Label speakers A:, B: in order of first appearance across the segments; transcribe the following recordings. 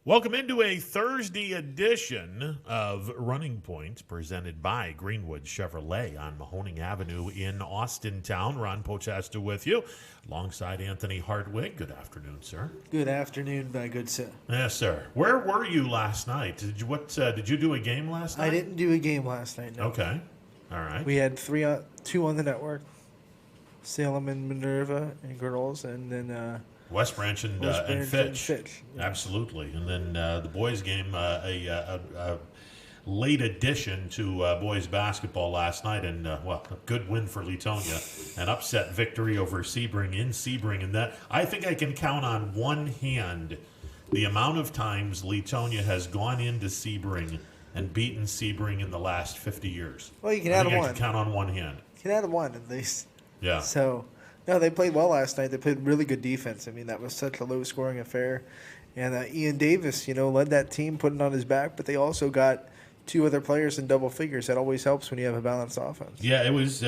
A: Welcome into a Thursday edition of Running Points presented by Greenwood Chevrolet on Mahoning Avenue in Austintown. Ron Pochasta with you alongside Anthony Hartwig. Good afternoon, sir.
B: Good afternoon, my good sir.
A: Yes, sir. Where were you last night? Did you do a game last night?
B: I didn't do a game last night, no.
A: Okay. All right.
B: We had two on the network, Salem and Minerva and girls, and then
A: West Branch and Fitch.
B: Yeah.
A: Absolutely. And then the boys game, a late addition to boys basketball last night. And, a good win for Leetonia. An upset victory over Sebring in Sebring. And that I think I can count on one hand the amount of times Leetonia has gone into Sebring and beaten Sebring in the last 50 years.
B: Well, you can add one.
A: I can count on one hand.
B: You can add one at least.
A: Yeah.
B: So... No, they played well last night. They played really good defense. I mean, that was such a low-scoring affair. And Ian Davis, led that team, putting on his back, but they also got two other players in double figures. That always helps when you have a balanced offense.
A: Yeah, it was,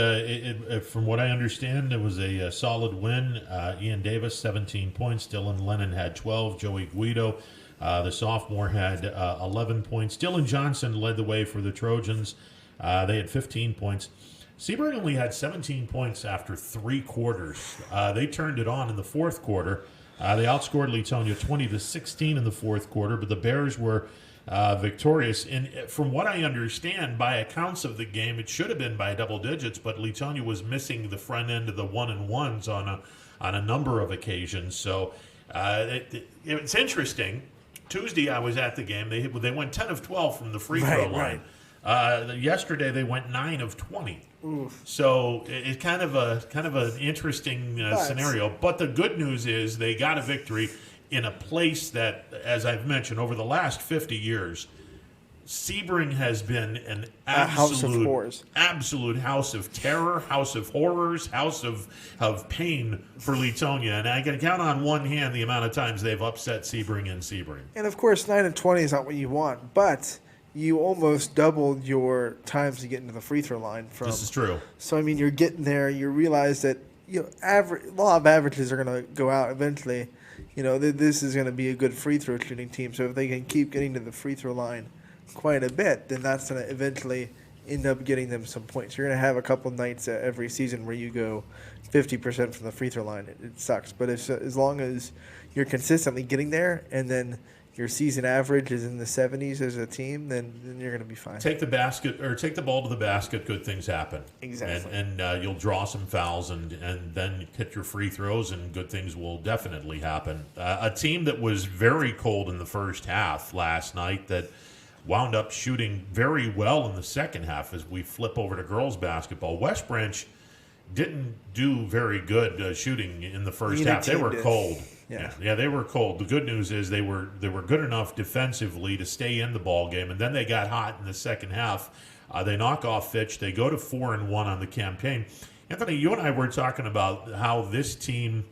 A: from what I understand, it was a solid win. Ian Davis, 17 points. Dylan Lennon had 12. Joey Guido, the sophomore, had 11 points. Dylan Johnson led the way for the Trojans. They had 15 points. Sebring only had 17 points after 3 quarters. They turned it on in the fourth quarter. They outscored Leetonia 20-16 in the fourth quarter, but the Bears were victorious. And from what I understand, by accounts of the game, it should have been by double digits, but Leetonia was missing the front end of the 1-and-1s on a number of occasions. So it's interesting. Tuesday I was at the game. They went 10 of 12 from the free throw line. Right. Yesterday they went 9 of 20.
B: Oof.
A: So it's kind of an interesting scenario. But the good news is they got a victory in a place that, as I've mentioned, over the last 50 years, Sebring has been an absolute house of terror, house of horrors, house of pain for Leetonia. And I can count on one hand the amount of times they've upset Sebring in Sebring.
B: And, of course, 9 of 20 is not what you want, but you almost doubled your times to get into the free throw line.
A: This is true.
B: So, I mean, you're getting there. You realize that law of averages are going to go out eventually. This is going to be a good free throw shooting team. So if they can keep getting to the free throw line quite a bit, then that's going to eventually end up getting them some points. You're going to have a couple nights every season where you go 50% from the free throw line. It sucks. But as long as you're consistently getting there and then your season average is in the 70s as a team, then you're going to be fine.
A: Take the ball to the basket, good things happen.
B: Exactly.
A: And you'll draw some fouls and then hit your free throws, and good things will definitely happen. A team that was very cold in the first half last night that wound up shooting very well in the second half as we flip over to girls basketball. West Branch didn't do very good shooting in the first half. They were cold. Yeah, they were cold. The good news is they were good enough defensively to stay in the ball game, and then they got hot in the second half. They knock off Fitch. They go to 4-1 on the campaign. Anthony, you and I were talking about how this team,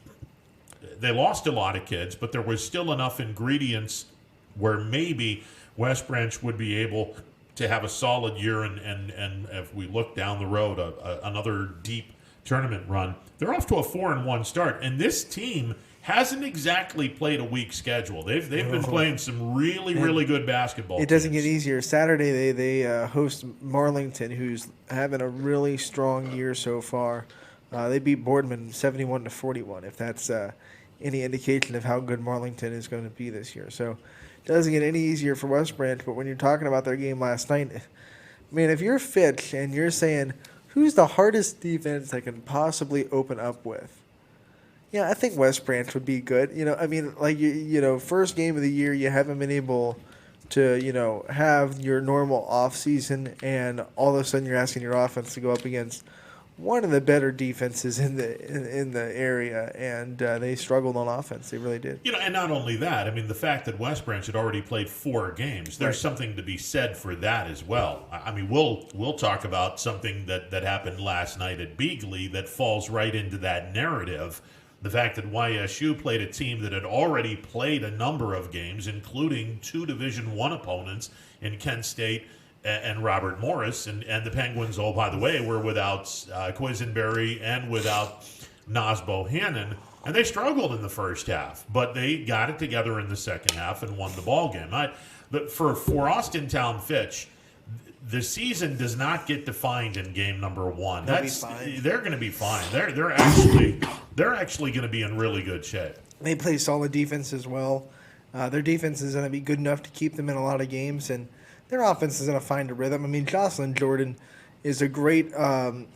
A: they lost a lot of kids, but there was still enough ingredients where maybe West Branch would be able to have a solid year, and if we look down the road, another deep tournament run. They're off to a 4-1 start, and this team hasn't exactly played a weak schedule. They've been playing some really good basketball.
B: It doesn't get easier. Saturday they host Marlington, who's having a really strong year so far. They beat Boardman 71-41. If that's any indication of how good Marlington is going to be this year, so it doesn't get any easier for West Branch. But when you're talking about their game last night, I mean, if you're Fitch and you're saying who's the hardest defense I can possibly open up with. Yeah, I think West Branch would be good. I mean, like, first game of the year, you haven't been able to, have your normal off season, and all of a sudden you're asking your offense to go up against one of the better defenses in the area, and they struggled on offense. They really did.
A: And not only that, I mean, the fact that West Branch had already played 4 games, there's something to be said for that as well. I mean, we'll talk about something that happened last night at Beagley that falls right into that narrative. The fact that YSU played a team that had already played a number of games, including 2 Division I opponents in Kent State and Robert Morris. And the Penguins, oh, by the way, were without Quisenberry and without Nas Bohannon, And they struggled in the first half, but they got it together in the second half and won the ball game. For Austintown Fitch, the season does not get defined in game number one.
B: They'll be fine.
A: They're going to be fine. They're actually going to be in really good shape.
B: They play solid defense as well. Their defense is going to be good enough to keep them in a lot of games, and their offense is going to find a rhythm. I mean, Jocelyn Jordan is a great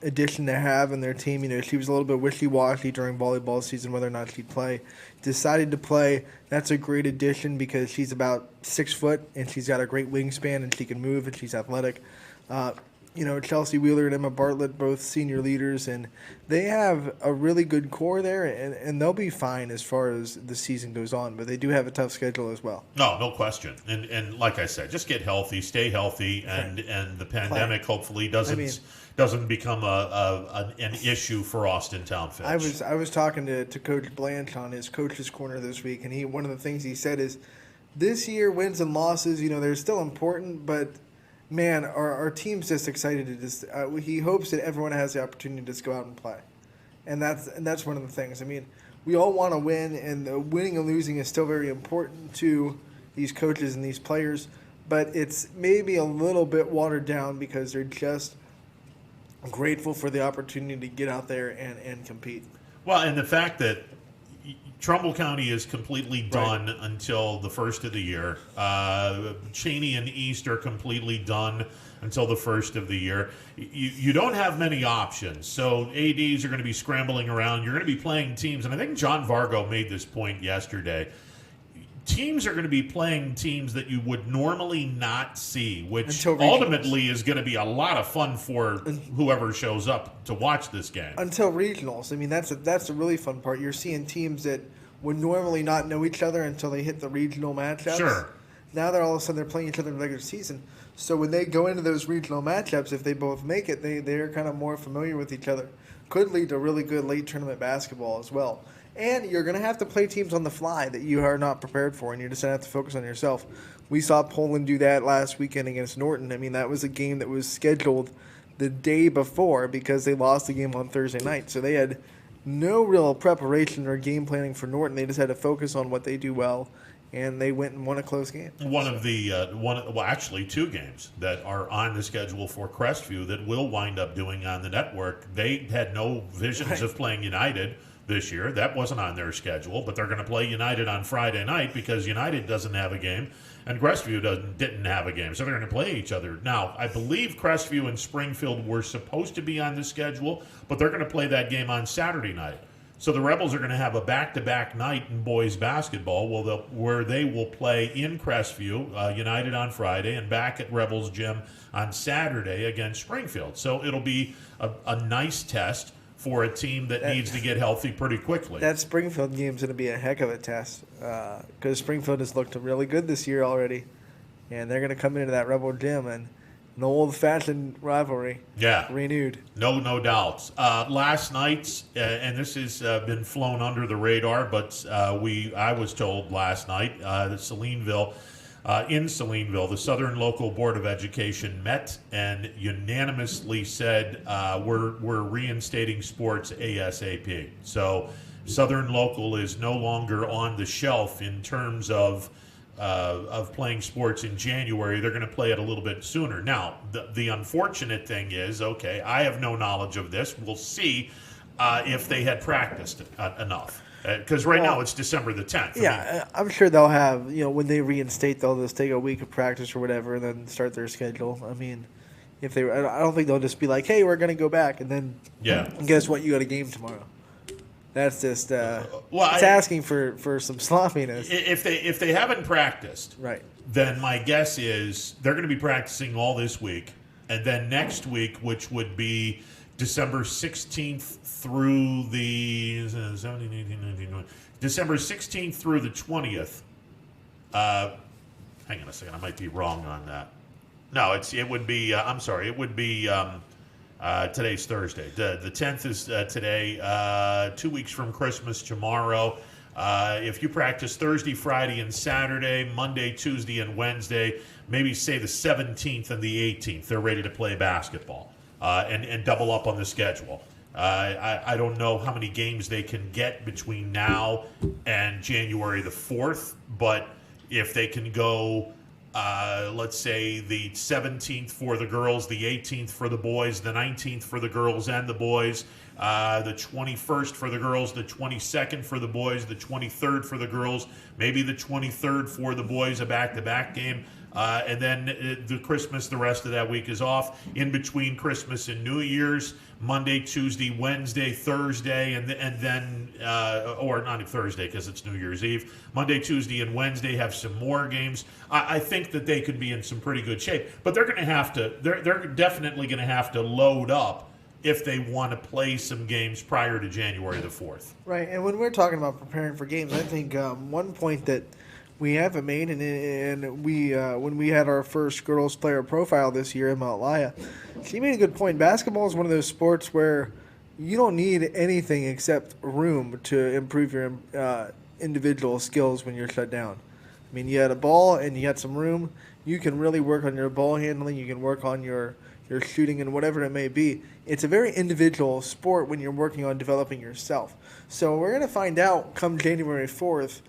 B: addition to have in their team. You know, she was a little bit wishy-washy during volleyball season whether or not she'd play. Decided to play. That's a great addition because she's about 6 foot and she's got a great wingspan and she can move and she's athletic. You know, Chelsea Wheeler and Emma Bartlett, both senior leaders, and they have a really good core there, and they'll be fine as far as the season goes on, but they do have a tough schedule as well.
A: No question. And like I said, just get healthy, stay healthy, and the pandemic hopefully doesn't become an issue for Austintown Fitch.
B: I was talking to Coach Blanche on his Coach's Corner this week, and one of the things he said is, this year wins and losses, you know, they're still important, but man, our team's just excited to just. He hopes that everyone has the opportunity to just go out and play, and that's one of the things. I mean, we all want to win, and the winning and losing is still very important to these coaches and these players. But it's maybe a little bit watered down because they're just grateful for the opportunity to get out there and compete.
A: Well, and the fact that Trumbull County is completely done until the first of the year. Cheney and East are completely done until the first of the year. You don't have many options, so ADs are going to be scrambling around. You're going to be playing teams, and I think John Vargo made this point yesterday. Teams are going to be playing teams that you would normally not see, which ultimately is going to be a lot of fun for whoever shows up to watch this game.
B: Until regionals. I mean, that's a really fun part. You're seeing teams that would normally not know each other until they hit the regional matchups.
A: Sure.
B: Now they're all of a sudden they're playing each other in the regular season. So when they go into those regional matchups, if they both make it, they're kind of more familiar with each other. Could lead to really good late tournament basketball as well. And you're going to have to play teams on the fly that you are not prepared for, and you're just going to have to focus on yourself. We saw Poland do that last weekend against Norton. I mean, that was a game that was scheduled the day before because they lost the game on Thursday night. So they had no real preparation or game planning for Norton. They just had to focus on what they do well, and they went and won a close game.
A: Actually, 2 games that are on the schedule for Crestview that will wind up doing on the network. They had no visions of playing United this year. That wasn't on their schedule, but they're going to play United on Friday night because United doesn't have a game and Crestview didn't have a game, so they're going to play each other. Now, I believe Crestview and Springfield were supposed to be on the schedule, but they're going to play that game on Saturday night. So the Rebels are going to have a back-to-back night in boys basketball where they will play in Crestview, United on Friday, and back at Rebels Gym on Saturday against Springfield. So it'll be a nice test for a team that needs to get healthy pretty quickly.
B: That Springfield game is going to be a heck of a test because Springfield has looked really good this year already, and they're going to come into that Rebel Gym and an old-fashioned rivalry renewed. No
A: doubt. Last night, and this has been flown under the radar, but I was told last night that in Salineville, the Southern Local Board of Education met and unanimously said we're reinstating sports ASAP. So Southern Local is no longer on the shelf in terms of playing sports in January. They're going to play it a little bit sooner. Now, the unfortunate thing is, I have no knowledge of this. We'll see if they had practiced enough. Because now it's December the 10th.
B: I'm sure they'll have, when they reinstate, they'll just take a week of practice or whatever and then start their schedule. I mean, I don't think they'll just be like, hey, we're going to go back, and then guess what, you got a game tomorrow. That's just it's asking for some sloppiness.
A: If they haven't practiced,
B: right,
A: then my guess is they're going to be practicing all this week, and then next week, which would be December 16th through the 17, 18, 19, December 16th through the 20th. Hang on a second, I might be wrong on that. No, it would be. I'm sorry, it would be. Today's Thursday. The 10th is today. 2 weeks from Christmas tomorrow. If you practice Thursday, Friday, and Saturday, Monday, Tuesday, and Wednesday, maybe say the 17th and the 18th, they're ready to play basketball and double up on the schedule. I don't know how many games they can get between now and January the 4th, but if they can go, let's say the 17th for the girls, the 18th for the boys, the 19th for the girls and the boys, the 21st for the girls, the 22nd for the boys, the 23rd for the girls, maybe the 23rd for the boys, a back-to-back game. And then the Christmas, the rest of that week is off. In between Christmas and New Year's, Monday, Tuesday, Wednesday, Thursday, and then or not Thursday because it's New Year's Eve. Monday, Tuesday, and Wednesday have some more games. I think that they could be in some pretty good shape, but they're going to have to. They're definitely going to have to load up if they want to play some games prior to January the 4th.
B: Right, and when we're talking about preparing for games, I think one point that we haven't made, and we when we had our first girls player profile this year, Emma Alaya, she made a good point. Basketball is one of those sports where you don't need anything except room to improve your individual skills when you're shut down. I mean, you had a ball and you had some room. You can really work on your ball handling. You can work on your shooting and whatever it may be. It's a very individual sport when you're working on developing yourself. So we're going to find out come January 4th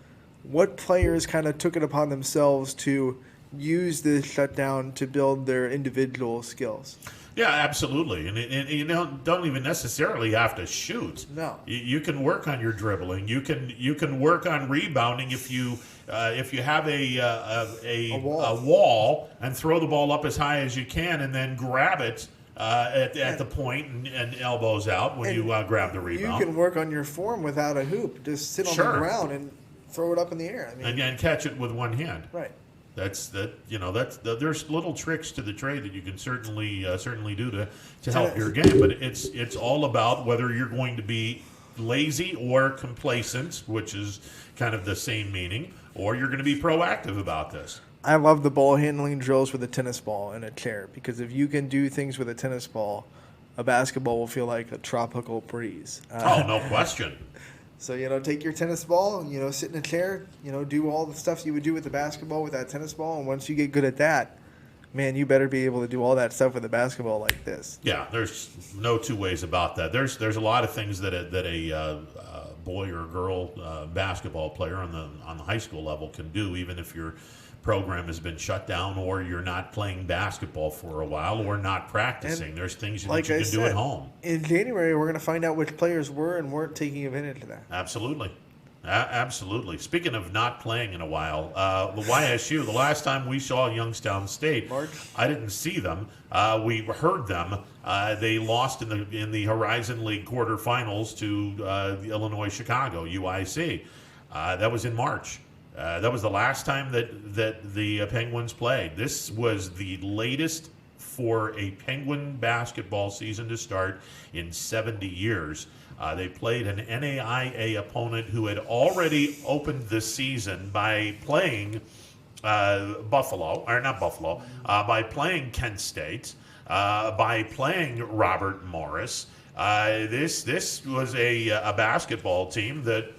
B: what players kind of took it upon themselves to use this shutdown to build their individual skills.
A: Yeah, absolutely, and you don't even necessarily have to shoot.
B: No,
A: you can work on your dribbling. You can work on rebounding if you have a wall and throw the ball up as high as you can, and then grab it at the point and elbows out when you grab the rebound.
B: You can work on your form without a hoop. Just sit on the ground and throw it up in the air. I mean,
A: and catch it with one hand.
B: Right.
A: That's there's little tricks to the trade that you can certainly do to help your game, but it's all about whether you're going to be lazy or complacent, which is kind of the same meaning, or you're going to be proactive about this.
B: I love the ball handling drills with a tennis ball and a chair, because if you can do things with a tennis ball, a basketball will feel like a tropical breeze.
A: No question.
B: So, take your tennis ball and, sit in a chair, do all the stuff you would do with the basketball with that tennis ball. And once you get good at that, man, you better be able to do all that stuff with a basketball like this.
A: Yeah, there's no two ways about that. There's a lot of things that a boy or girl basketball player on the high school level can do, even if your program has been shut down or you're not playing basketball for a while or not practicing. And there's things that you can do at home. In
B: January, we're going to find out which players were and weren't taking advantage of that.
A: Absolutely. Absolutely. Speaking of not playing in a while, the YSU, the last time we saw Youngstown State,
B: March?
A: I didn't see them. We heard them. They lost in the Horizon League quarterfinals to Illinois Chicago, UIC. That was in March. That was the last time that the Penguins played. This was the latest for a Penguin basketball season to start in 70 years. They played an NAIA opponent who had already opened the season by playing by playing Kent State, by playing Robert Morris. This was a basketball team that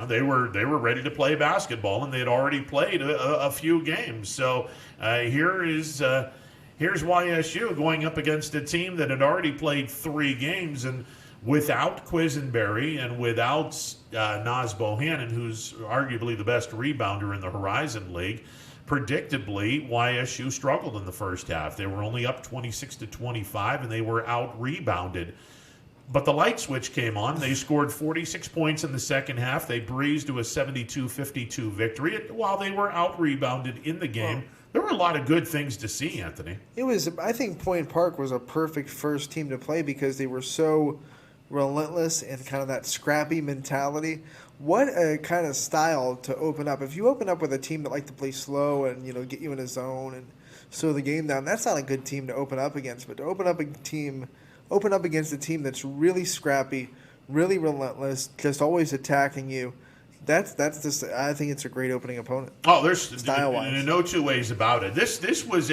A: they were ready to play basketball, and they had already played a few games. So here's YSU going up against a team that had already played 3 games, and without Quisenberry and without Naz Bohannon, who's arguably the best rebounder in the Horizon League, predictably YSU struggled in the first half. They were only up 26-25, and they were out-rebounded. But the light switch came on. They scored 46 points in the second half. They breezed to a 72-52 victory. While they were out-rebounded in the game, there were a lot of good things to see, Anthony.
B: I think Point Park was a perfect first team to play because they were so relentless and kind of that scrappy mentality. What a kind of style to open up. If you open up with a team that like to play slow and, get you in a zone and slow the game down, that's not a good team to open up against. But to open up against a team that's really scrappy, really relentless, just always attacking you, that's just, I think it's a great opening opponent.
A: Oh, there's
B: style-wise.
A: No two ways about it. This was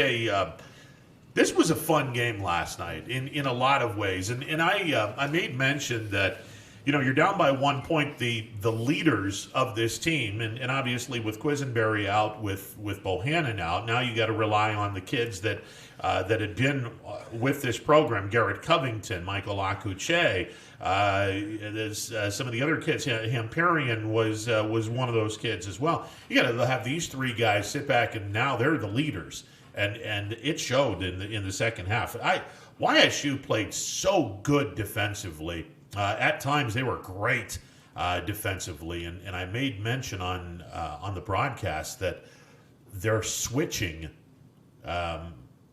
A: a fun game last night in a lot of ways, and I made mention that you're down by 1 point. The leaders of this team, and obviously with Quisenberry out, with Bohannon out, now you got to rely on the kids that had been with this program. Garrett Covington, Michael Akuche, some of the other kids. Hamparian was one of those kids as well. You got to have these three guys sit back, and now they're the leaders, and it showed in the second half. YSU played so good defensively. At times, they were great defensively, and I made mention on the broadcast that their switching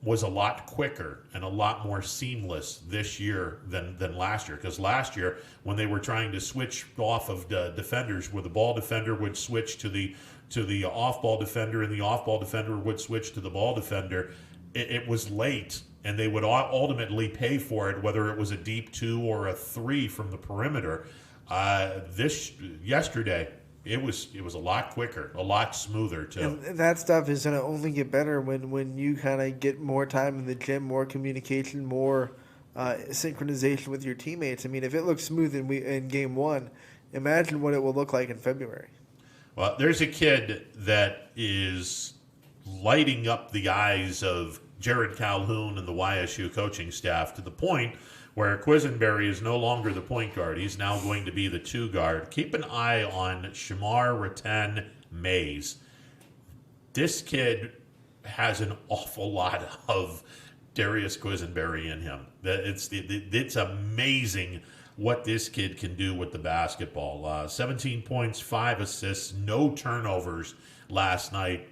A: was a lot quicker and a lot more seamless this year than last year. Because last year, when they were trying to switch off of the defenders, where the ball defender would switch to the off-ball defender, and the off-ball defender would switch to the ball defender, it was late. And they would ultimately pay for it, whether it was a deep 2 or a 3 from the perimeter. Yesterday, it was a lot quicker, a lot smoother too.
B: And that stuff is going to only get better when you kind of get more time in the gym, more communication, more synchronization with your teammates. I mean, if it looks smooth in game 1, imagine what it will look like in February.
A: Well, there's a kid that is lighting up the eyes of Jared Calhoun and the YSU coaching staff to the point where Quisenberry is no longer the point guard. He's now going to be the 2 guard. Keep an eye on Shimar, Rattan, Mays. This kid has an awful lot of Darius Quisenberry in him. It's amazing what this kid can do with the basketball. 17 points, 5 assists, no turnovers last night,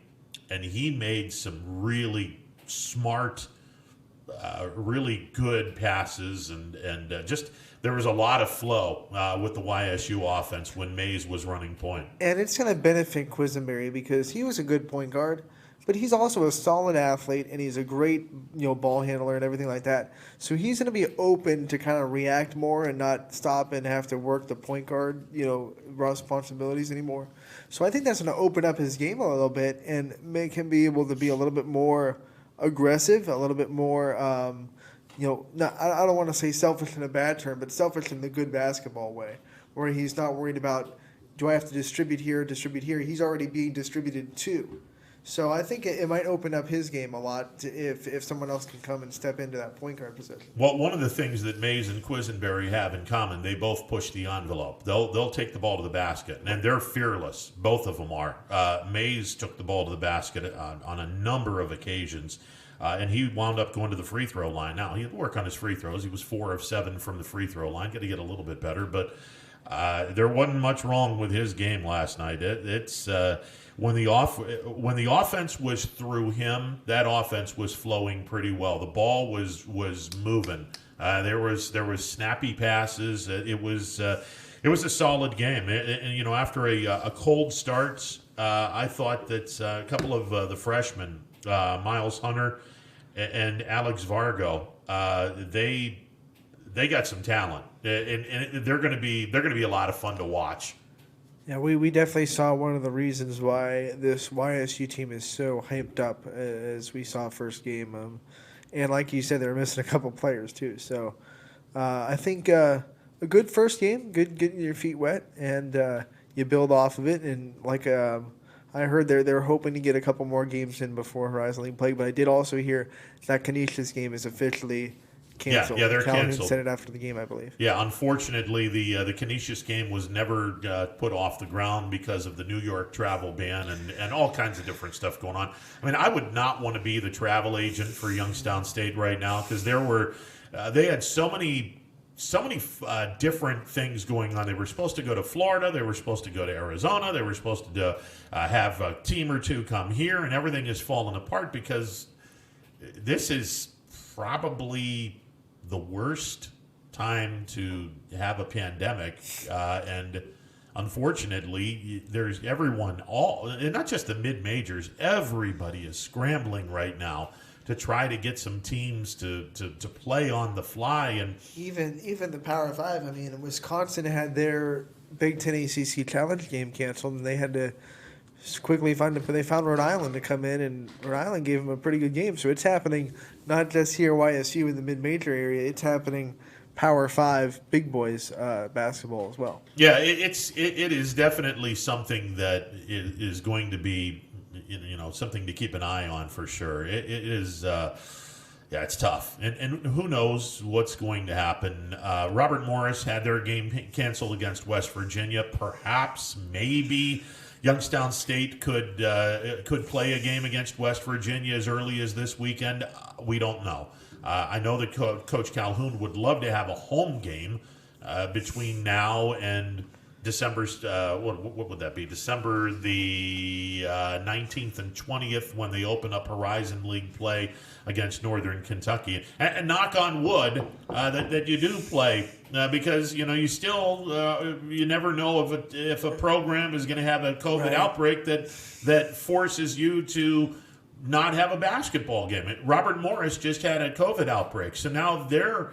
A: and he made some really smart, really good passes, and just there was a lot of flow with the YSU offense when Mays was running point.
B: And it's going to benefit Quisenberry because he was a good point guard, but he's also a solid athlete, and he's a great ball handler and everything like that. So he's going to be open to kind of react more and not stop and have to work the point guard responsibilities anymore. So I think that's going to open up his game a little bit and make him be able to be a little bit more aggressive, a little bit more, I don't want to say selfish in a bad term, but selfish in the good basketball way, where he's not worried about, do I have to distribute here? He's already being distributed too. So I think it might open up his game a lot if someone else can come and step into that point guard position.
A: Well, one of the things that Mays and Quisenberry have in common, they both push the envelope. They'll take the ball to the basket, and they're fearless. Both of them are. Mays took the ball to the basket on a number of occasions, and he wound up going to the free throw line. Now, he had to work on his free throws. He was 4 of 7 from the free throw line. Got to get a little bit better, but there wasn't much wrong with his game last night. When the offense was through him, that offense was flowing pretty well. The ball was moving. There was snappy passes. It was a solid game. And after a cold start, I thought that a couple of the freshmen, Miles Hunter and Alex Vargo, they got some talent, and they're going to be a lot of fun to watch.
B: Yeah, we definitely saw one of the reasons why this YSU team is so hyped up as we saw first game. And like you said, they're missing a couple players too. So I think a good first game, good getting your feet wet, and you build off of it. And like I heard they're hoping to get a couple more games in before Horizon League play. But I did also hear that Canisius game is officially canceled.
A: Yeah, they're
B: Calhoun
A: canceled.
B: said it after the game, I believe.
A: Yeah, unfortunately, the Canisius game was never put off the ground because of the New York travel ban and all kinds of different stuff going on. I mean, I would not want to be the travel agent for Youngstown State right now because they had so many different things going on. They were supposed to go to Florida. They were supposed to go to Arizona. They were supposed to have a team or two come here, and everything has fallen apart because this is probably the worst time to have a pandemic, and unfortunately, there's everyone, and not just the mid-majors, everybody is scrambling right now to try to get some teams to play on the fly. And
B: even the Power 5, I mean, Wisconsin had their Big Ten ACC Challenge game canceled, and they had to quickly they found Rhode Island to come in, and Rhode Island gave them a pretty good game. So it's happening not just here YSU in the mid-major area. It's happening Power 5 big boys basketball as well.
A: Yeah, it is definitely something that is going to be, something to keep an eye on for sure. It is, it's tough, and who knows what's going to happen. Robert Morris had their game canceled against West Virginia. Perhaps, maybe, Youngstown State could play a game against West Virginia as early as this weekend. We don't know. I know that Coach Calhoun would love to have a home game between now and December's, what would that be? December the 19th and 20th when they open up Horizon League play against Northern Kentucky. And knock on wood that you do play because, you still, you never know if a program is going to have a COVID outbreak that forces you to not have a basketball game. Robert Morris just had a COVID outbreak, so now their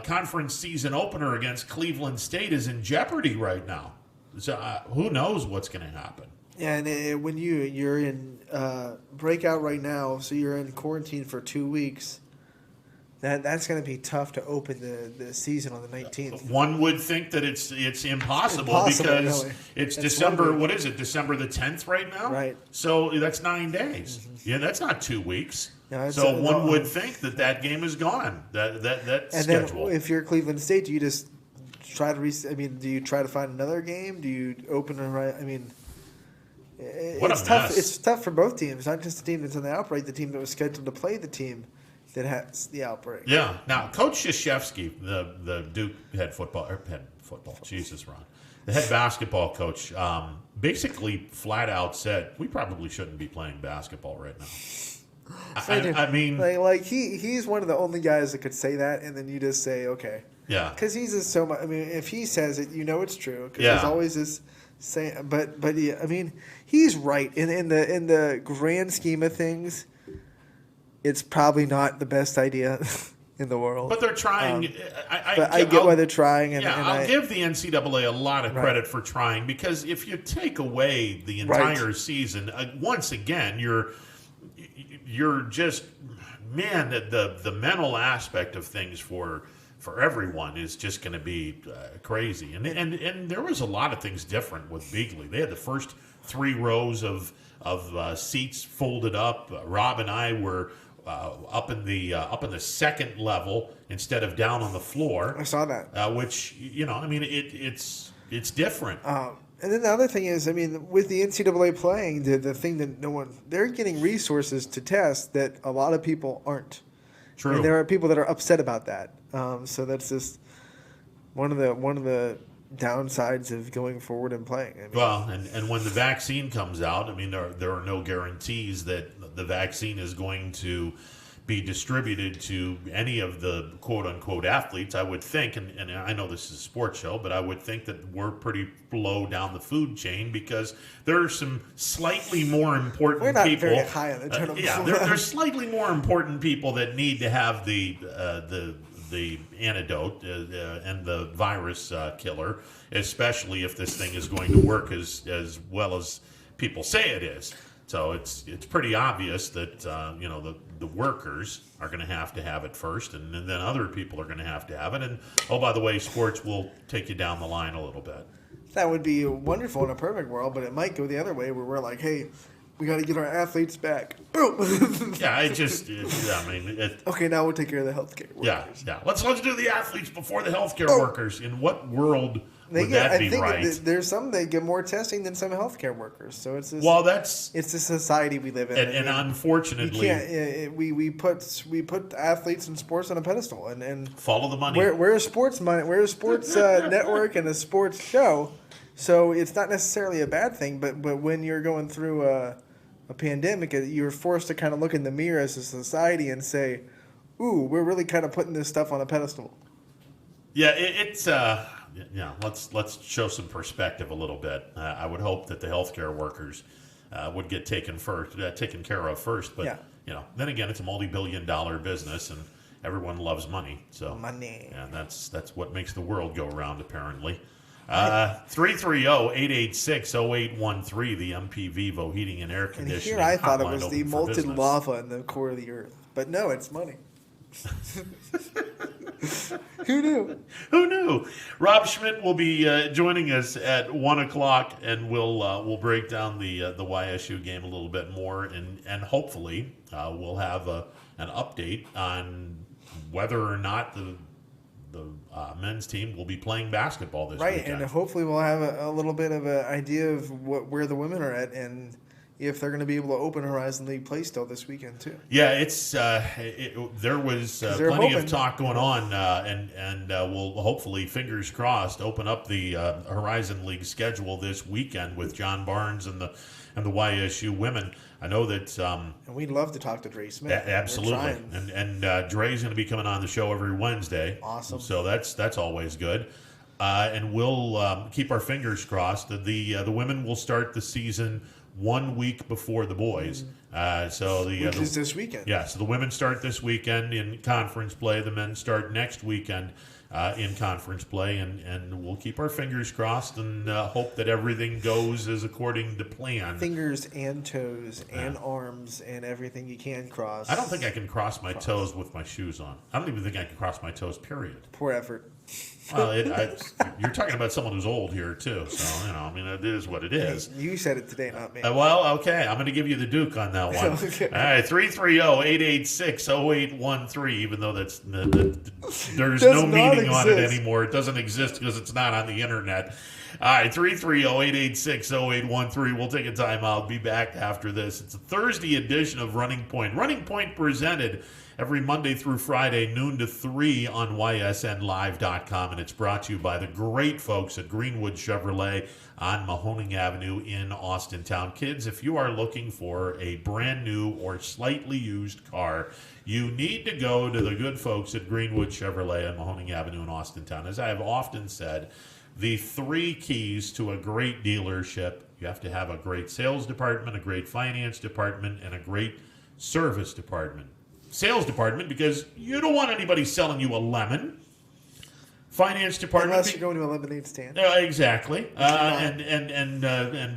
A: conference season opener against Cleveland State is in jeopardy right now. So who knows what's going to happen?
B: Yeah, and when you're in breakout right now, so you're in quarantine for 2 weeks. That's going to be tough to open the season on the 19th.
A: One would think that it's impossible because
B: really.
A: It's December. What is it? December the 10th right now.
B: Right.
A: So that's 9 days. Mm-hmm. Yeah, that's not 2 weeks.
B: No,
A: so one would think that game is gone. That
B: and
A: schedule.
B: Then if you're Cleveland State, do you just try to do you try to find another game? Do you open a right? It's tough. It's tough for both teams, not just the team that's in the outbreak, the team that was scheduled to play the team that has the outbreak.
A: Yeah. Now, Coach Krzyzewski, the Duke head football, Jesus, Ron, the head basketball coach, basically flat out said, we probably shouldn't be playing basketball right now.
B: He's one of the only guys that could say that, and then you just say, okay.
A: Yeah.
B: Because he's just so much. If he says it, it's true. Because there's always this saying, but he's right in the grand scheme of things. It's probably not the best idea in the world.
A: But they're trying.
B: I get why they're trying.
A: I'll give the NCAA a lot of credit for trying, because if you take away the entire season, once again, you're just, man, the mental aspect of things for everyone is just going to be crazy. And there was a lot of things different with Beagley. They had the first 3 rows of seats folded up. Rob and I were up in the second level instead of down on the floor.
B: I saw that.
A: Which it's different.
B: And then the other thing is, with the NCAA playing, the thing that they're getting resources to test that a lot of people aren't.
A: True.
B: And there are people that are upset about that. So that's just one of the downsides of going forward and playing.
A: And when the vaccine comes out, there are no guarantees that the vaccine is going to be distributed to any of the quote-unquote athletes. I would think, and I know this is a sports show, but I would think that we're pretty low down the food chain, because there are some slightly more important people.
B: We're not very high on the totem pole.
A: There's slightly more important people that need to have the antidote and the virus killer, especially if this thing is going to work as well as people say it is. So it's pretty obvious that the workers are going to have it first, and then other people are going to have it. And by the way, sports will take you down the line a little bit.
B: That would be wonderful in a perfect world, but it might go the other way, where we're like, hey, we got to get our athletes back. Boom. Okay, now we'll take care of the healthcare workers.
A: Yeah. Let's do the athletes before the healthcare workers. In what world would that be right?
B: There's some that get more testing than some healthcare workers. So it's the society we live in.
A: And unfortunately,
B: we put athletes and sports on a pedestal and follow
A: the money.
B: We're a sports network and a sports show. So it's not necessarily a bad thing, but when you're going through a pandemic, you're forced to kind of look in the mirror as a society and say, ooh, we're really kind of putting this stuff on a pedestal.
A: Yeah, let's show some perspective a little bit. I would hope that the healthcare workers would get taken care of first. But, then again, it's a multi-billion-dollar business, and everyone loves money. So
B: money.
A: And that's what makes the world go round, apparently. 330-886-0813, the MP Vivo Heating and Air Conditioning.
B: And here I thought it was the molten lava in the core of the earth. But no, it's money. Who knew?
A: Who knew? Rob Schmidt will be joining us at 1 o'clock, and we'll break down the YSU game a little bit more, and hopefully we'll have an update on whether or not the men's team will be playing basketball this
B: Right,
A: weekend.
B: and hopefully we'll have a little bit of an idea of where the women are at, and if they're going to be able to open Horizon League play still this weekend too.
A: Yeah, there was
B: they're
A: plenty
B: hoping.
A: of talk going on, and we'll hopefully, fingers crossed, open up the Horizon League schedule this weekend with John Barnes and the YSU women. I know that
B: And we'd love to talk to Dre Smith.
A: absolutely, and Dre's going to be coming on the show every Wednesday.
B: Awesome.
A: So that's always good. And we'll keep our fingers crossed that the women will start the season 1 week before the boys.
B: Which is this weekend.
A: Yeah, so the women start this weekend in conference play. The men start next weekend in conference play, and we'll keep our fingers crossed and hope that everything goes as according to plan.
B: Fingers and toes and arms and everything you can cross.
A: I don't think I can cross my toes with my shoes on. I don't even think I can cross my toes, period.
B: Poor effort.
A: Well, you're talking about someone who's old here, too. So, I mean, it is what it is.
B: Hey, you said it today, not me.
A: Well, okay. I'm going to give you the Duke on that one.
B: Okay.
A: All right, 330-886-0813, even though there's
B: Does
A: no
B: not
A: meaning on it
B: exist.
A: anymore. It doesn't exist because it's not on the internet. All right, 330-886-0813. We'll take a time out. Be back after this. It's a Thursday edition of Running Point. Running Point presented every Monday through Friday, noon to 3 on ysnlive.com, and it's brought to you by the great folks at Greenwood Chevrolet on Mahoning Avenue in Austintown. Kids, if you are looking for a brand new or slightly used car, you need to go to the good folks at Greenwood Chevrolet on Mahoning Avenue in Austintown. As I have often said, the three keys to a great dealership: you have to have a great sales department, a great finance department, and a great service department. Sales department, because you don't want anybody selling you a lemon. Finance department,
B: Unless you're going to a lemonade stand.
A: exactly, and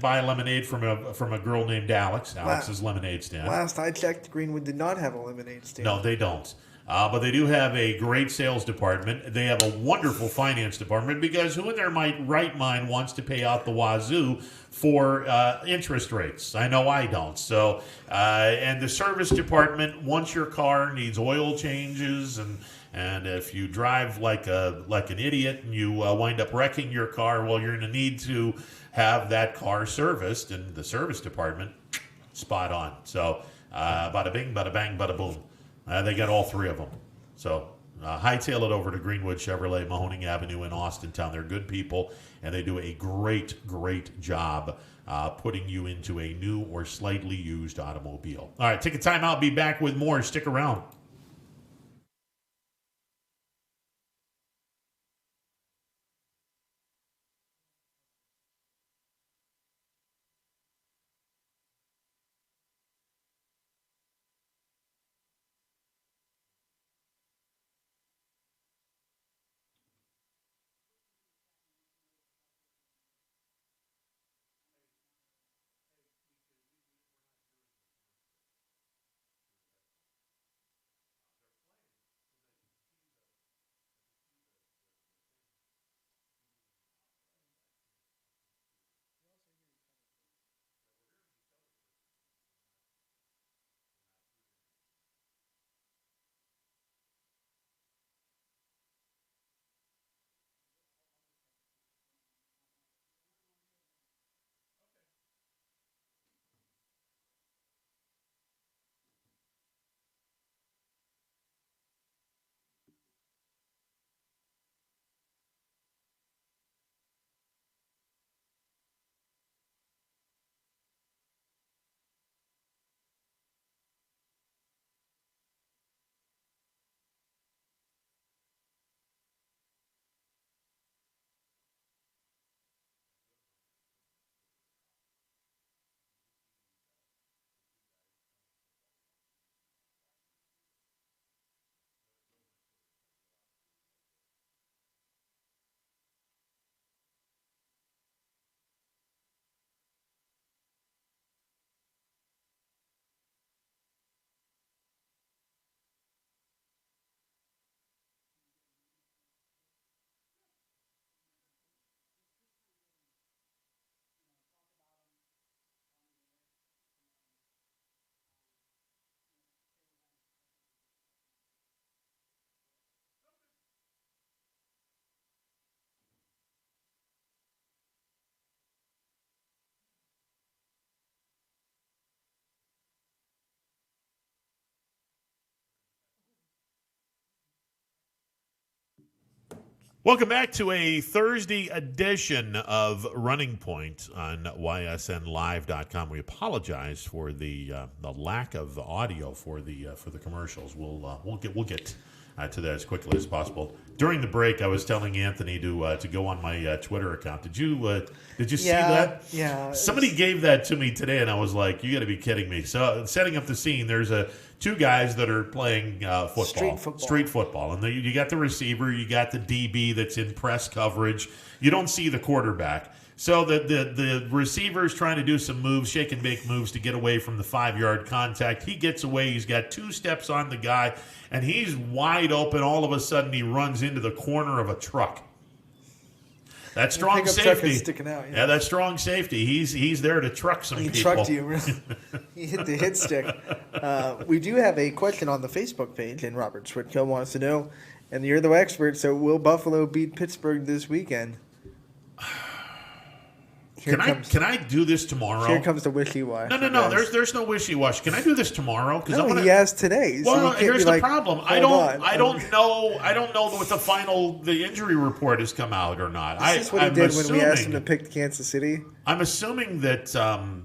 A: buy a lemonade from a girl named Alex's lemonade stand.
B: Last I checked, Greenwood did not have a lemonade stand.
A: No, they don't. But they do have a great sales department. They have a wonderful finance department, because who in their right mind wants to pay out the wazoo for interest rates? I know I don't. So, and the service department, once your car needs oil changes, and if you drive like an idiot and you wind up wrecking your car, well, you're going to need to have that car serviced, and the service department, spot on. So, bada bing, bada bang, bada boom. They got all three of them. So hightail it over to Greenwood Chevrolet, Mahoning Avenue in Austintown. They're good people, and they do a great, great job putting you into a new or slightly used automobile. All right, take a time out. Be back with more. Stick around. Welcome back to a Thursday edition of Running Point on ysnlive.com. We apologize for the lack of audio for the commercials. We'll get to that as quickly as possible. During the break, I was telling Anthony to go on my Twitter account. Did you see that?
B: Yeah.
A: Somebody gave that to me today, and I was like, "You got to be kidding me!" So, setting up the scene, there's two guys that are playing street football, and you got the receiver, you got the DB that's in press coverage. You don't see the quarterback. So the receiver's trying to do some moves, shake and bake moves to get away from the 5-yard contact. He gets away. He's got 2 steps on the guy, and he's wide open. All of a sudden, he runs into the corner of a truck. That's strong safety.
B: Sticking out,
A: yeah, that's strong safety. He's there to truck some people.
B: He trucked you. He hit the hit stick. We do have a question on the Facebook page, and Robert Switko wants to know, and you're the expert, so will Buffalo beat Pittsburgh this weekend?
A: Can I do this tomorrow?
B: Here comes the wishy-washy.
A: No. There's no wishy-washy. Can I do this tomorrow?
B: No, he asked today.
A: Well,
B: so
A: here's the problem. I don't know what the injury report has come out or not.
B: Is this what he did when we asked him to pick Kansas City?
A: I'm assuming that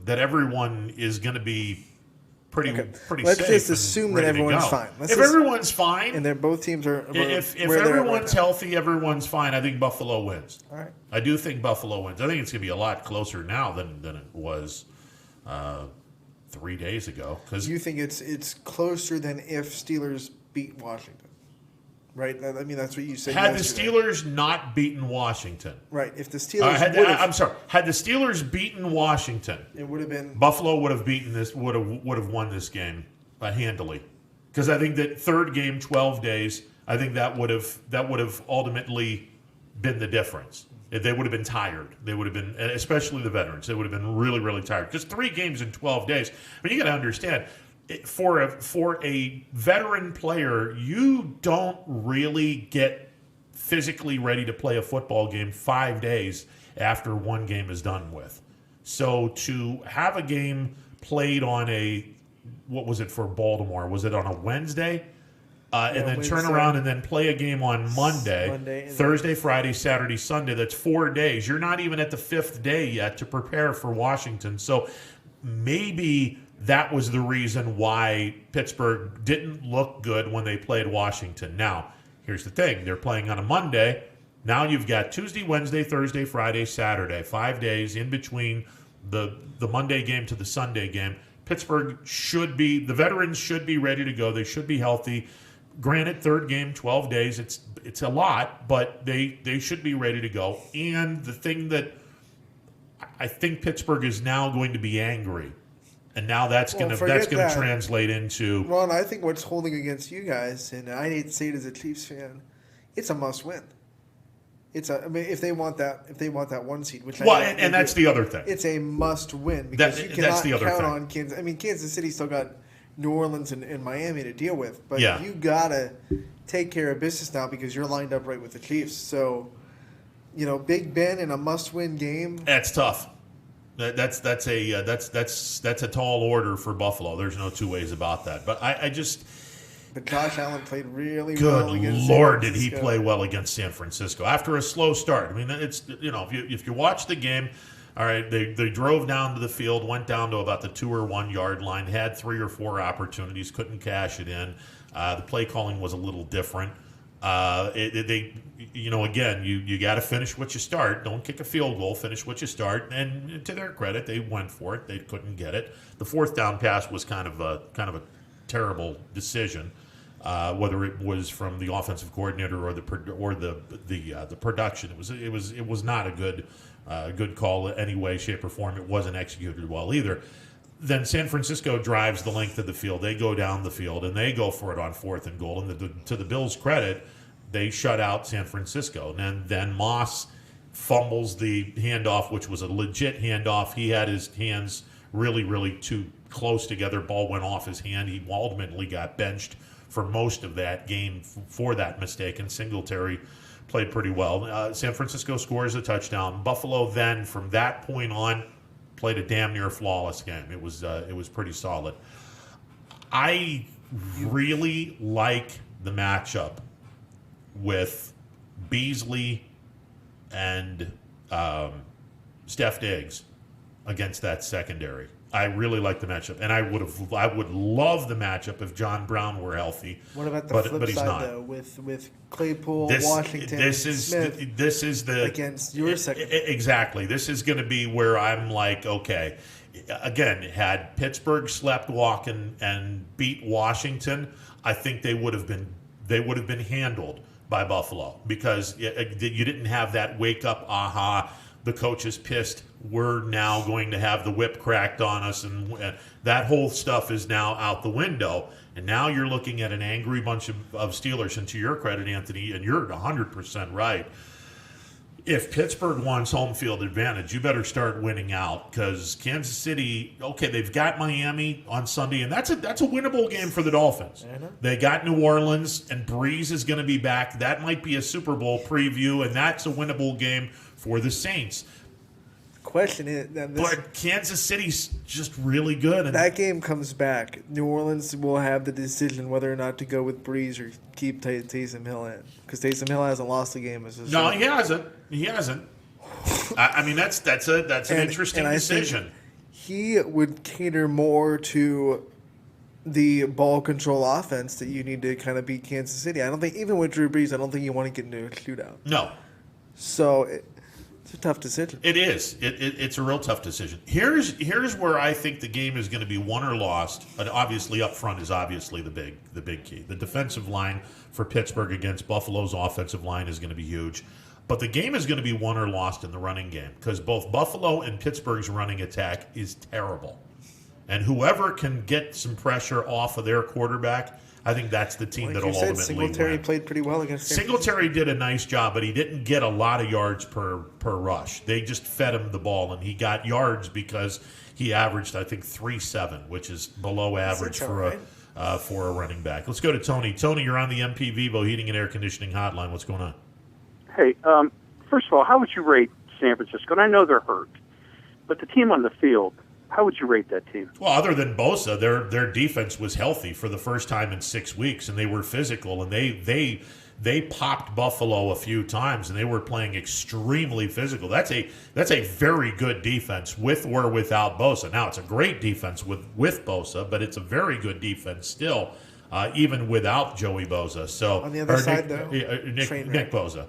A: that everyone is going to be pretty
B: Let's
A: safe.
B: Just assume that everyone's fine.
A: Everyone's fine,
B: and both teams are.
A: If everyone's healthy, everyone's fine. I think Buffalo wins.
B: All right.
A: I do think Buffalo wins. I think it's going to be a lot closer now than it was 3 days ago.
B: You think it's closer than if Steelers beat Washington, right? I mean, that's what you said.
A: Had
B: yesterday.
A: the Steelers not beaten Washington,
B: right? If the Steelers
A: had the Steelers beaten Washington,
B: it would have been
A: Buffalo would have beaten this. Would have won this game handily, because I think that third game, 12 days. I think that would have ultimately been the difference. They would have been tired. They would have been, especially the veterans. They would have been really, really tired. Because 3 games in 12 days. I mean, you got to understand, for a veteran player, you don't really get physically ready to play a football game 5 days after one game is done with. So to have a game played on what was it for Baltimore? Was it on a Wednesday? And then turn around and then play a game on Monday Thursday, Friday, Saturday, Sunday. That's 4 days. You're not even at the 5th day yet to prepare for Washington. So maybe that was the reason why Pittsburgh didn't look good when they played Washington. Now, here's the thing. They're playing on a Monday. Now you've got Tuesday, Wednesday, Thursday, Friday, Saturday. 5 days in between the Monday game to the Sunday game. Pittsburgh the veterans should be ready to go. They should be healthy. Granted, third game, 12 days, it's a lot, but they should be ready to go. And the thing that I think Pittsburgh is now going to be angry, and now that's going to translate into.
B: Ron, I think what's holding against you guys, and I hate to say it as a Chiefs fan, it's a must-win. If they want that 1 seed, which
A: that's the other thing.
B: It's a must-win because you cannot count on Kansas. I mean, Kansas City still got New Orleans and Miami to deal with, but you gotta take care of business now because you're lined up right with the Chiefs. So, Big Ben in a must-win game.
A: That's tough. That's a tall order for Buffalo. There's no two ways about that. But
B: But Josh Allen played really
A: well
B: against
A: San Francisco. Did he play well against San Francisco after a slow start? I mean, it's if you watch the game. All right, they drove down to the field, went down to about the 2 or 1 yard line, had 3 or 4 opportunities, couldn't cash it in. The play calling was a little different. Again, you got to finish what you start. Don't kick a field goal. Finish what you start. And to their credit, they went for it. They couldn't get it. The 4th down pass was kind of a terrible decision, whether it was from the offensive coordinator or the production. It was not a good call in any way, shape, or form. It wasn't executed well either. Then San Francisco drives the length of the field. They go down the field, and they go for it on 4th and goal. And to the Bills' credit, they shut out San Francisco. And then Moss fumbles the handoff, which was a legit handoff. He had his hands really, really too close together. Ball went off his hand. He ultimately got benched for most of that game for that mistake, and Singletary played pretty well. San Francisco scores a touchdown. Buffalo then, from that point on, played a damn near flawless game. It was pretty solid. I really like the matchup with Beasley and Steph Diggs against that secondary. I really like the matchup, and I would love the matchup if John Brown were healthy.
B: What about the flip
A: he's
B: side
A: not.
B: though, with Claypool, Washington, Smith
A: this is the
B: against your secondary?
A: Exactly. This is going to be where I'm like, okay. Again, had Pittsburgh slept walk and beat Washington, I think they would have been handled by Buffalo, because you didn't have that wake up, aha, the coach is pissed, we're now going to have the whip cracked on us, and that whole stuff is now out the window. And now you're looking at an angry bunch of Steelers. And to your credit, Anthony, and you're 100% right, if Pittsburgh wants home field advantage, you better start winning out, because Kansas City, okay, they've got Miami on Sunday, and that's a winnable game for the Dolphins. They got New Orleans, and Breeze is going to be back. That might be a Super Bowl preview, and that's a winnable game for the Saints.
B: Question is,
A: but Kansas City's just really good. And
B: that game comes back. New Orleans will have the decision whether or not to go with Breeze or keep Taysom Hill in, because Taysom Hill hasn't lost a game as a
A: No, he hasn't. He hasn't. I mean, that's an interesting decision.
B: He would cater more to the ball control offense that you need to kind of beat Kansas City. I don't think, even with Drew Brees, I don't think you want to get into a shootout.
A: No.
B: So it's a tough decision.
A: It is. It's a real tough decision. Here's where I think the game is going to be won or lost. But obviously, up front is obviously the big key. The defensive line for Pittsburgh against Buffalo's offensive line is going to be huge. But the game is going to be won or lost in the running game, because both Buffalo and Pittsburgh's running attack is terrible. And whoever can get some pressure off of their quarterback, I think that's the team that will ultimately
B: Singletary
A: win.
B: played pretty well against
A: Singletary did a nice job, but he didn't get a lot of yards per rush. They just fed him the ball, and he got yards because he averaged, I think, 3.7, which is below average for a running back. Let's go to Tony. Tony, you're on the MP Vivo Heating and Air Conditioning Hotline. What's going on?
C: Hey, first of all, how would you rate San Francisco? And I know they're hurt, but the team on the field, how would you rate that team?
A: Well, other than Bosa, their defense was healthy for the first time in 6 weeks, and they were physical, and they popped Buffalo a few times, and they were playing extremely physical. That's a very good defense with or without Bosa. Now, it's a great defense with Bosa, but it's a very good defense still, even without Joey Bosa. So
B: on the other side,
A: Nick Bosa.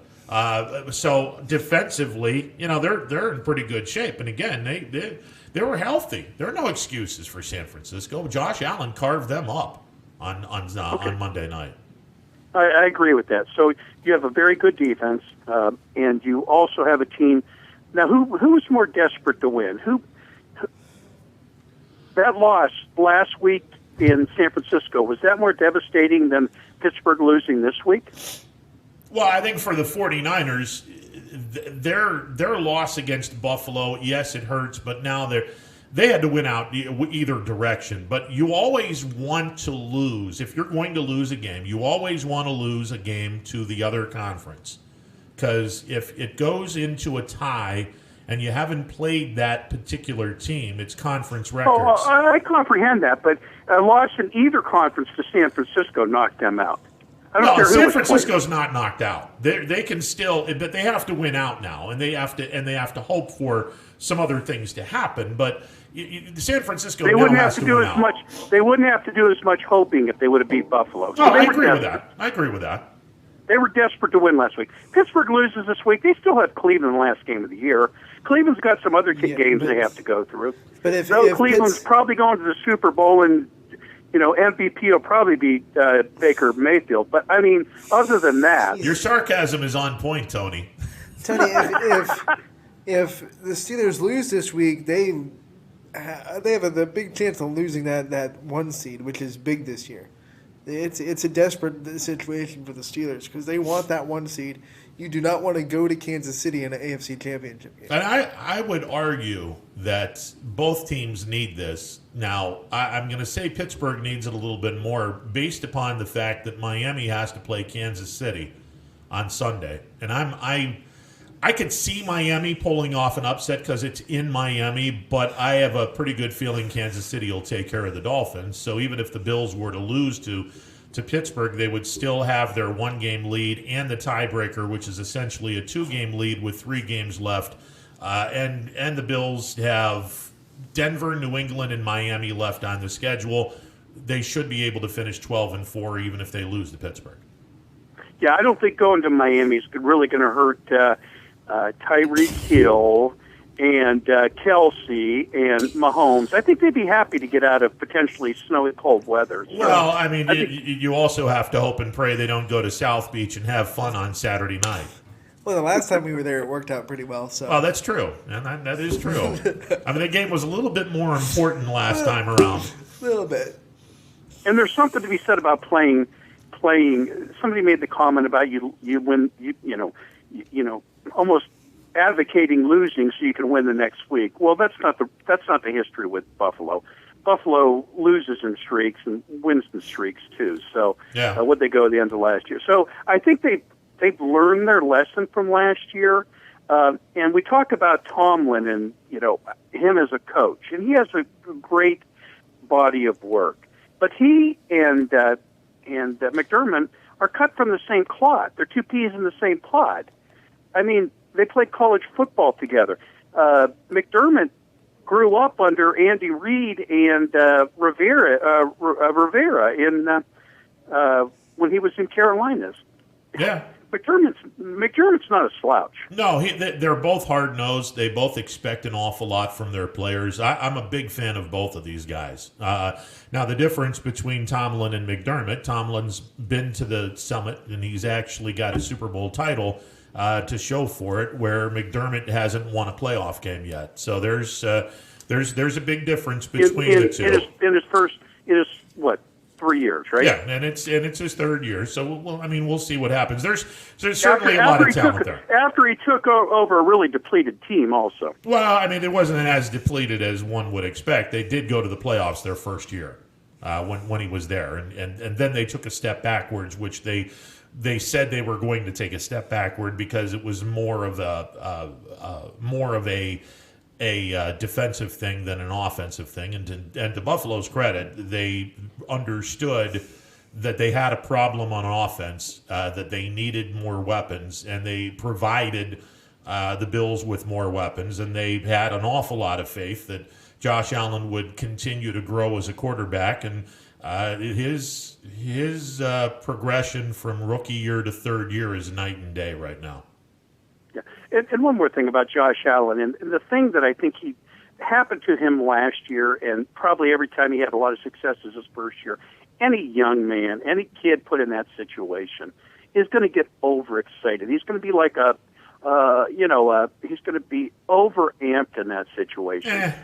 A: So defensively, they're in pretty good shape, and again, they were healthy. There are no excuses for San Francisco. Josh Allen carved them up on Monday night.
C: I agree with that. So you have a very good defense, and you also have a team. Now, who was more desperate to win? That loss last week in San Francisco, was that more devastating than Pittsburgh losing this week?
A: Well, I think for the 49ers, their loss against Buffalo, yes, it hurts, but now they had to win out either direction. But you always want to lose. If you're going to lose a game, you always want to lose a game to the other conference. Because if it goes into a tie and you haven't played that particular team, it's conference records.
C: Oh, I comprehend that, but a loss in either conference to San Francisco knocked them out.
A: No, San Francisco's not knocked out. They can still, but they have to win out now, and they have to hope for some other things to happen. But San Francisco
C: they wouldn't have to do as much. They wouldn't have to do as much hoping if they would have beat Buffalo. So
A: I agree with that.
C: They were desperate to win last week. Pittsburgh loses this week. They still have Cleveland last game of the year. Cleveland's got some other games they have to go through.
B: But if
C: Cleveland's probably going to the Super Bowl and. MVP will probably be Baker Mayfield. But, I mean, other than that...
A: Your sarcasm is on point, Tony.
B: Tony, if the Steelers lose this week, they have the big chance of losing that 1 seed, which is big this year. It's a desperate situation for the Steelers because they want that 1 seed. You do not want to go to Kansas City in an AFC Championship game.
A: And I would argue that both teams need this. Now, I'm going to say Pittsburgh needs it a little bit more based upon the fact that Miami has to play Kansas City on Sunday. And I could see Miami pulling off an upset because it's in Miami, but I have a pretty good feeling Kansas City will take care of the Dolphins. So even if the Bills were to lose to to Pittsburgh, they would still have their 1-game lead and the tiebreaker, which is essentially a 2-game lead with 3 games left. And the Bills have Denver, New England, and Miami left on the schedule. They should be able to finish 12-4 even if they lose to Pittsburgh.
C: Yeah, I don't think going to Miami is really going to hurt Tyreek Hill and Kelsey and Mahomes. I think they'd be happy to get out of potentially snowy, cold weather. So
A: well, I mean, you also have to hope and pray they don't go to South Beach and have fun on Saturday night.
B: Well, the last time we were there, it worked out pretty well. So.
A: Oh, that's true. And that is true. I mean, the game was a little bit more important last time around.
B: A little bit.
C: And there's something to be said about playing. Somebody made the comment about you win. You know, almost advocating losing so you can win the next week. Well, that's not the history with Buffalo. Buffalo loses in streaks and wins in streaks too. So, would they go at the end of last year? So, I think they've learned their lesson from last year. And we talk about Tomlin and him as a coach, and he has a great body of work. But he and McDermott are cut from the same cloth. They're two peas in the same pod. I mean, they played college football together. McDermott grew up under Andy Reid and Rivera in when he was in Carolinas.
A: Yeah.
C: McDermott's not a slouch.
A: No, they're both hard-nosed. They both expect an awful lot from their players. I'm a big fan of both of these guys. Now, the difference between Tomlin and McDermott, Tomlin's been to the summit, and he's actually got a Super Bowl title to show for it, where McDermott hasn't won a playoff game yet. So there's a big difference between the two.
C: In his what? 3 years, right?
A: Yeah, and it's his third year, so we'll see what happens. There's certainly a lot of talent there.
C: After he took over a really depleted team, also.
A: Well, I mean, it wasn't as depleted as one would expect. They did go to the playoffs their first year when he was there, and then they took a step backwards, which they said they were going to take a step backward because it was more of a defensive thing than an offensive thing. And to Buffalo's credit, they understood that they had a problem on offense, that they needed more weapons, and they provided the Bills with more weapons. And they had an awful lot of faith that Josh Allen would continue to grow as a quarterback. And his progression from rookie year to third year is night and day right now.
C: Yeah. And one more thing about Josh Allen, and the thing that I think he happened to him last year, and probably every time he had a lot of successes his first year, any young man, any kid put in that situation is going to get overexcited. He's going to be like he's going to be overamped in that situation.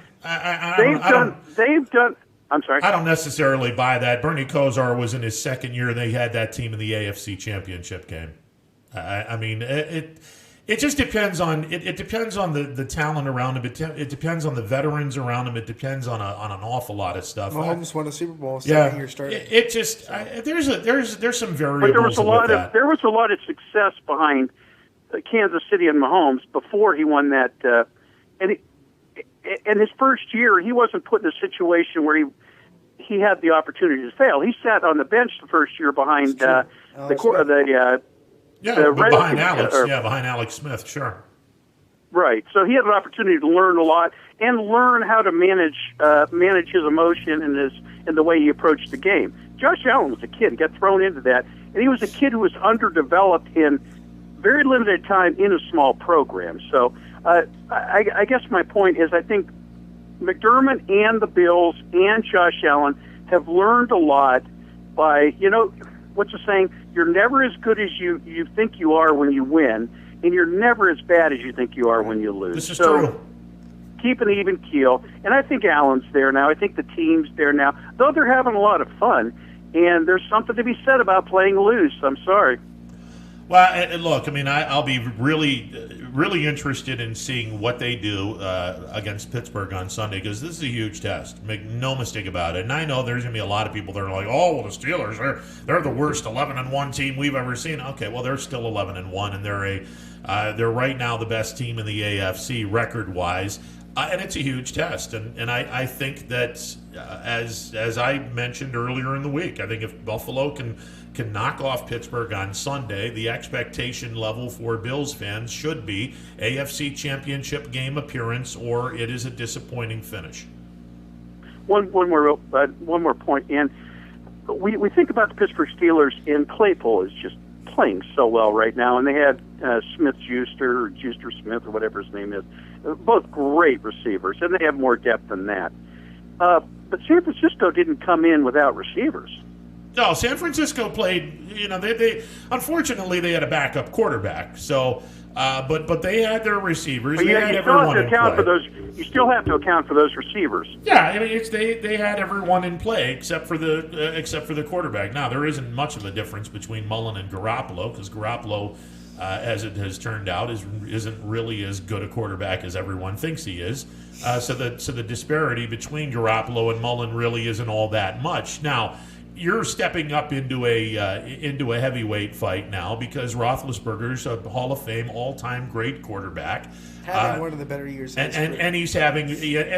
C: They've done. I'm sorry.
A: I don't necessarily buy that. Bernie Kosar was in his second year. They had that team in the AFC Championship game. I mean, it just depends on it depends on the talent around him. It depends on the veterans around him. It depends on an awful lot of stuff.
B: Mahomes won a Super Bowl second year starting.
A: There's some variables.
C: But there was a lot of success behind Kansas City and Mahomes before he won that. And his first year, he wasn't put in a situation where he had the opportunity to fail. He sat on the bench the first year behind
A: behind Alex Smith, sure.
C: Right. So he had an opportunity to learn a lot and learn how to manage his emotion and the way he approached the game. Josh Allen was a kid. He got thrown into that, and he was a kid who was underdeveloped in very limited time in a small program. So I guess my point is I think McDermott and the Bills and Josh Allen have learned a lot by, what's the saying? You're never as good as you think you are when you win, and you're never as bad as you think you are when you lose.
A: This is true.
C: Keep an even keel. And I think Allen's there now. I think the team's there now. Though they're having a lot of fun, and there's something to be said about playing loose. I'm sorry.
A: Well, look, I mean, I'll be really interested in seeing what they do against Pittsburgh on Sunday, because this is a huge test. Make no mistake about it. And I know there's going to be a lot of people that are like, oh, well, the Steelers, they're the worst 11-1 team we've ever seen. Okay, well, they're still 11-1, and they're right now the best team in the AFC record-wise. And it's a huge test, and I think that as I mentioned earlier in the week, I think if Buffalo can knock off Pittsburgh on Sunday, the expectation level for Bills fans should be AFC Championship game appearance, or it is a disappointing finish.
C: One more point, and we think about the Pittsburgh Steelers, and Claypool is just playing so well right now, and they had Smith, or whatever his name is, both great receivers, and they have more depth than that. But San Francisco didn't come in without receivers.
A: No, San Francisco played. They unfortunately they had a backup quarterback. So, but they had their receivers.
C: But
A: they had everyone in play.
C: You still have to account for those receivers.
A: Yeah, I mean they had everyone in play except for the quarterback. Now there isn't much of a difference between Mullen and Garoppolo, because Garoppolo, as it has turned out, isn't really as good a quarterback as everyone thinks he is. So the disparity between Garoppolo and Mullen really isn't all that much. Now, you're stepping up into a heavyweight fight now, because Roethlisberger's a Hall of Fame all-time great quarterback,
B: having one of the better years of his career.
A: and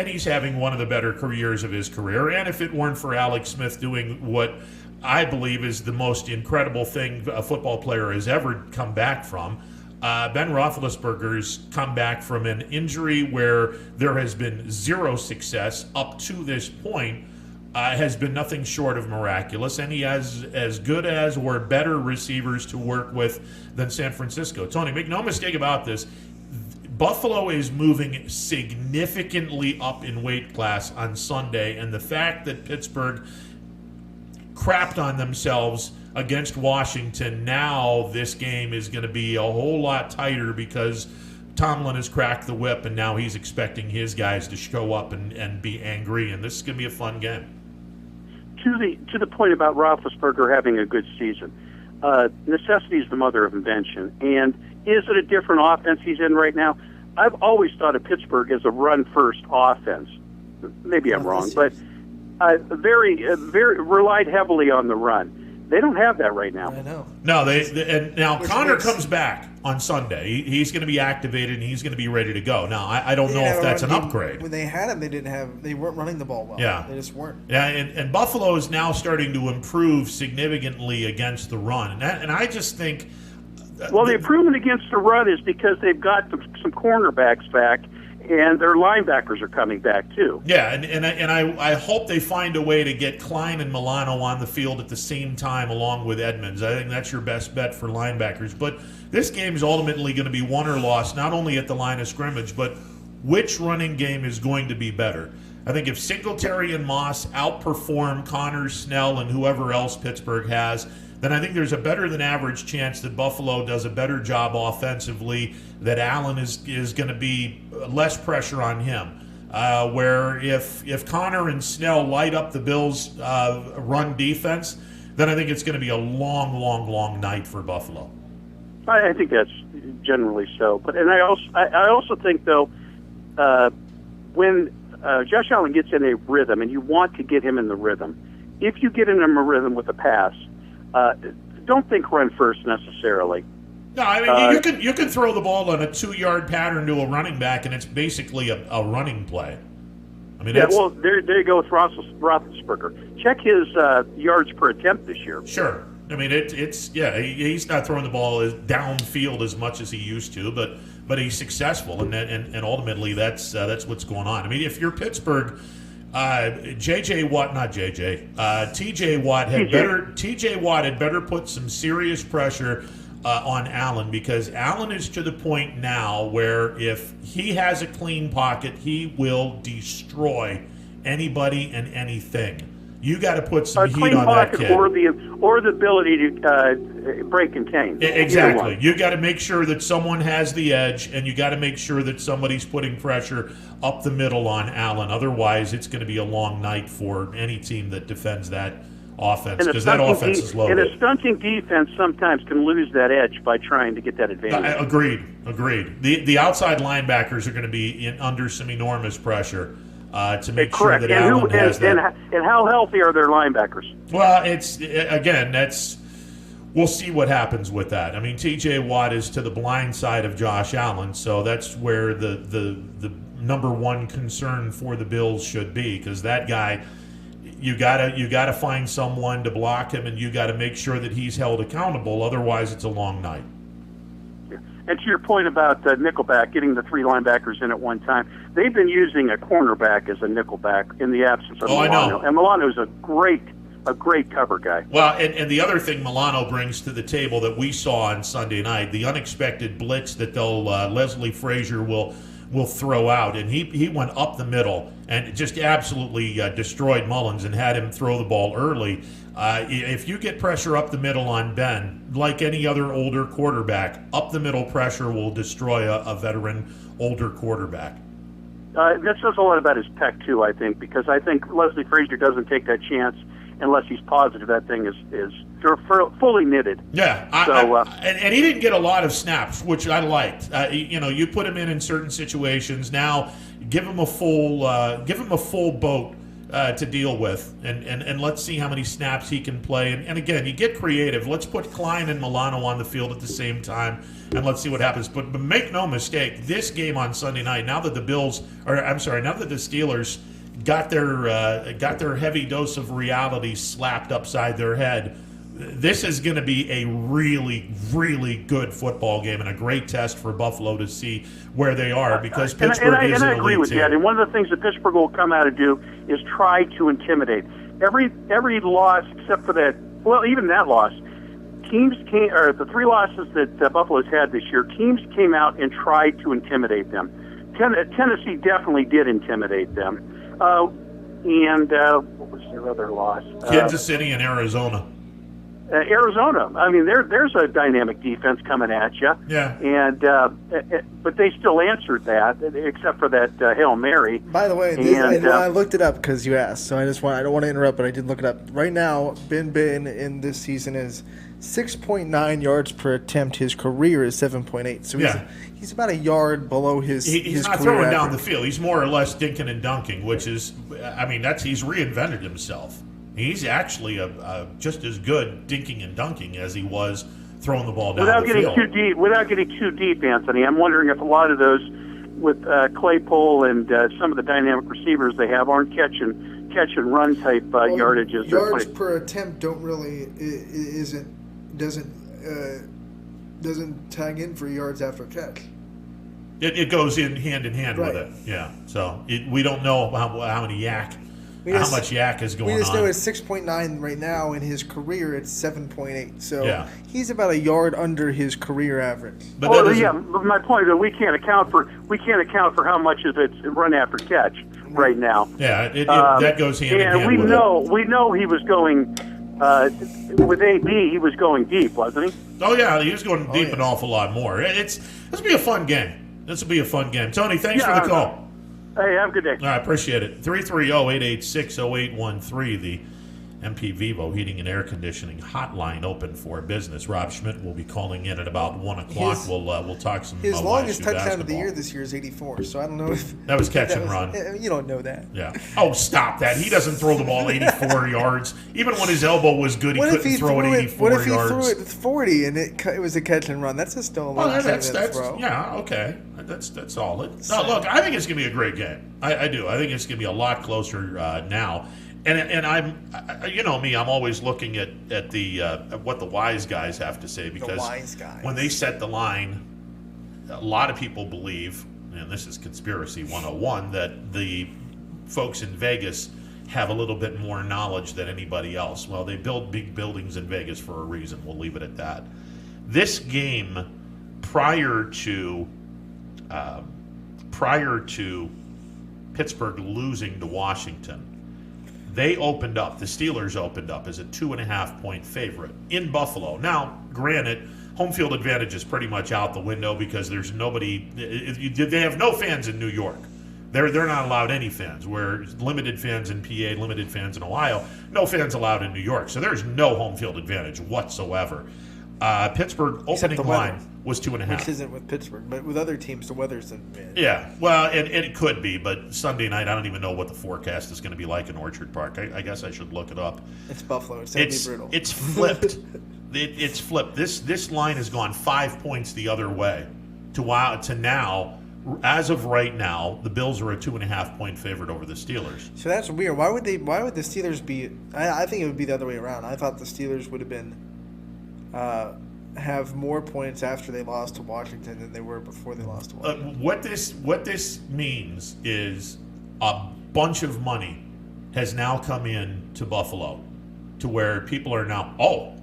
A: he's having one of the better careers of his career. And if it weren't for Alex Smith doing what I believe is the most incredible thing a football player has ever come back from, Ben Roethlisberger's come back from an injury where there has been zero success up to this point, has been nothing short of miraculous, and he has as good as or better receivers to work with than San Francisco. Tony, make no mistake about this. Buffalo is moving significantly up in weight class on Sunday, and the fact that Pittsburgh crapped on themselves against Washington, now this game is going to be a whole lot tighter, because Tomlin has cracked the whip, and now he's expecting his guys to show up and be angry, and this is going to be a fun game.
C: To the point about Roethlisberger having a good season, necessity is the mother of invention. And is it a different offense he's in right now? I've always thought of Pittsburgh as a run-first offense. Maybe I'm wrong, but very relied heavily on the run. They don't have that right now.
B: I know.
A: No, and now Connor comes back on Sunday. He's going to be activated and he's going to be ready to go. Now, I don't know if that's an upgrade.
B: When they had him, they weren't running the ball well.
A: Yeah.
B: They just weren't.
A: Yeah, and Buffalo is now starting to improve significantly against the run. And I just think...
C: Well, the improvement against the run is because they've got some cornerbacks back, and their linebackers are coming back too.
A: Yeah, and I hope they find a way to get Klein and Milano on the field at the same time along with Edmonds. I think that's your best bet for linebackers. But this game is ultimately going to be won or lost, not only at the line of scrimmage, but which running game is going to be better. I think if Singletary and Moss outperform Connor, Snell, and whoever else Pittsburgh has, then I think there's a better than average chance that Buffalo does a better job offensively, that Allen is going to be less pressure on him. Where if Connor and Snell light up the Bills' run defense, then I think it's going to be a long, long, long night for Buffalo.
C: I think that's generally so. But I also think, though, when Josh Allen gets in a rhythm, and you want to get him in the rhythm, if you get in a rhythm with a pass, don't think run first necessarily.
A: No, I mean you can throw the ball on a 2-yard pattern to a running back, and it's basically a running play. I mean,
C: well, there you go with Roethlisberger. Check his yards per attempt this year.
A: Sure. I mean, he's not throwing the ball downfield as much as he used to, but he's successful, and ultimately that's what's going on. I mean, if you're Pittsburgh. TJ Watt had better put some serious pressure on Allen, because Allen is to the point now where if he has a clean pocket, he will destroy anybody and anything. You got to put some heat on that kid.
C: Or the ability to break contain.
A: Exactly. You got to make sure that someone has the edge, and you got to make sure that somebody's putting pressure up the middle on Allen. Otherwise, it's going to be a long night for any team that defends that offense, because that offense is loaded.
C: And a stunting defense sometimes can lose that edge by trying to get that advantage.
A: Agreed. The outside linebackers are going to be under some enormous pressure. To make sure that Allen has that.
C: And how healthy are their linebackers?
A: Well, we'll see what happens with that. I mean, T.J. Watt is to the blind side of Josh Allen, so that's where the number one concern for the Bills should be, because that guy, you gotta find someone to block him, and you got to make sure that he's held accountable. Otherwise, it's a long night.
C: And to your point about nickelback, getting the three linebackers in at one time, they've been using a cornerback as a nickelback in the absence of Milano.
A: I know.
C: And Milano's a great cover guy.
A: Well, and the other thing Milano brings to the table that we saw on Sunday night, the unexpected blitz that Leslie Frazier will throw out, and he went up the middle and just absolutely destroyed Mullins and had him throw the ball early. If you get pressure up the middle on Ben, like any other older quarterback, up the middle pressure will destroy a veteran older quarterback.
C: That says a lot about his pec too, I think, because I think Leslie Frazier doesn't take that chance unless he's positive that thing is fully knitted.
A: Yeah, and he didn't get a lot of snaps, which I liked. You put him in certain situations. Now, give him a full boat to deal with, and let's see how many snaps he can play. And again, you get creative. Let's put Klein and Milano on the field at the same time, and let's see what happens. But make no mistake, this game on Sunday night, now that the Steelers got their heavy dose of reality slapped upside their head, this is going to be a really, really good football game and a great test for Buffalo to see where they are, because Pittsburgh is an elite team.
C: I agree with that. And one of the things that Pittsburgh will come out to do is try to intimidate. Every loss except for that, well, even that loss, the three losses that Buffalo's had this year, teams came out and tried to intimidate them. Tennessee definitely did intimidate them. And what was their other loss?
A: Kansas City and Arizona.
C: Arizona. I mean, there's a dynamic defense coming at you.
A: Yeah.
C: And but they still answered that, except for that Hail Mary.
B: By the way, I looked it up because you asked, so I don't want to interrupt, but I did look it up. Right now, Ben in this season is 6.9 yards per attempt. His career is 7.8. So he's about a yard below his. He's
A: not
B: career
A: throwing
B: average.
A: down the field. He's more or less dinking and dunking, which is, I mean, he's reinvented himself. He's actually just as good dinking and dunking as he was throwing the ball down the field.
C: Without getting too deep, Anthony, I'm wondering if a lot of those with Claypool and some of the dynamic receivers they have aren't catch and run type yardages.
B: Yards per attempt doesn't tag in for yards after catch.
A: It goes in hand with it. Yeah. So we don't know how many how much yak is going on.
B: We just know it's 6.9 right now. In his career, it's 7.8. So he's about a yard under his career average.
C: But my point is that we can't account for how much of it's run after catch right now.
A: Yeah, that goes hand in hand.
B: And
C: we know he was going with AB. He was going deep, wasn't he?
A: Oh yeah, he was going deep an awful lot more. This will be a fun game. This will be a fun game. Tony, thanks for the call.
C: Hey, have a good day.
A: I appreciate it. 330-886-0813, the MP Vivo Heating and Air Conditioning hotline open for business. Rob Schmidt will be calling in at about 1 o'clock. We'll talk some
B: his longest touchdown
A: basketball
B: of the year this year is 84, so I don't know if...
A: That was catch and run.
B: You don't know that.
A: Yeah. Oh, stop that. He doesn't throw the ball 84 yards. Even when his elbow was good, he couldn't throw it 84 yards.
B: What if he threw it 40 and it was a catch and run? That's a still a long throw.
A: Yeah, okay. That's solid. No, look, I think it's going to be a great game. I do. I think it's going to be a lot closer now. And I'm, me, I'm always looking at what the wise guys have to say, because when they set the line, a lot of people believe, and this is conspiracy 101, that the folks in Vegas have a little bit more knowledge than anybody else. Well, they build big buildings in Vegas for a reason. We'll leave it at that. This game, prior to Pittsburgh losing to Washington, the Steelers opened up as a 2.5-point favorite in Buffalo. Now, granted, home field advantage is pretty much out the window because there's nobody. They have no fans in New York. They're not allowed any fans. Where limited fans in PA, limited fans in Ohio, no fans allowed in New York. So there's no home field advantage whatsoever. Pittsburgh opening line was 2.5.
B: Which isn't with Pittsburgh, but with other teams, the weather's bad.
A: Yeah, well, and it could be, but Sunday night, I don't even know what the forecast is going to be like in Orchard Park. I guess I should look it up.
B: It's Buffalo. It's going to be brutal.
A: It's flipped. It's flipped. This line has gone 5 points the other way. To now, as of right now, the Bills are a 2.5 point favorite over the Steelers.
B: So that's weird. Why would the Steelers be? I think it would be the other way around. I thought the Steelers would have been have more points after they lost to Washington than they were before they lost to Washington.
A: What this means is a bunch of money has now come in to Buffalo, to where people are now,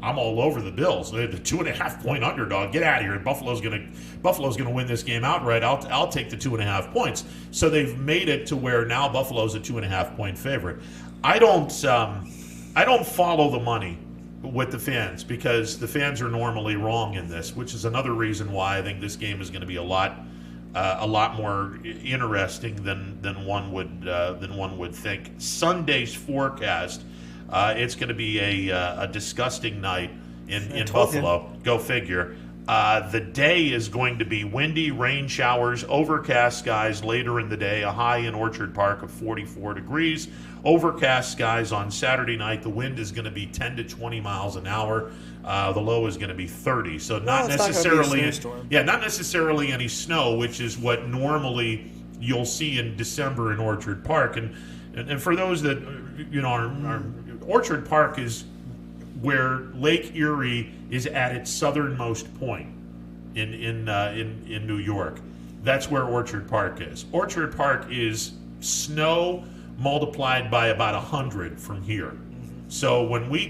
A: I'm all over the Bills. They're the 2.5 point underdog. Get out of here. Buffalo's gonna win this game outright. I'll take the 2.5 points. So they've made it to where now Buffalo's a 2.5 point favorite. I don't follow the money with the fans, because the fans are normally wrong in this, which is another reason why I think this game is going to be a lot more interesting than one would think. Sunday's forecast, it's going to be a disgusting night in Buffalo. Go figure. The day is going to be windy, rain showers, overcast skies later in the day, a high in Orchard Park of 44 degrees. Overcast skies on Saturday night. The wind is going to be 10 to 20 miles an hour. The low is going to be 30. So not necessarily any snow, which is what normally you'll see in December in Orchard Park. And for those that are Orchard Park is where Lake Erie is at its southernmost point in New York. That's where Orchard Park is. Orchard Park is snow multiplied by about 100 from here. So when we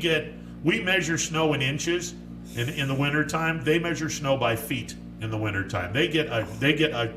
A: measure snow in inches in the wintertime, they measure snow by feet in the wintertime. They get a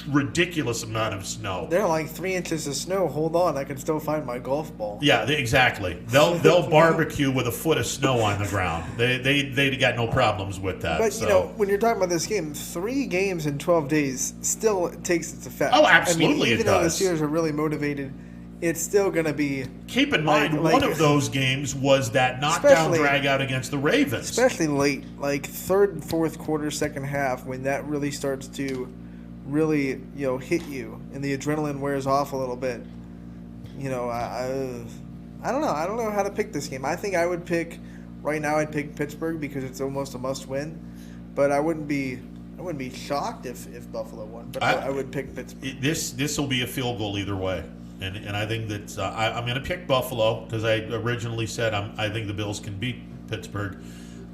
A: ridiculous amount of snow.
B: They're like 3 inches of snow. Hold on, I can still find my golf ball.
A: Yeah, exactly. They'll barbecue with a foot of snow on the ground. They got no problems with that.
B: But when you're talking about this game, 3 games in 12 days still takes its effect.
A: Oh, absolutely,
B: even
A: it
B: though
A: does.
B: the Steelers are really motivated, it's still going to be.
A: Keep in mind, one of those games was that knockdown drag out against the Ravens,
B: especially late, like third and fourth quarter, second half, when that really starts to really hit you and the adrenaline wears off a little bit. I don't know. I don't know how to pick this game. I think I would pick right now. I'd pick Pittsburgh because it's almost a must-win, but I wouldn't be shocked if Buffalo won. But I would pick Pittsburgh.
A: This will be a field goal either way, and I think that I'm going to pick Buffalo because I originally said I think the Bills can beat Pittsburgh.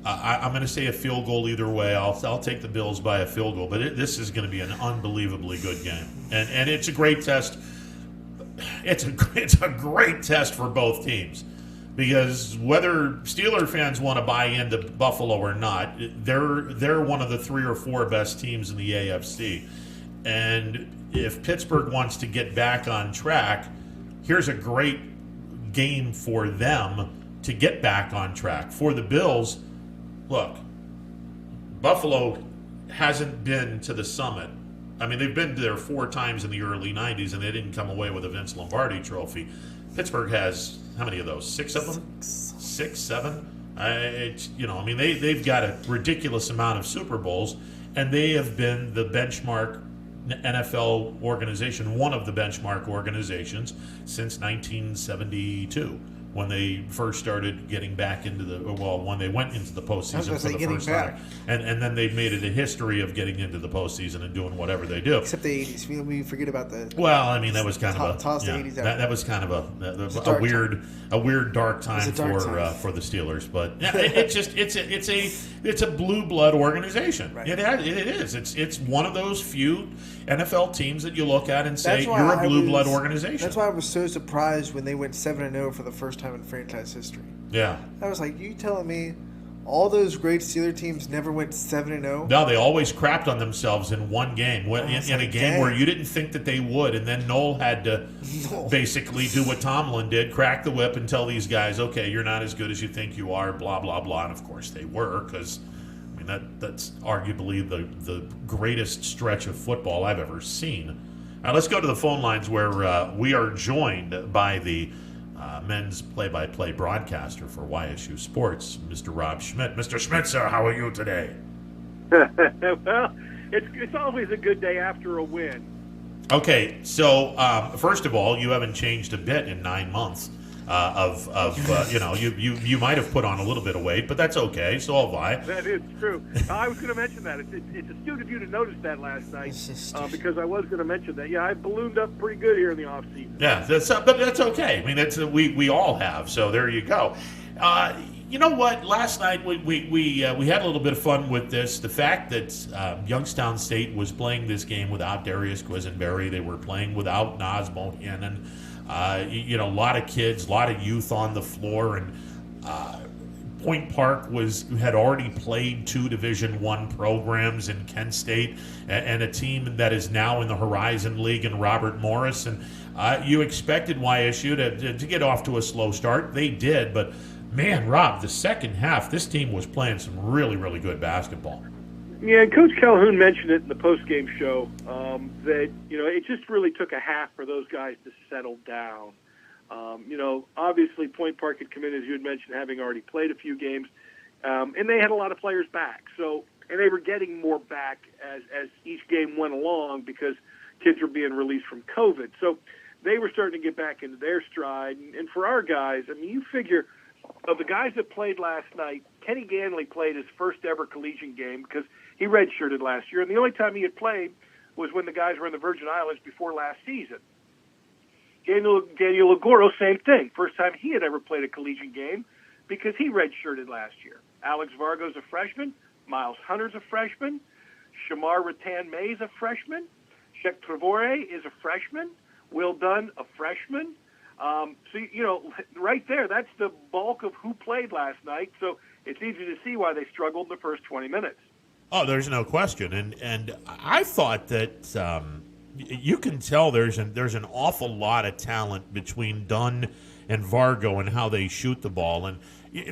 A: I'm going to say a field goal either way. I'll take the Bills by a field goal, but this is going to be an unbelievably good game, and it's a great test. It's a great test for both teams, because whether Steeler fans want to buy into Buffalo or not, they're one of the 3 or 4 best teams in the AFC, and if Pittsburgh wants to get back on track, here's a great game for them to get back on track. For the Bills, look, Buffalo hasn't been to the summit. I mean, they've been there 4 times in the early 90s, and they didn't come away with a Vince Lombardi trophy. Pittsburgh has, how many of those? 6 of them? 6, 7? They've got a ridiculous amount of Super Bowls, and they have been the benchmark NFL organization, one of the benchmark organizations, since 1972. When they first started getting back into when they went into the postseason for the first time. And then they've made it a history of getting into the postseason and doing whatever they do.
B: Except the 80s. We forget about the...
A: Well, I mean, that was kind of
B: toss the 80s out.
A: That was kind of a weird dark time for the Steelers. But yeah, it's a blue blood organization. Right. It is. It's one of those few NFL teams that you look at and say you're a blue blood organization.
B: That's why I was so surprised when they went 7-0 for the first time in franchise history.
A: Yeah.
B: I was like, you telling me all those great Steeler teams never went 7-0?
A: No, they always crapped on themselves in one game. In a game where you didn't think that they would, and then Noel had to basically do what Tomlin did, crack the whip and tell these guys, okay, you're not as good as you think you are, blah, blah, blah. And, of course, they were, because that's arguably the greatest stretch of football I've ever seen. Now, let's go to the phone lines where we are joined by the men's play-by-play broadcaster for YSU Sports, Mr. Rob Schmidt. Mr. Schmidt, sir, how are you today?
D: Well, it's always a good day after a win.
A: Okay, so first of all, you haven't changed a bit in 9 months. You might have put on a little bit of weight, but that's okay. So have I.
D: That is true. I was going to mention that. It's astute of you to notice that last night because I was going to mention that. Yeah, I ballooned up pretty good here in the off season.
A: Yeah, but that's okay. I mean, we all have. So there you go. You know what? Last night we had a little bit of fun with this. The fact that Youngstown State was playing this game without Darius Quisenberry, they were playing without Naz Bohannon. A lot of kids, a lot of youth on the floor, and Point Park had already played 2 Division I programs in Kent State, and a team that is now in the Horizon League and Robert Morris. And you expected YSU to get off to a slow start. They did, but man, Rob, the second half, this team was playing some really, really good basketball.
D: Yeah, and Coach Calhoun mentioned it in the post-game show that, it just really took a half for those guys to settle down. Obviously Point Park had come in, as you had mentioned, having already played a few games, and they had a lot of players back. And they were getting more back as each game went along because kids were being released from COVID. So they were starting to get back into their stride. And for our guys, I mean, you figure of the guys that played last night, Kenny Ganley played his first ever collegiate game because he redshirted last year, and the only time he had played was when the guys were in the Virgin Islands before last season. Daniel Agoro, same thing. First time he had ever played a collegiate game because he redshirted last year. Alex Vargo's a freshman. Miles Hunter's a freshman. Shimar Rattan May's a freshman. Shek Trevore is a freshman. Will Dunn, a freshman. Right there, that's the bulk of who played last night. So it's easy to see why they struggled in the first 20 minutes.
A: Oh, there's no question. And I thought that you can tell there's an awful lot of talent between Dunn and Vargo and how they shoot the ball. And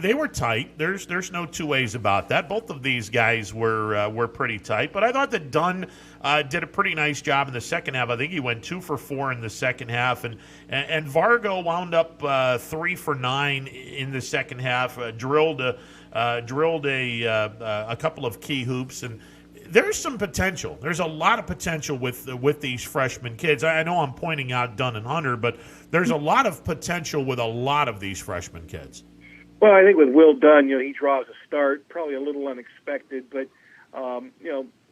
A: they were tight. There's no two ways about that. Both of these guys were pretty tight. But I thought that Dunn did a pretty nice job in the second half. I think he went 2 for 4 in the second half. And Vargo wound up 3 for 9 in the second half, drilled a couple of key hoops. And there's some potential. There's a lot of potential with these freshman kids. I know I'm pointing out Dunn and Hunter, but there's a lot of potential with a lot of these freshman kids.
D: Well, I think with Will Dunn, he draws a start, probably a little unexpected, but,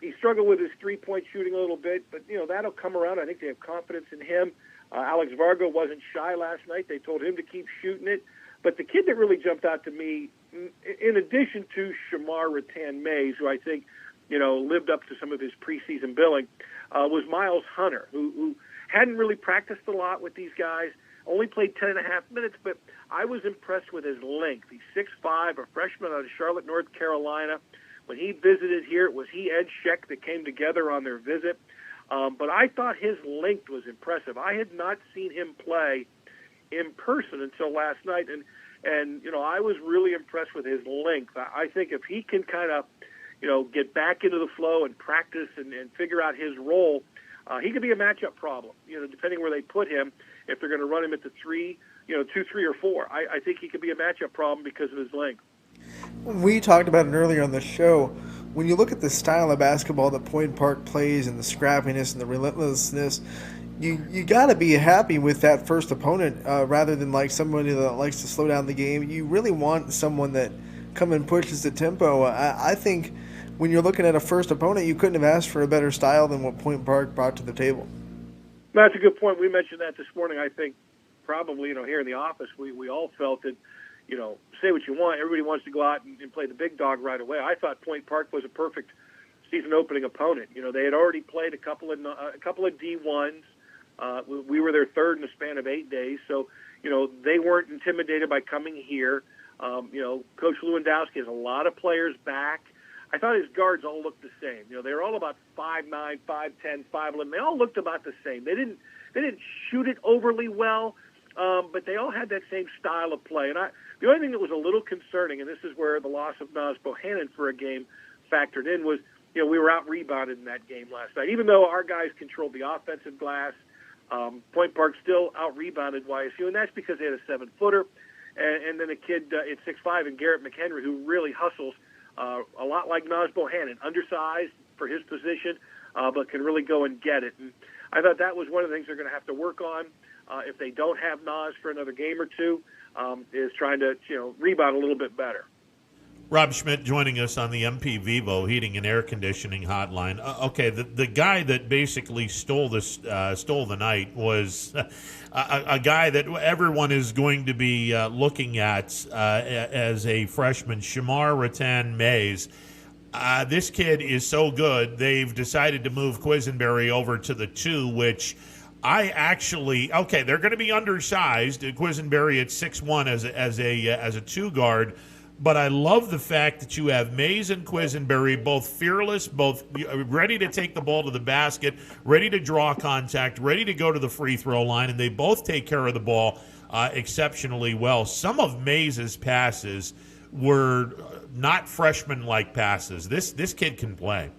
D: he struggled with his three-point shooting a little bit, but, that'll come around. I think they have confidence in him. Alex Vargo wasn't shy last night. They told him to keep shooting it. But the kid that really jumped out to me, in addition to Shimar Rattan Mays, who I think, lived up to some of his preseason billing, was Miles Hunter, who hadn't really practiced a lot with these guys, only played 10.5 minutes, but I was impressed with his length. He's 6'5", a freshman out of Charlotte, North Carolina. When he visited here, it was he and Sheck that came together on their visit. But I thought his length was impressive. I had not seen him play in person until last night, and I was really impressed with his length. I think if he can kind of, get back into the flow and practice and figure out his role, he could be a matchup problem, depending where they put him. If they're going to run him at the 3, 2, 3, or 4, I think he could be a matchup problem because of his length.
B: We talked about it earlier on the show. When you look at the style of basketball that Point Park plays and the scrappiness and the relentlessness, you got to be happy with that first opponent rather than like somebody that likes to slow down the game. You really want someone that come and pushes the tempo. I think when you're looking at a first opponent, you couldn't have asked for a better style than what Point Park brought to the table.
D: That's a good point. We mentioned that this morning. I think probably, here in the office, we all felt that, say what you want. Everybody wants to go out and play the big dog right away. I thought Point Park was a perfect season opening opponent. They had already played a couple of D1s. We were their third in a span of 8 days. So, they weren't intimidated by coming here. Coach Lewandowski has a lot of players back. I thought his guards all looked the same. They were all about 5'9", 5'10", 5'11". They all looked about the same. They didn't shoot it overly well, but they all had that same style of play. And the only thing that was a little concerning, and this is where the loss of Naz Bohannon for a game factored in, was we were out-rebounded in that game last night. Even though our guys controlled the offensive glass, Point Park still out-rebounded YSU, and that's because they had a 7-footer, and then a kid at 6'5", and Garrett McHenry, who really hustles a lot like Naz Bohannon, undersized for his position, but can really go and get it. And I thought that was one of the things they're going to have to work on if they don't have Nas for another game or two, is trying to rebound a little bit better.
A: Rob Schmidt joining us on the MP Vivo Heating and Air Conditioning Hotline. Okay, the guy that basically stole the night was a guy that everyone is going to be looking at as a freshman, Shimar Rattan Mays. This kid is so good, they've decided to move Quisenberry over to the 2, which I actually, okay, they're going to be undersized. Quisenberry at 6'1" as a 2 guard. But I love the fact that you have Mays and Quisenberry, both fearless, both ready to take the ball to the basket, ready to draw contact, ready to go to the free throw line, and they both take care of the ball exceptionally well. Some of Mays' passes were not freshman-like passes. This kid can play.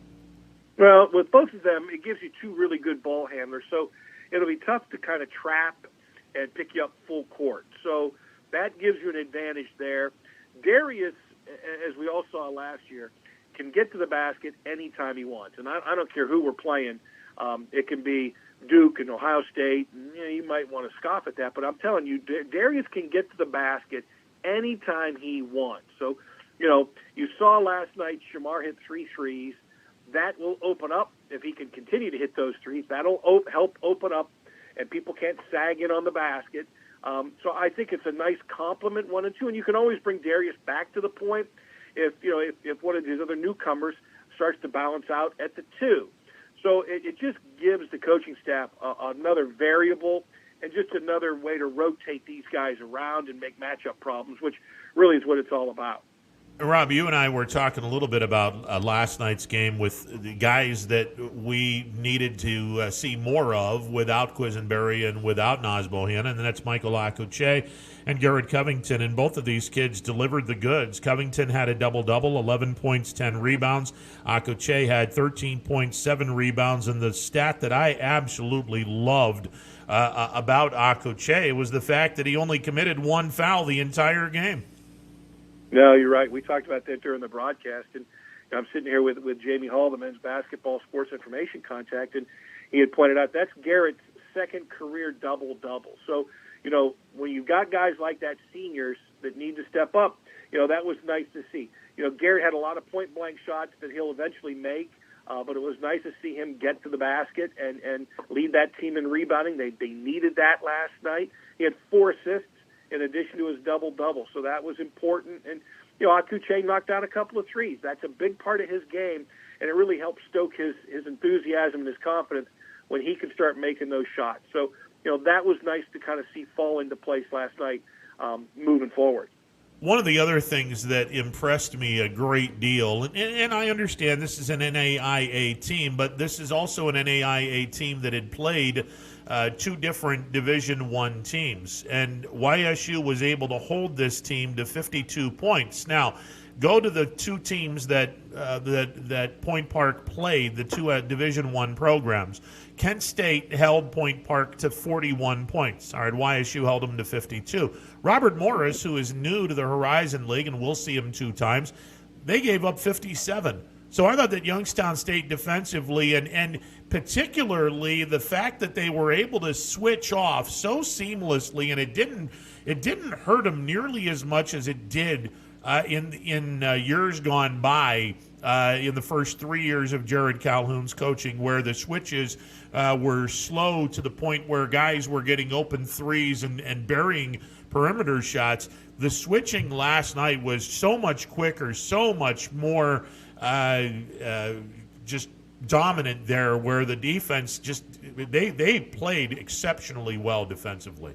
D: Well, with both of them, it gives you two really good ball handlers, so it'll be tough to kind of trap and pick you up full court. So that gives you an advantage there. Darius, as we all saw last year, can get to the basket anytime he wants. And I don't care who we're playing. It can be Duke and Ohio State. And, you might want to scoff at that, but I'm telling you, Darius can get to the basket anytime he wants. So, you saw last night Shimar hit 3 threes. That will open up, if he can continue to hit those threes, that'll help open up, and people can't sag in on the basket. So I think it's a nice complement, 1 and 2, and you can always bring Darius back to the point if one of these other newcomers starts to balance out at the 2. So it just gives the coaching staff another variable and just another way to rotate these guys around and make matchup problems, which really is what it's all about.
A: Rob, you and I were talking a little bit about last night's game with the guys that we needed to see more of without Quisenberry and without Naz Bohanna, and that's Michael Akuche and Garrett Covington, and both of these kids delivered the goods. Covington had a double-double, 11 points, 10 rebounds. Akuche had 13 points, 7 rebounds, and the stat that I absolutely loved about Akuche was the fact that he only committed 1 foul the entire game.
D: No, you're right. We talked about that during the broadcast, and I'm sitting here with Jamie Hall, the men's basketball sports information contact, and he had pointed out that's Garrett's second career double-double. So, when you've got guys like that, seniors, that need to step up, that was nice to see. Garrett had a lot of point-blank shots that he'll eventually make, but it was nice to see him get to the basket and lead that team in rebounding. They needed that last night. He had 4 assists in addition to his double-double. So that was important. And, Akuche knocked down a couple of threes. That's a big part of his game, and it really helped stoke his enthusiasm and his confidence when he could start making those shots. So, that was nice to kind of see fall into place last night moving forward.
A: One of the other things that impressed me a great deal, and I understand this is an NAIA team, but this is also an NAIA team that had played 2 different Division I teams, and YSU was able to hold this team to 52 points. Now, go to the 2 teams that Point Park played, the 2 Division I programs. Kent State held Point Park to 41 points. All right, YSU held them to 52. Robert Morris, who is new to the Horizon League, and we'll see him 2 times, they gave up 57. So I thought that Youngstown State defensively, and particularly the fact that they were able to switch off so seamlessly, and it didn't hurt them nearly as much as it did in years gone by, in the first 3 years of Jared Calhoun's coaching, where the switches were slow to the point where guys were getting open threes and burying perimeter shots. The switching last night was so much quicker, so much more just dominant there, where the defense they played exceptionally well defensively.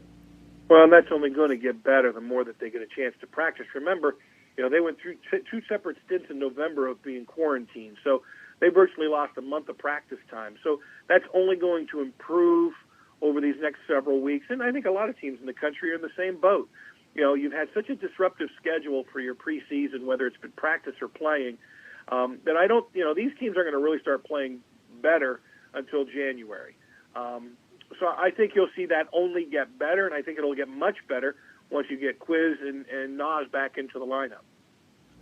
D: Well, and that's only going to get better the more that they get a chance to practice. Remember, they went through 2 separate stints in November of being quarantined, so they virtually lost a month of practice time. So that's only going to improve over these next several weeks, and I think a lot of teams in the country are in the same boat. You've had such a disruptive schedule for your preseason, whether it's been practice or playing, that I don't, these teams aren't going to really start playing better until January. So I think you'll see that only get better, and I think it'll get much better once you get Quiz and Nas back into the lineup.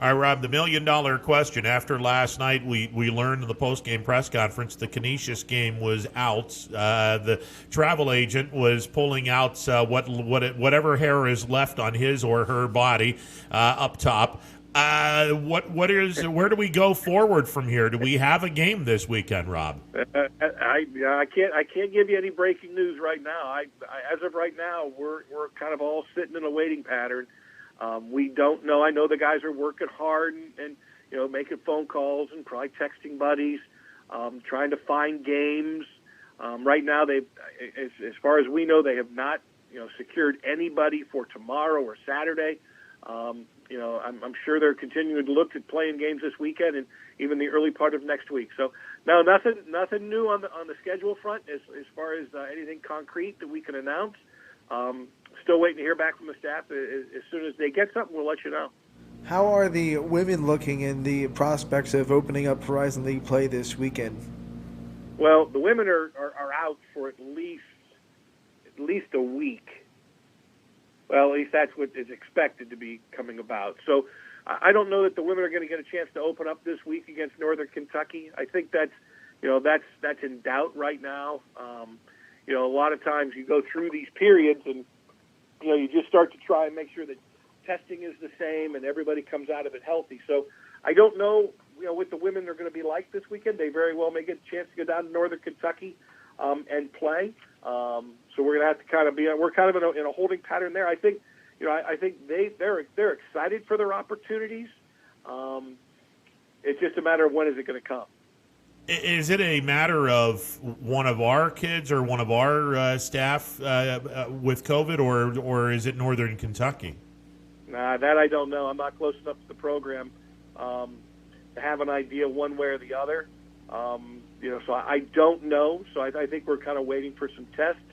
A: All right, Rob, the $1,000,000 question. After last night, we learned in the post-game press conference the Canisius game was out. The travel agent was pulling out whatever hair is left on his or her body up top. Where do we go forward from here? Do we have a game this weekend, Rob?
D: I can't give you any breaking news right now. As of right now, we're kind of all sitting in a waiting pattern. We don't know. I know the guys are working hard and making phone calls and probably texting buddies, trying to find games. Right now, as far as we know, they have not secured anybody for tomorrow or Saturday. I'm sure they're continuing to look at playing games this weekend and even the early part of next week. So, no, nothing new on the schedule front as far as anything concrete that we can announce. Still waiting to hear back from the staff. As soon as they get something, we'll let you know.
B: How are the women looking in the prospects of opening up Horizon League play this weekend?
D: Well, the women are out for at least a week. Well, at least that's what is expected to be coming about. So I don't know that the women are going to get a chance to open up this week against Northern Kentucky. I think that's in doubt right now. A lot of times you go through these periods and you just start to try and make sure that testing is the same and everybody comes out of it healthy. So I don't know, what the women are going to be like this weekend. They very well may get a chance to go down to Northern Kentucky and play. So we're going to have to kind of we're kind of in a holding pattern there. I think, I think they're excited for their opportunities. It's just a matter of when is it going to come.
A: Is it a matter of one of our kids or one of our staff with COVID, or is it Northern Kentucky?
D: Nah, that I don't know. I'm not close enough to the program to have an idea one way or the other. So I don't know. So I think we're kind of waiting for some tests.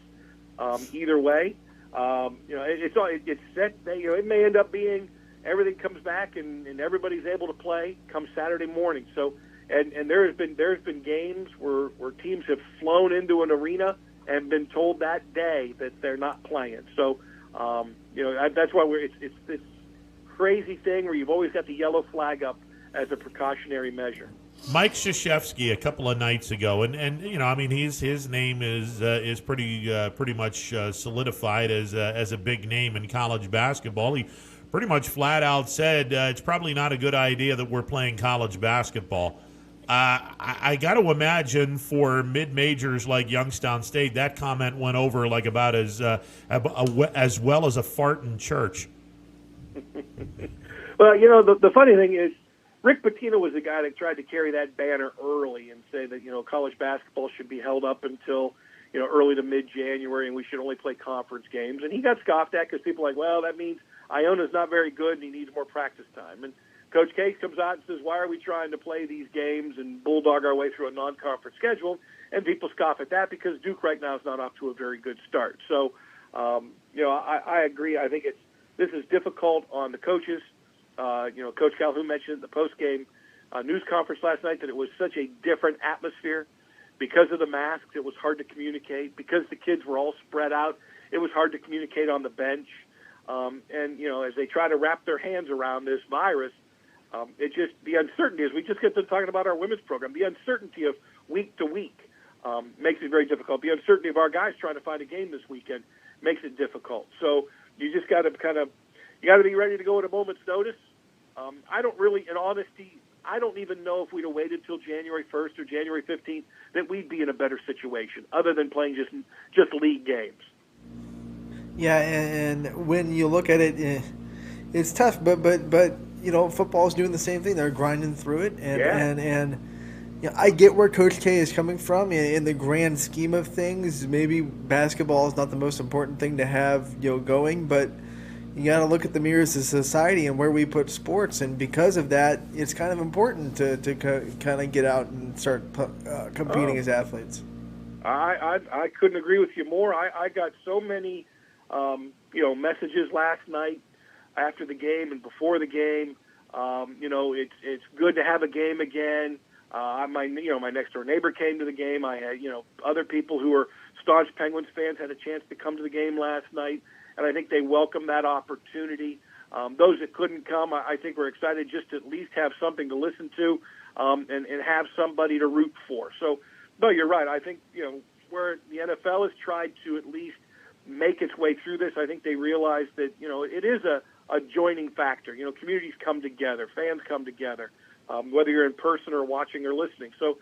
D: Either way, it's set. It may end up being everything comes back and everybody's able to play come Saturday morning. So. And there's been games where teams have flown into an arena and been told that day that they're not playing. So that's why it's this crazy thing where you've always got the yellow flag up as a precautionary measure.
A: Mike Krzyzewski a couple of nights ago, and his name is pretty much solidified as a big name in college basketball. He pretty much flat out said it's probably not a good idea that we're playing college basketball. I got to imagine for mid-majors like Youngstown State, that comment went over like about as well as a fart in church.
D: Well, the funny thing is, Rick Pitino was the guy that tried to carry that banner early and say that college basketball should be held up until early to mid-January and we should only play conference games. And he got scoffed at because people are like, well, that means Iona's not very good and he needs more practice time. And Coach Case comes out and says, why are we trying to play these games and bulldog our way through a non-conference schedule? And people scoff at that because Duke right now is not off to a very good start. So, I agree. I think this is difficult on the coaches. Coach Calhoun mentioned in the post-game news conference last night that it was such a different atmosphere. Because of the masks, it was hard to communicate. Because the kids were all spread out, it was hard to communicate on the bench. As they try to wrap their hands around this virus, the uncertainty, as we just get to talking about our women's program, the uncertainty of week to week makes it very difficult. The uncertainty of our guys trying to find a game this weekend makes it difficult. So you just got to be ready to go at a moment's notice. I don't really, in honesty, I don't even know if we'd have waited till January 1st or January 15th that we'd be in a better situation other than playing just league games.
B: Yeah, and when you look at it, it's tough, but football's doing the same thing. They're grinding through it, and I get where Coach K is coming from. In the grand scheme of things, maybe basketball is not the most important thing to have going, but you got to look at the mirrors of society and where we put sports, and because of that, it's kind of important to kind of get out and start competing as athletes.
D: I couldn't agree with you more. I got so many messages last night after the game and before the game. It's good to have a game again. My next door neighbor came to the game. I had other people who are staunch Penguins fans had a chance to come to the game last night, and I think they welcome that opportunity. Those that couldn't come, I think we're excited just to at least have something to listen to and have somebody to root for. So, no, you're right. I think, where the NFL has tried to at least make its way through this, I think they realize that, it is a joining factor. Communities come together, fans come together, whether you're in person or watching or listening. So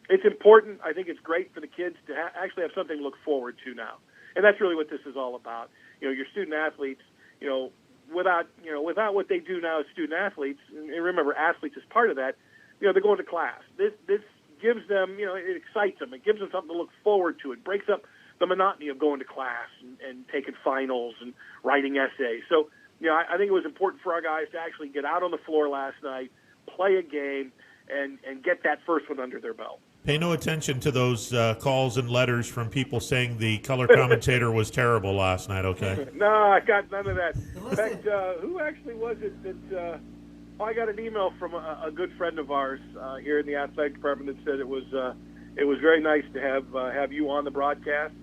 D: it's important. I think it's great for the kids to actually have something to look forward to now. And that's really what this is all about. Your student athletes, without what they do now as student athletes, and remember, athletes is part of that, they're going to class. This gives them, it excites them. It gives them something to look forward to. It breaks up the monotony of going to class and taking finals and writing essays. So, I think it was important for our guys to actually get out on the floor last night, play a game, and get that first one under their belt.
A: Pay no attention to those calls and letters from people saying the color commentator was terrible last night, okay?
D: No, I got none of that. In fact, who actually was it that I got an email from a good friend of ours here in the athletic department that said it was very nice to have you on the broadcast.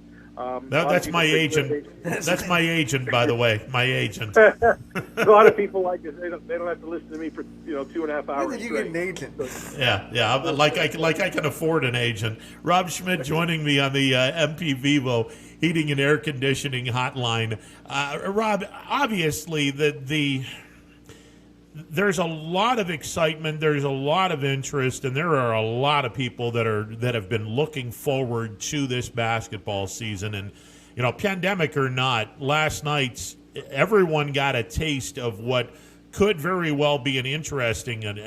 A: That's my agent. That's my agent, by the way. My agent.
D: A lot of people like this. They don't have to listen to me for 2.5 hours.
B: When did you get an agent?
A: Yeah. Like I can afford an agent. Rob Schmidt joining me on the MP Vivo Heating and Air Conditioning Hotline. Rob, obviously there's a lot of excitement, there's a lot of interest, and there are a lot of people that have been looking forward to this basketball season. And pandemic or not, last night's everyone got a taste of what could very well be an interesting and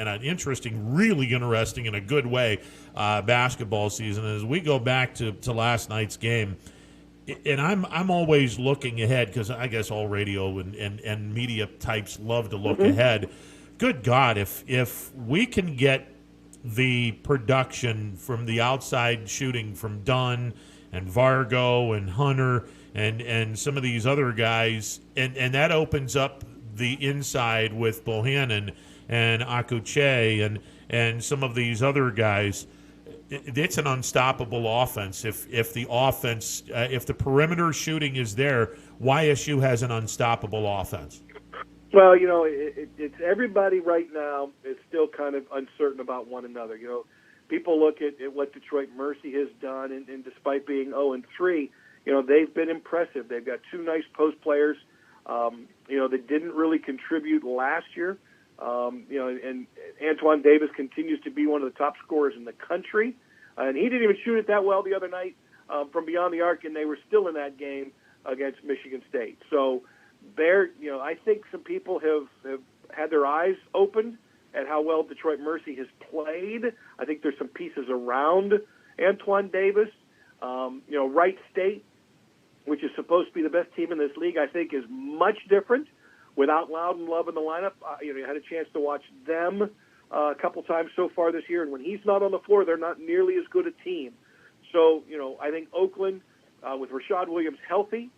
A: really interesting in a good way basketball season. As we go back to last night's game, and I'm always looking ahead because I guess all radio and media types love to look ahead. Good God, if we can get the production from the outside shooting from Dunn and Vargo and Hunter and some of these other guys, and that opens up the inside with Bohannon and Akuche and some of these other guys. It's an unstoppable offense. If the offense, if the perimeter shooting is there, YSU has an unstoppable offense.
D: Well, it's everybody right now is still kind of uncertain about one another. People look at what Detroit Mercy has done, and despite being 0-3, they've been impressive. They've got two nice post players, that didn't really contribute last year. And Antoine Davis continues to be one of the top scorers in the country. And he didn't even shoot it that well the other night from beyond the arc, and they were still in that game against Michigan State. So I think some people have had their eyes opened at how well Detroit Mercy has played. I think there's some pieces around Antoine Davis. Wright State, which is supposed to be the best team in this league, I think is much different without Loudon Love in the lineup. You had a chance to watch them a couple times so far this year, and when he's not on the floor, they're not nearly as good a team. So, I think Oakland, with Rashad Williams healthy,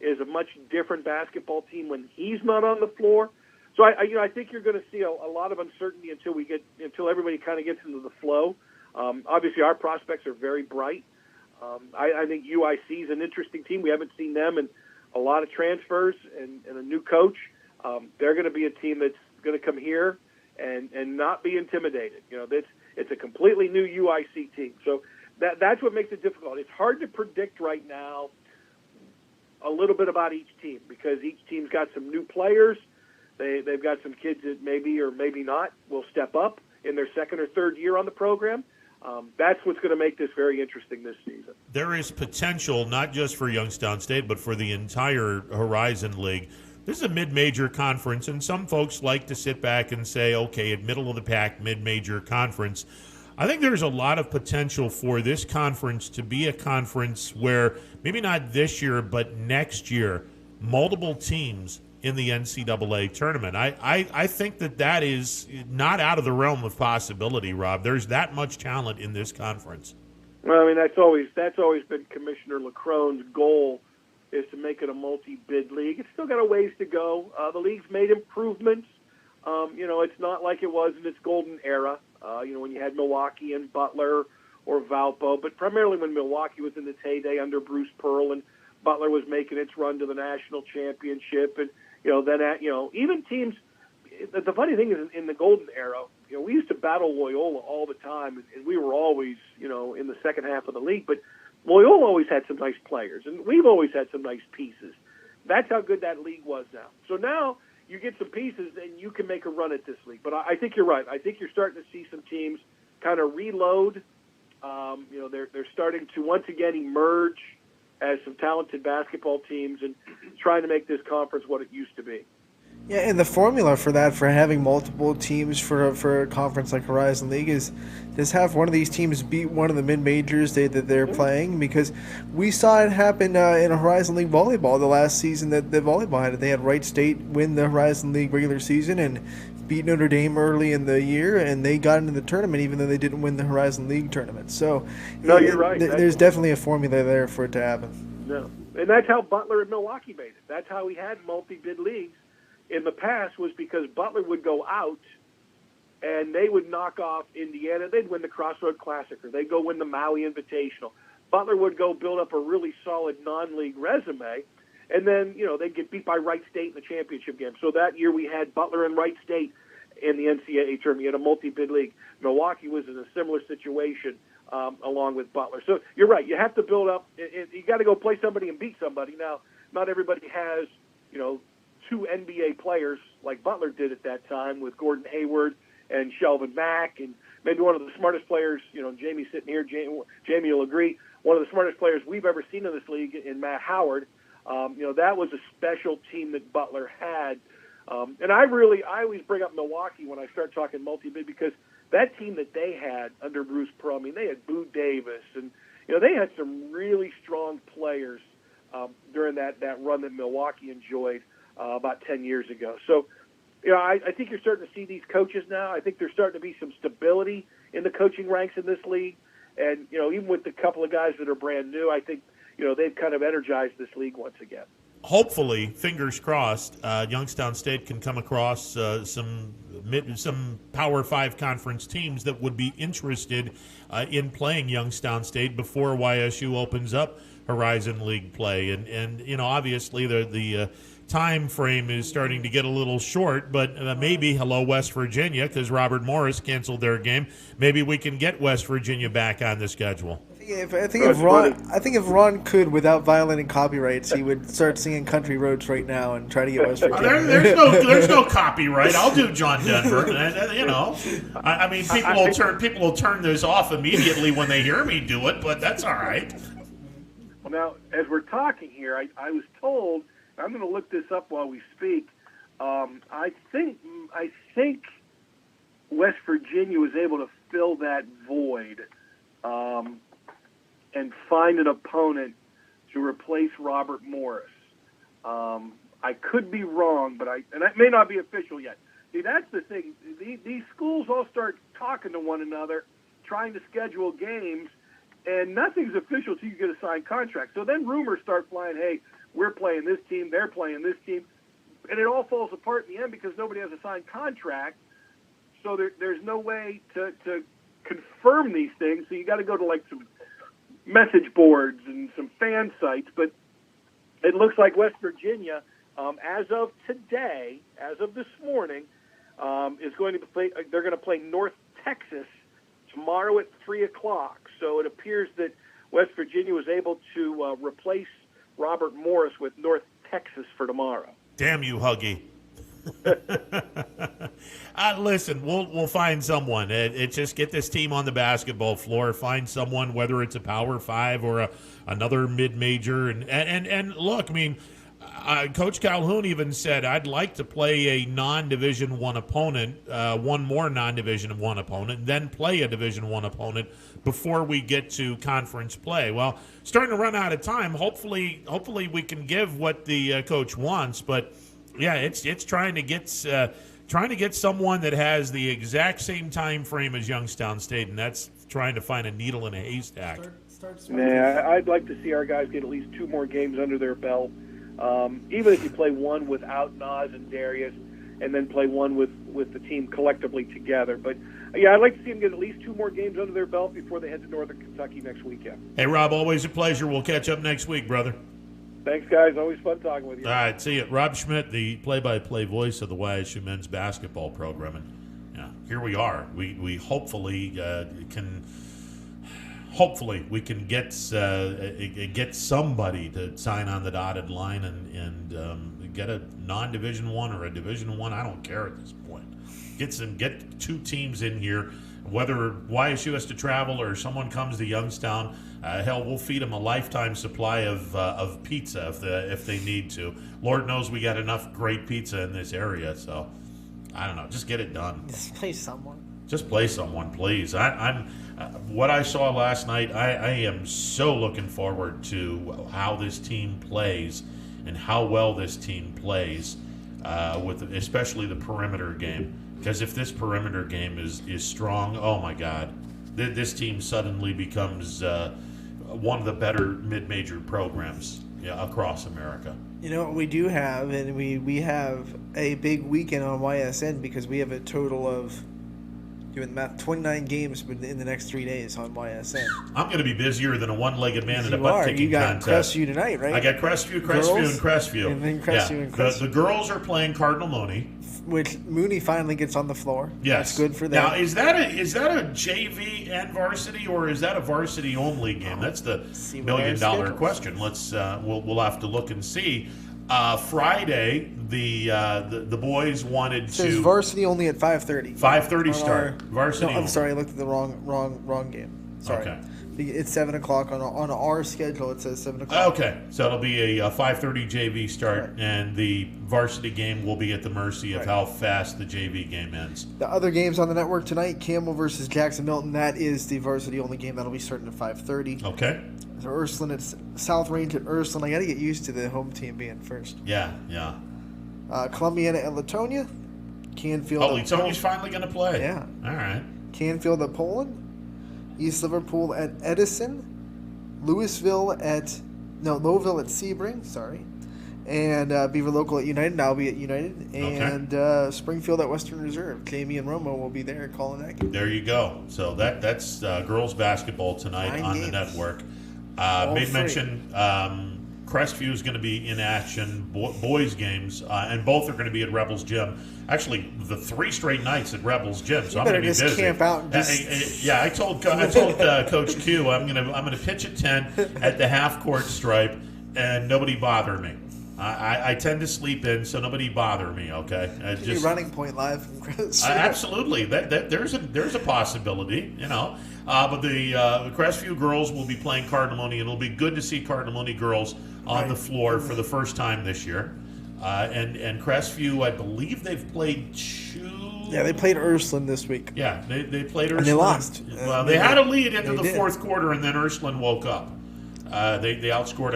D: is a much different basketball team when he's not on the floor. So, I think you're going to see a lot of uncertainty until everybody kind of gets into the flow. Obviously, our prospects are very bright. I think UIC is an interesting team. We haven't seen them in a lot of transfers and a new coach. They're going to be a team that's going to come here and not be intimidated. It's a completely new UIC team. So that's what makes it difficult. It's hard to predict right now a little bit about each team because each team's got some new players. They've got some kids that maybe or maybe not will step up in their second or third year on the program. That's what's going to make this very interesting this season.
A: There is potential not just for Youngstown State, but for the entire Horizon League. This is a mid-major conference, and some folks like to sit back and say, okay, at middle-of-the-pack, mid-major conference. I think there's a lot of potential for this conference to be a conference where maybe not this year, but next year, multiple teams in the NCAA tournament. I think that is not out of the realm of possibility, Rob. There's that much talent in this conference.
D: Well, I mean, that's always been Commissioner Lecrone's goal, is to make it a multi-bid league. It's still got a ways to go. The league's made improvements. It's not like it was in its golden era, when you had Milwaukee and Butler or Valpo, but primarily when Milwaukee was in its heyday under Bruce Pearl and Butler was making its run to the national championship. And, then even teams. The funny thing is, in the golden era, we used to battle Loyola all the time, and we were always, in the second half of the league. But Loyola always had some nice players, and we've always had some nice pieces. That's how good that league was now. So now you get some pieces, and you can make a run at this league. But I think you're right. I think you're starting to see some teams kind of reload. They're starting to once again emerge as some talented basketball teams and trying to make this conference what it used to be.
B: Yeah, and the formula for that, for having multiple teams for a conference like Horizon League, is just have one of these teams beat one of the mid-majors that they're playing, because we saw it happen in Horizon League volleyball the last season that the volleyball had. They had Wright State win the Horizon League regular season and beat Notre Dame early in the year, and they got into the tournament even though they didn't win the Horizon League tournament. So
D: no, you're right.
B: There's definitely a formula there for it to happen.
D: No, and that's how Butler and Milwaukee made it. That's how we had multi-bid leagues in the past, was because Butler would go out and they would knock off Indiana. They'd win the Crossroad Classic, or they'd go win the Maui Invitational. Butler would go build up a really solid non-league resume, and then they'd get beat by Wright State in the championship game. So that year we had Butler and Wright State in the NCAA tournament. You had a multi-bid league. Milwaukee was in a similar situation along with Butler. So you're right. You have to build up. You got to go play somebody and beat somebody. Now, not everybody has two NBA players like Butler did at that time, with Gordon Hayward and Shelvin Mack, and maybe one of the smartest players, Jamie's sitting here, Jamie will agree, one of the smartest players we've ever seen in this league in Matt Howard. That was a special team that Butler had. And I always bring up Milwaukee when I start talking multi-bid, because that team that they had under Bruce Pearl, they had Boo Davis, and they had some really strong players during that run that Milwaukee enjoyed about 10 years ago. So, I think you're starting to see these coaches now. I think there's starting to be some stability in the coaching ranks in this league. And, even with the couple of guys that are brand new, I think, they've kind of energized this league once again.
A: Hopefully, fingers crossed, Youngstown State can come across some Power 5 conference teams that would be interested in playing Youngstown State before YSU opens up Horizon League play. And obviously the time frame is starting to get a little short, but maybe, hello West Virginia, because Robert Morris canceled their game. Maybe we can get West Virginia back on the schedule.
B: I think if Ron could, without violating copyrights, he would start singing Country Roads right now and try to get West Virginia.
A: There's no copyright. I'll do John Denver. People will turn this off immediately when they hear me do it, but that's all right.
D: Well, now, as we're talking here, I was told, I'm going to look this up while we speak. I think West Virginia was able to fill that void and find an opponent to replace Robert Morris. I could be wrong, and that may not be official yet. See, that's the thing. These schools all start talking to one another, trying to schedule games, and nothing's official until you get a signed contract. So then rumors start flying, hey, we're playing this team, they're playing this team, and it all falls apart in the end because nobody has a signed contract. So there's no way to confirm these things. So you got to go to like some message boards and some fan sites. But it looks like West Virginia, as of today, as of this morning, is going to play. They're going to play North Texas tomorrow at 3:00. So it appears that West Virginia was able to replace Robert Morris with North Texas for tomorrow.
A: Damn you, Huggy. Listen, we'll find someone. It just get this team on the basketball floor. Find someone, whether it's a Power 5 or another mid-major. And look, Coach Calhoun even said, I'd like to play a non-Division I opponent, one more non-Division I opponent, then play a Division I opponent before we get to conference play. Well, starting to run out of time. Hopefully we can give what the coach wants, but yeah, it's trying to get someone that has the exact same time frame as Youngstown State, and that's trying to find a needle in a haystack.
D: I'd like to see our guys get at least 2 more games under their belt. Even if you play one without Nas and Darius, and then play one with the team collectively together. But, yeah, I'd like to see them get at least 2 more games under their belt before they head to Northern Kentucky next weekend.
A: Hey, Rob, always a pleasure. We'll catch up next week, brother.
D: Thanks, guys. Always fun talking with you.
A: All right, see you. Rob Schmidt, the play-by-play voice of the YSU men's basketball program. And yeah, here we are. We hopefully can get somebody to sign on the dotted line and get a non-Division I or a Division I. I don't care at this point. Get two teams in here. Whether YSU has to travel or someone comes to Youngstown, hell, we'll feed them a lifetime supply of pizza if they need to. Lord knows we got enough great pizza in this area, so I don't know. Just get it done.
B: Just play someone.
A: Just play someone, please. I'm what I saw last night. I am so looking forward to how this team plays and how well this team plays with especially the perimeter game. Because if this perimeter game is strong, oh my God, this team suddenly becomes one of the better mid-major programs across America.
B: You know what we do have, and we have a big weekend on YSN because we have a total of, doing the math, 29 games in the next 3 days on YSN.
A: I'm going to be busier than a one-legged man in a
B: You
A: butt-kicking
B: got
A: contest.
B: Crestview tonight, right?
A: I got Crestview,
B: Girls,
A: and Crestview.
B: and then Crestview and Crestview.
A: The girls are playing Cardinal Mooney.
B: Which Mooney finally gets on the floor.
A: Yes,
B: That's good for them.
A: Now, is that a JV and varsity, or is that a varsity only game? That's the
B: See what
A: $1 million
B: our schedules.
A: question. Let's we'll have to look and see. Friday, the boys wanted
B: It says
A: to
B: varsity only at 5:30.
A: 5:30
B: On
A: start. Varsity.
B: No, I'm
A: only.
B: sorry, I looked at the wrong game. Sorry.
A: Okay.
B: It's 7 o'clock on our schedule. It says 7 o'clock.
A: Okay, so it'll be a 5:30 JV start,
B: Right.
A: and the varsity game will be at the mercy of
B: Right.
A: how fast the JV game ends.
B: The other games on the network tonight: Campbell versus Jackson Milton. That is the varsity only game. That'll be starting at 5:30.
A: Okay.
B: So Ursuline, it's South Range at Ursuline. I got to get used to the home team being first.
A: Yeah.
B: Columbiana at Latonia. Canfield.
A: Oh,
B: at
A: Tony's finally going to play.
B: Yeah.
A: All right.
B: Canfield at Poland. East Liverpool at Edison. Louisville at Lowville at Sebring. Sorry. And Beaver Local at United. I'll be at United. And Springfield at Western Reserve. Jamie and Romo will be there calling that game.
A: There you go. So that's girls basketball tonight
B: 9
A: on
B: games.
A: the network.
B: All
A: Made
B: free.
A: mention Crestview is going to be in action, boys games, and both are going to be at Rebels Gym. Actually, the 3 straight nights at Rebels Gym, so I'm
B: better
A: going to be
B: just
A: busy.
B: camp out and
A: I told Coach Q I'm going to pitch at 10 at the half court stripe, and nobody bother me. I tend to sleep in, so nobody bother me. Okay,
B: Be running point live from Chris.
A: absolutely. There's a possibility, But the Crestview girls will be playing Cardinal Mooney, and it'll be good to see Cardinal Mooney girls on the floor for the first time this year. And Crestview, I believe they've played 2.
B: Yeah, they played Ursuline this week.
A: Yeah, they played Ursuline.
B: And they lost.
A: Well, they had a lead into
B: They
A: the
B: did.
A: fourth quarter, and then Ursuline woke up. They outscored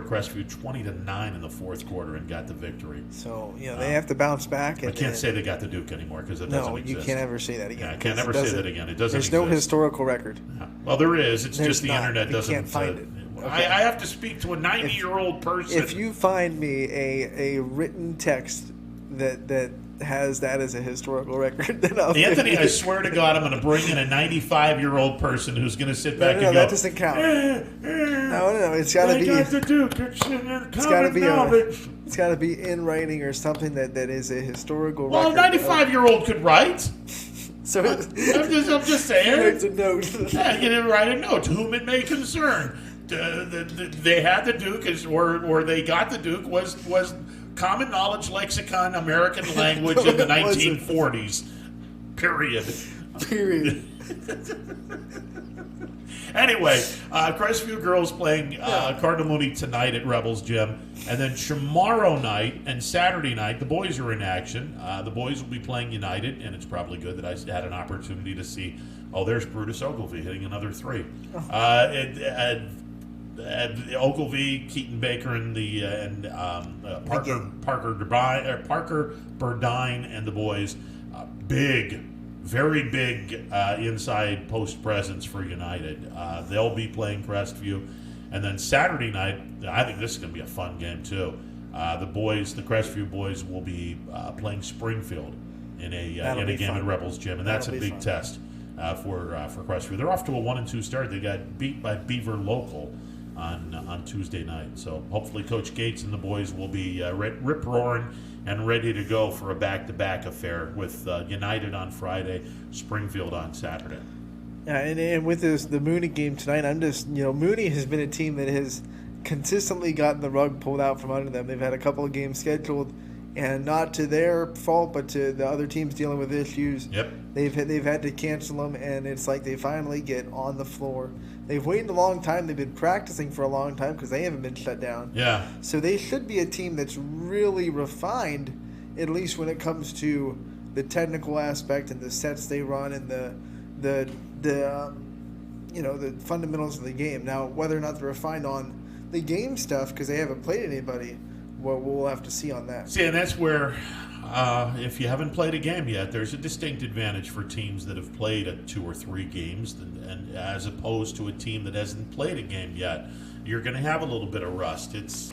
A: Crestview 20-9 in the fourth quarter and got the victory.
B: So they have to bounce back.
A: I can't say they got the Duke anymore because it doesn't
B: No,
A: exist.
B: you can't ever say that again.
A: Yeah, I can't ever say that again. It doesn't
B: There's
A: exist.
B: no historical record.
A: Yeah. Well, there is. It's
B: There's
A: just the
B: not.
A: internet
B: You
A: doesn't.
B: can't find it. Okay.
A: I have to speak to a 90-year-old person.
B: If you find me a written text that has that as a historical record, then I'll
A: Anthony, I swear to God, I'm going to bring in a 95-year-old person who's going to sit back and go.
B: that doesn't count. No, it's got to be.
A: got the Duke. It's
B: got to be it's got to be in writing or something that is a historical
A: Well, a
B: record.
A: 95-year-old could write.
B: So
A: I'm just saying.
B: it's a note.
A: Yeah, you didn't write a note. To whom it may concern. They had the Duke, or they got the Duke was common knowledge lexicon American language in the 1940s. Period. Anyway, Crestview girls playing Cardinal Mooney tonight at Rebels Gym. And then tomorrow night and Saturday night, the boys are in action. The boys will be playing United, and it's probably good that I had an opportunity to see, there's Brutus Ogilvie hitting another 3. Ogilvie, Keaton Baker, and Parker Burdine and the boys. Very big inside post presence for United. They'll be playing Crestview. And then Saturday night, I think this is going to be a fun game too. The Crestview boys will be playing Springfield in a game
B: fun.
A: at Rebels Gym, and that's
B: That'll
A: a
B: be
A: big
B: fun.
A: test for Crestview. They're off to a 1-2 start. They got beat by Beaver Local on Tuesday night. So hopefully Coach Gates and the boys will be rip-roaring and ready to go for a back-to-back affair with United on Friday, Springfield on Saturday.
B: Yeah, and with the Mooney game tonight, I'm just, Mooney has been a team that has consistently gotten the rug pulled out from under them. They've had a couple of games scheduled, and not to their fault, but to the other teams dealing with issues.
A: Yep.
B: They've had to cancel them, and it's like they finally get on the floor. They've waited a long time. They've been practicing for a long time because they haven't been shut down.
A: Yeah.
B: So they should be a team that's really refined, at least when it comes to the technical aspect and the sets they run and the fundamentals of the game. Now, whether or not they're refined on the game stuff because they haven't played anybody, well, we'll have to see on that.
A: See, and that's where, if you haven't played a game yet, there's a distinct advantage for teams that have played 2 or 3 games, and as opposed to a team that hasn't played a game yet. You're going to have a little bit of rust. It's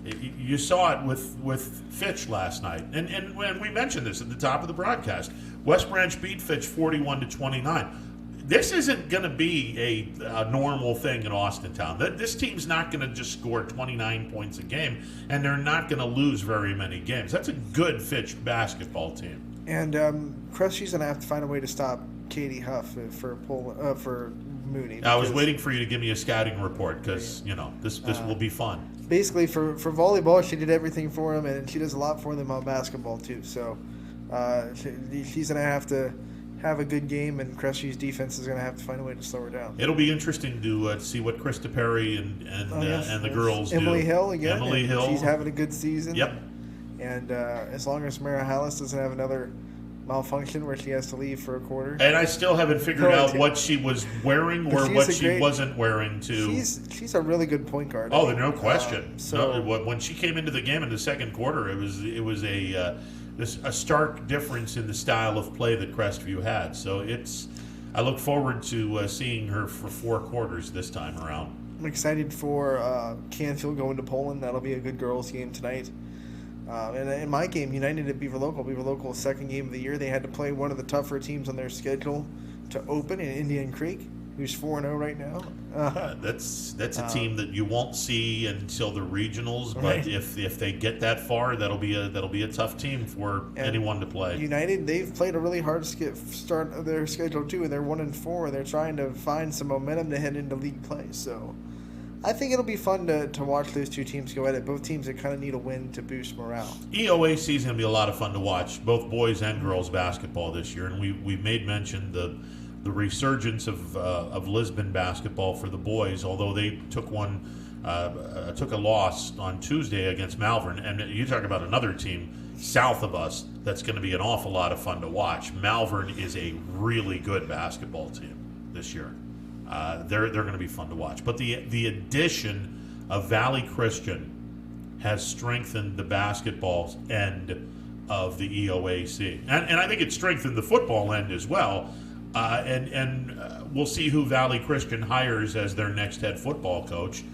A: you saw it with Fitch last night, and we mentioned this at the top of the broadcast. West Branch beat Fitch 41-29. This isn't going to be a normal thing in Austintown. This team's not going to just score 29 points a game, and they're not going to lose very many games. That's a good Fitch basketball team.
B: And Crusty's going to have to find a way to stop Katie Huff for Mooney.
A: I was waiting for you to give me a scouting report because, this will be fun.
B: Basically, for volleyball, she did everything for him, and she does a lot for them on basketball, too. So she's going to have a good game, and Crusty's defense is going to have to find a way to slow her down.
A: It'll be interesting to see what Krista Perry and the girls
B: Emily
A: do.
B: Hill again.
A: Emily Hill.
B: She's having a good season.
A: Yep.
B: And as long as Mara Hallis doesn't have another malfunction where she has to leave for a quarter.
A: And I still haven't figured out what she was wearing or what she wasn't wearing too.
B: She's a really good point guard.
A: Oh, no question.
B: So
A: when she came into the game in the second quarter, it was a stark difference in the style of play that Crestview had. So I look forward to seeing her for 4 quarters this time around.
B: I'm excited for Canfield going to Poland. That'll be a good girls game tonight. And in my game, United at Beaver Local's second game of the year, they had to play one of the tougher teams on their schedule to open in Indian Creek, who's 4-0 right now.
A: That's a team that you won't see until the regionals, but
B: Right.
A: if they get that far, that'll be a tough team for anyone to play.
B: United, they've played a really hard start of their schedule too, and they're 1-4. They're trying to find some momentum to head into league play. So I think it'll be fun to watch those two teams go at it. Both teams that kind of need a win to boost morale.
A: EOAC is going to be a lot of fun to watch, both boys and girls basketball this year, and we made mention the resurgence of Lisbon basketball for the boys, although they took a loss on Tuesday against Malvern. And you talk about another team south of us that's going to be an awful lot of fun to watch. Malvern is a really good basketball team this year. They're going to be fun to watch. But the addition of Valley Christian has strengthened the basketball end of the EOAC. And I think it strengthened the football end as well. And we'll see who Valley Christian hires as their next head football coach.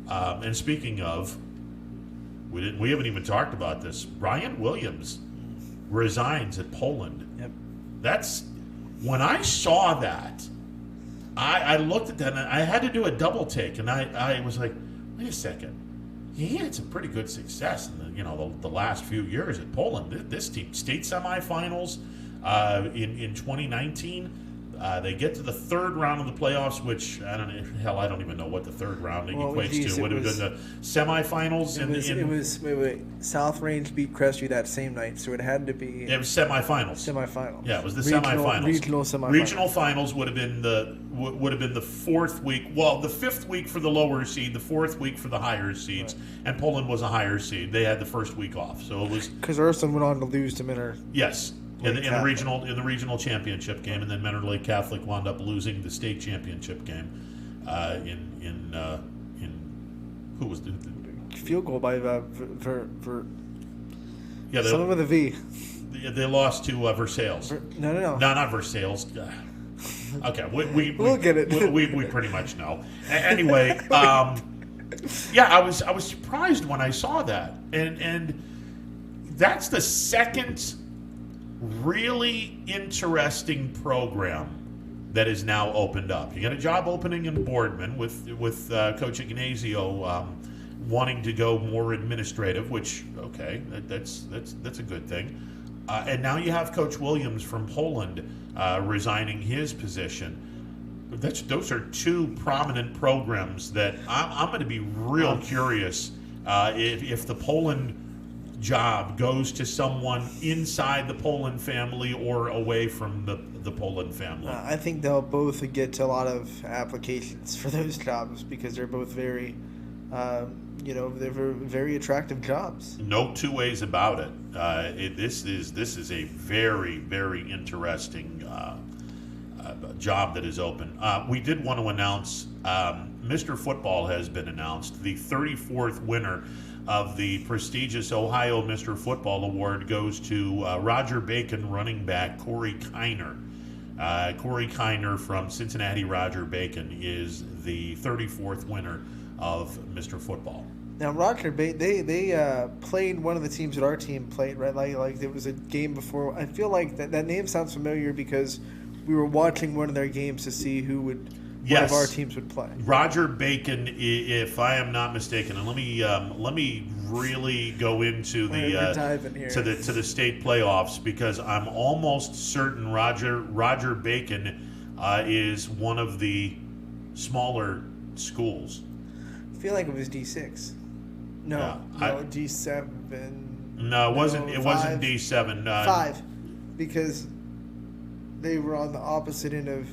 A: And speaking of, we haven't even talked about this. Ryan Williams resigns at Poland.
B: Yep.
A: That's when I saw that. I looked at that and I had to do a double take, and I was like, wait a second. He had some pretty good success in the last few years at Poland. This team, state semifinals in 2019. They get to the third round of the playoffs, which I don't even know what the third round equates to. Would have been the semifinals.
B: It was South Range beat Crestview that same night, so it had to be.
A: It was semifinals.
B: Semifinals.
A: Yeah, it was the semifinals.
B: Regional semifinals.
A: Regional finals would have been the fourth week. Well, the fifth week for the lower seed, the fourth week for the higher seeds, right. And Poland was a higher seed. They had the first week off, so it was
B: because Ursuline went on to lose to Minter.
A: Yes. In the regional championship game, and then Mentor Lake Catholic wound up losing the state championship game. In who was the
B: field goal by someone with a V.
A: They lost to Versailles.
B: No,
A: not Versailles. Okay,
B: we'll get it.
A: We pretty much know. Anyway, I was surprised when I saw that, and that's the second really interesting program that is now opened up. You got a job opening in Boardman with Coach Ignazio wanting to go more administrative, which okay, that's a good thing. And now you have Coach Williams from Poland resigning his position. Those are two prominent programs that I'm going to be real curious if the Poland job goes to someone inside the Poland family or away from the Poland family.
B: I think they'll both get to a lot of applications for those jobs because they're both very, they're very attractive jobs.
A: No two ways about it. This is a very, very interesting job that is open. We did want to announce Mr. Football has been announced. The 34th winner of the prestigious Ohio Mr. Football Award goes to Roger Bacon running back Corey Kiner. Corey Kiner from Cincinnati Roger Bacon is the 34th winner of Mr. Football.
B: Now, Roger Bacon, they played one of the teams that our team played, right? Like there was a game before. I feel like that name sounds familiar because we were watching one of their games to see who would one of our teams would play.
A: Roger Bacon, if I am not mistaken, and let me really go into the to the state playoffs because I'm almost certain Roger Bacon is one of the smaller schools.
B: I feel like it was D6. No, D7.
A: No, it wasn't. It wasn't D7.
B: 5, because they were on the opposite end of.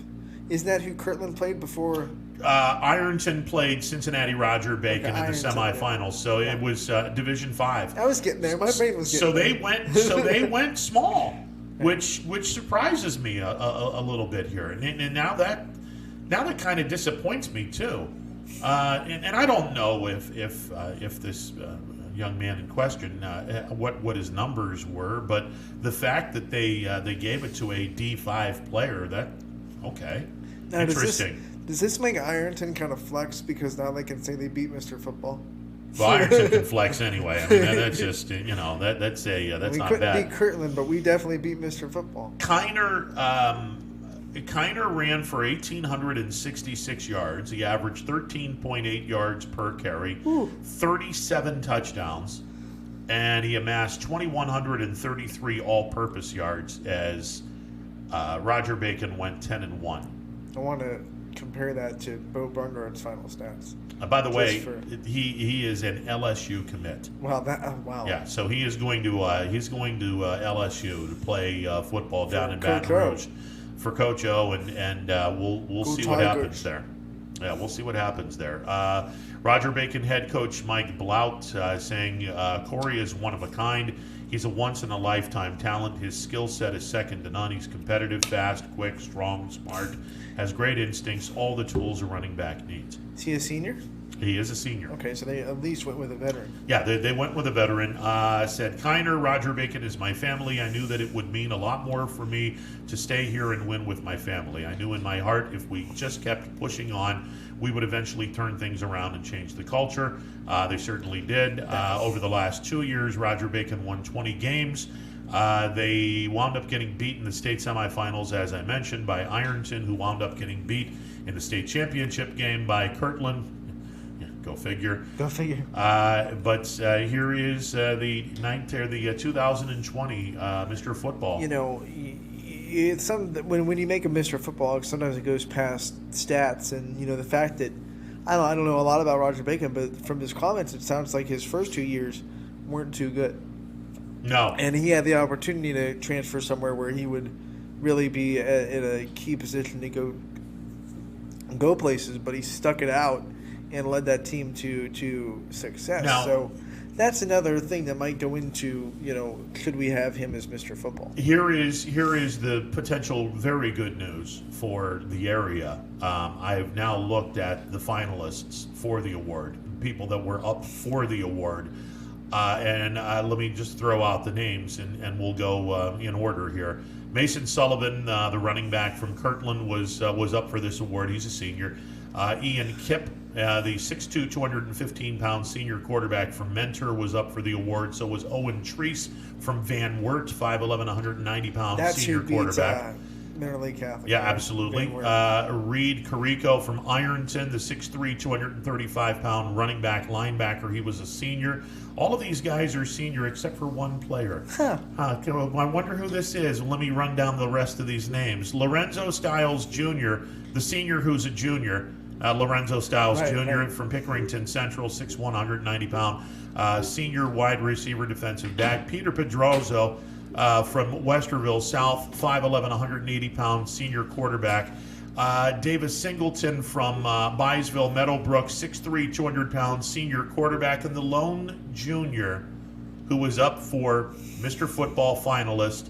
B: Isn't that who Kirtland played before?
A: Ironton played Cincinnati Roger Bacon in the semifinals, so it was Division 5.
B: I was getting there. My brain was getting there.
A: So they went small, which surprises me a little bit here, and now that kind of disappoints me too. And I don't know if this young man in question what his numbers were, but the fact that they gave it to a D5 player, that okay.
B: Now,
A: interesting.
B: Does this make Ironton kind of flex because now they can say they beat Mr. Football?
A: Well, Ironton can flex anyway. I mean, that's just that's not bad.
B: We couldn't beat Kirtland, but we definitely beat Mr. Football.
A: Kiner ran for 1,866 yards. He averaged 13.8 yards per carry, 37 touchdowns, and he amassed 2,133 all-purpose yards as Roger Bacon went 10-1.
B: I want to compare that to Beau Brungard's final stats.
A: By the way, he is an LSU commit.
B: Wow, wow.
A: Yeah, so he is going to LSU to play football down in Baton Rouge for Coach O, and we'll see what happens there. Yeah, we'll see what happens there. Roger Bacon head coach Mike Blout saying Corey is one of a kind. He's a once-in-a-lifetime talent. His skill set is second to none. He's competitive, fast, quick, strong, smart, has great instincts, all the tools a running back needs.
B: Is he a senior?
A: He is a senior.
B: Okay, so they at least went with a veteran.
A: Yeah, they went with a veteran. Said, Kiner, Roger Bacon is my family. I knew that it would mean a lot more for me to stay here and win with my family. I knew in my heart if we just kept pushing on, we would eventually turn things around and change the culture. They certainly did. Over the last 2 years, Roger Bacon won 20 games. They wound up getting beat in the state semifinals, as I mentioned, by Ironton, who wound up getting beat in the state championship game by Kirtland. Yeah, go figure.
B: Go figure.
A: But here is the 2020 Mr. Football.
B: You know, it's when you make a Mr. Football, sometimes it goes past stats, and you know the fact that I don't know a lot about Roger Bacon, but from his comments, it sounds like his first 2 years weren't too good.
A: No.
B: And he had the opportunity to transfer somewhere where he would really be in a key position to go places, but he stuck it out and led that team to success.
A: Now,
B: so that's another thing that might go into, should we have him as Mr. Football?
A: Here is the potential very good news for the area. I have now looked at the finalists for the award, people that were up for the award. And let me just throw out the names, and we'll go in order here. Mason Sullivan, the running back from Kirtland, was up for this award. He's a senior. Ian Kipp, the 6'2", 215-pound senior quarterback from Mentor, was up for the award. So was Owen Treese from Van Wert, 5'11", 190-pound senior quarterback.
B: Minor League Catholic.
A: Yeah,
B: right?
A: absolutely.
B: Big word.
A: Reed Carrico from Ironton, the 6'3", 235-pound running back, linebacker. He was a senior. All of these guys are senior except for one player. I wonder who this is. Let me run down the rest of these names. Lorenzo Stiles Jr., the senior who's a junior. Lorenzo Stiles Jr. from Pickerington Central, 6'1", 190-pound senior wide receiver, defensive back. Peter Pedroso from Westerville South, 5'11", 180-pound senior quarterback. Davis Singleton from Byesville Meadowbrook, 6'3", 200-pound senior quarterback. And the lone junior who was up for Mr. Football finalist,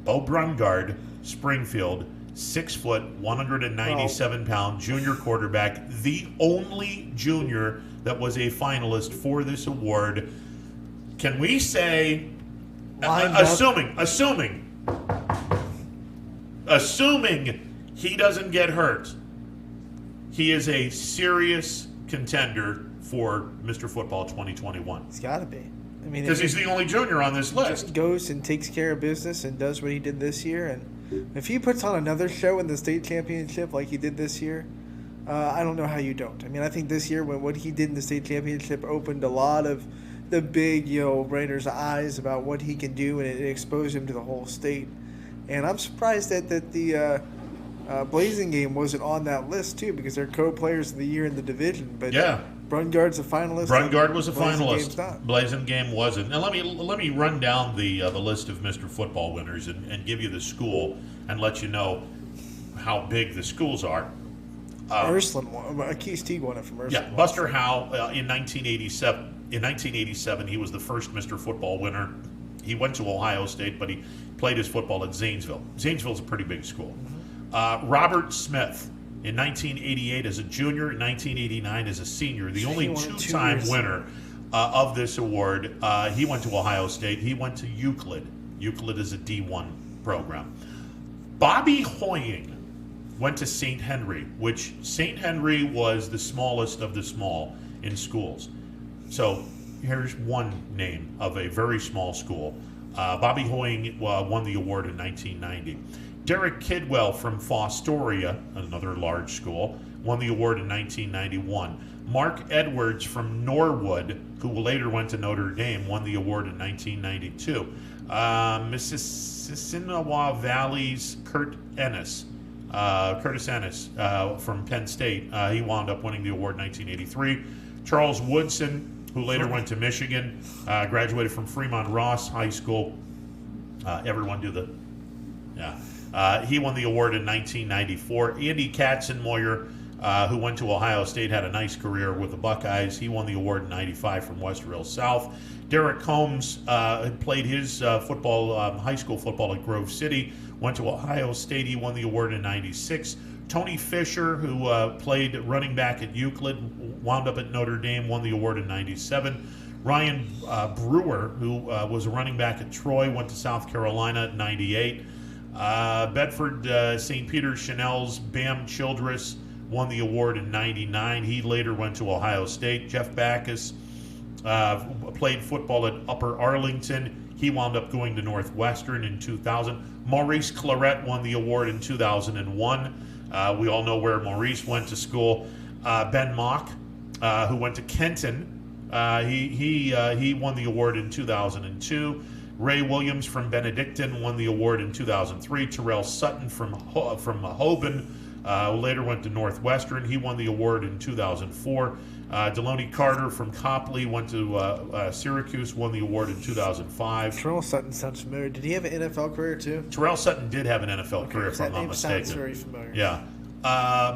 A: Beau Brungard, Springfield, 6 foot, 197-pound junior quarterback, the only junior that was a finalist for this award. Can we say, assuming he doesn't get hurt, he is a serious contender for Mr. Football 2021?
B: It's got to be. I mean,
A: Because he's the only junior on this list.
B: Just goes and takes care of business and does what he did this year. And if he puts on another show in the state championship like he did this year, I don't know how you don't. I mean, I think this year when what he did in the state championship opened a lot of the big, writers' eyes about what he can do, and it exposed him to the whole state. And I'm surprised that the Blazing Game wasn't on that list too, because they're co-players of the year in the division. But
A: yeah.
B: Brungard's a finalist.
A: Brungard was a
B: finalist.
A: finalist. Blazing Game wasn't. Now let me run down the list of Mr. Football winners and give you the school and let you know how big the schools are.
B: Ursuline won. Keith Teague won it from Ursuline.
A: Yeah, Buster Howe in 1987. In 1987, he was the first Mr. Football winner. He went to Ohio State, but he played his football at Zanesville. Zanesville's a pretty big school. Robert Smith in 1988 as a junior, in 1989 as a senior, the only two-time winner of this award. He went to Ohio State. He went to Euclid. Euclid is a D1 program. Bobby Hoying went to St. Henry, which St. Henry was the smallest of the small in schools. So here's one name of a very small school. Bobby Hoying won the award in 1990. Derek Kidwell from Fostoria, another large school, won the award in 1991. Mark Edwards from Norwood, who later went to Notre Dame, won the award in 1992. Mississinawa Valley's Curtis Ennis from Penn State, he wound up winning the award in 1983. Charles Woodson, who later went to Michigan, graduated from Fremont Ross High School. Everyone do the, yeah. He won the award in 1994. Andy Katzenmoyer, who went to Ohio State, had a nice career with the Buckeyes. He won the award in 95 from Westerville South. Derek Combs had played his high school football at Grove City, went to Ohio State. He won the award in 96. Tony Fisher, who played running back at Euclid, wound up at Notre Dame, won the award in 97. Ryan Brewer, who was a running back at Troy, went to South Carolina at 98. Bedford St. Peter's Chanel's Bam Childress won the award in 99. He later went to Ohio State. Jeff Backus played football at Upper Arlington. He wound up going to Northwestern in 2000. Maurice Claret won the award in 2001. We all know where Maurice went to school. Ben Mock, who went to Kenton, he won the award in 2002. Ray Williams from Benedictine won the award in 2003. Terrell Sutton from Hoban later went to Northwestern. He won the award in 2004. Deloney Carter from Copley went to Syracuse, won the award in 2005.
B: Terrell Sutton sounds familiar. Did he have an NFL career too?
A: Terrell Sutton did have an NFL career, if I'm not mistaken.
B: Sounds very familiar.
A: Yeah.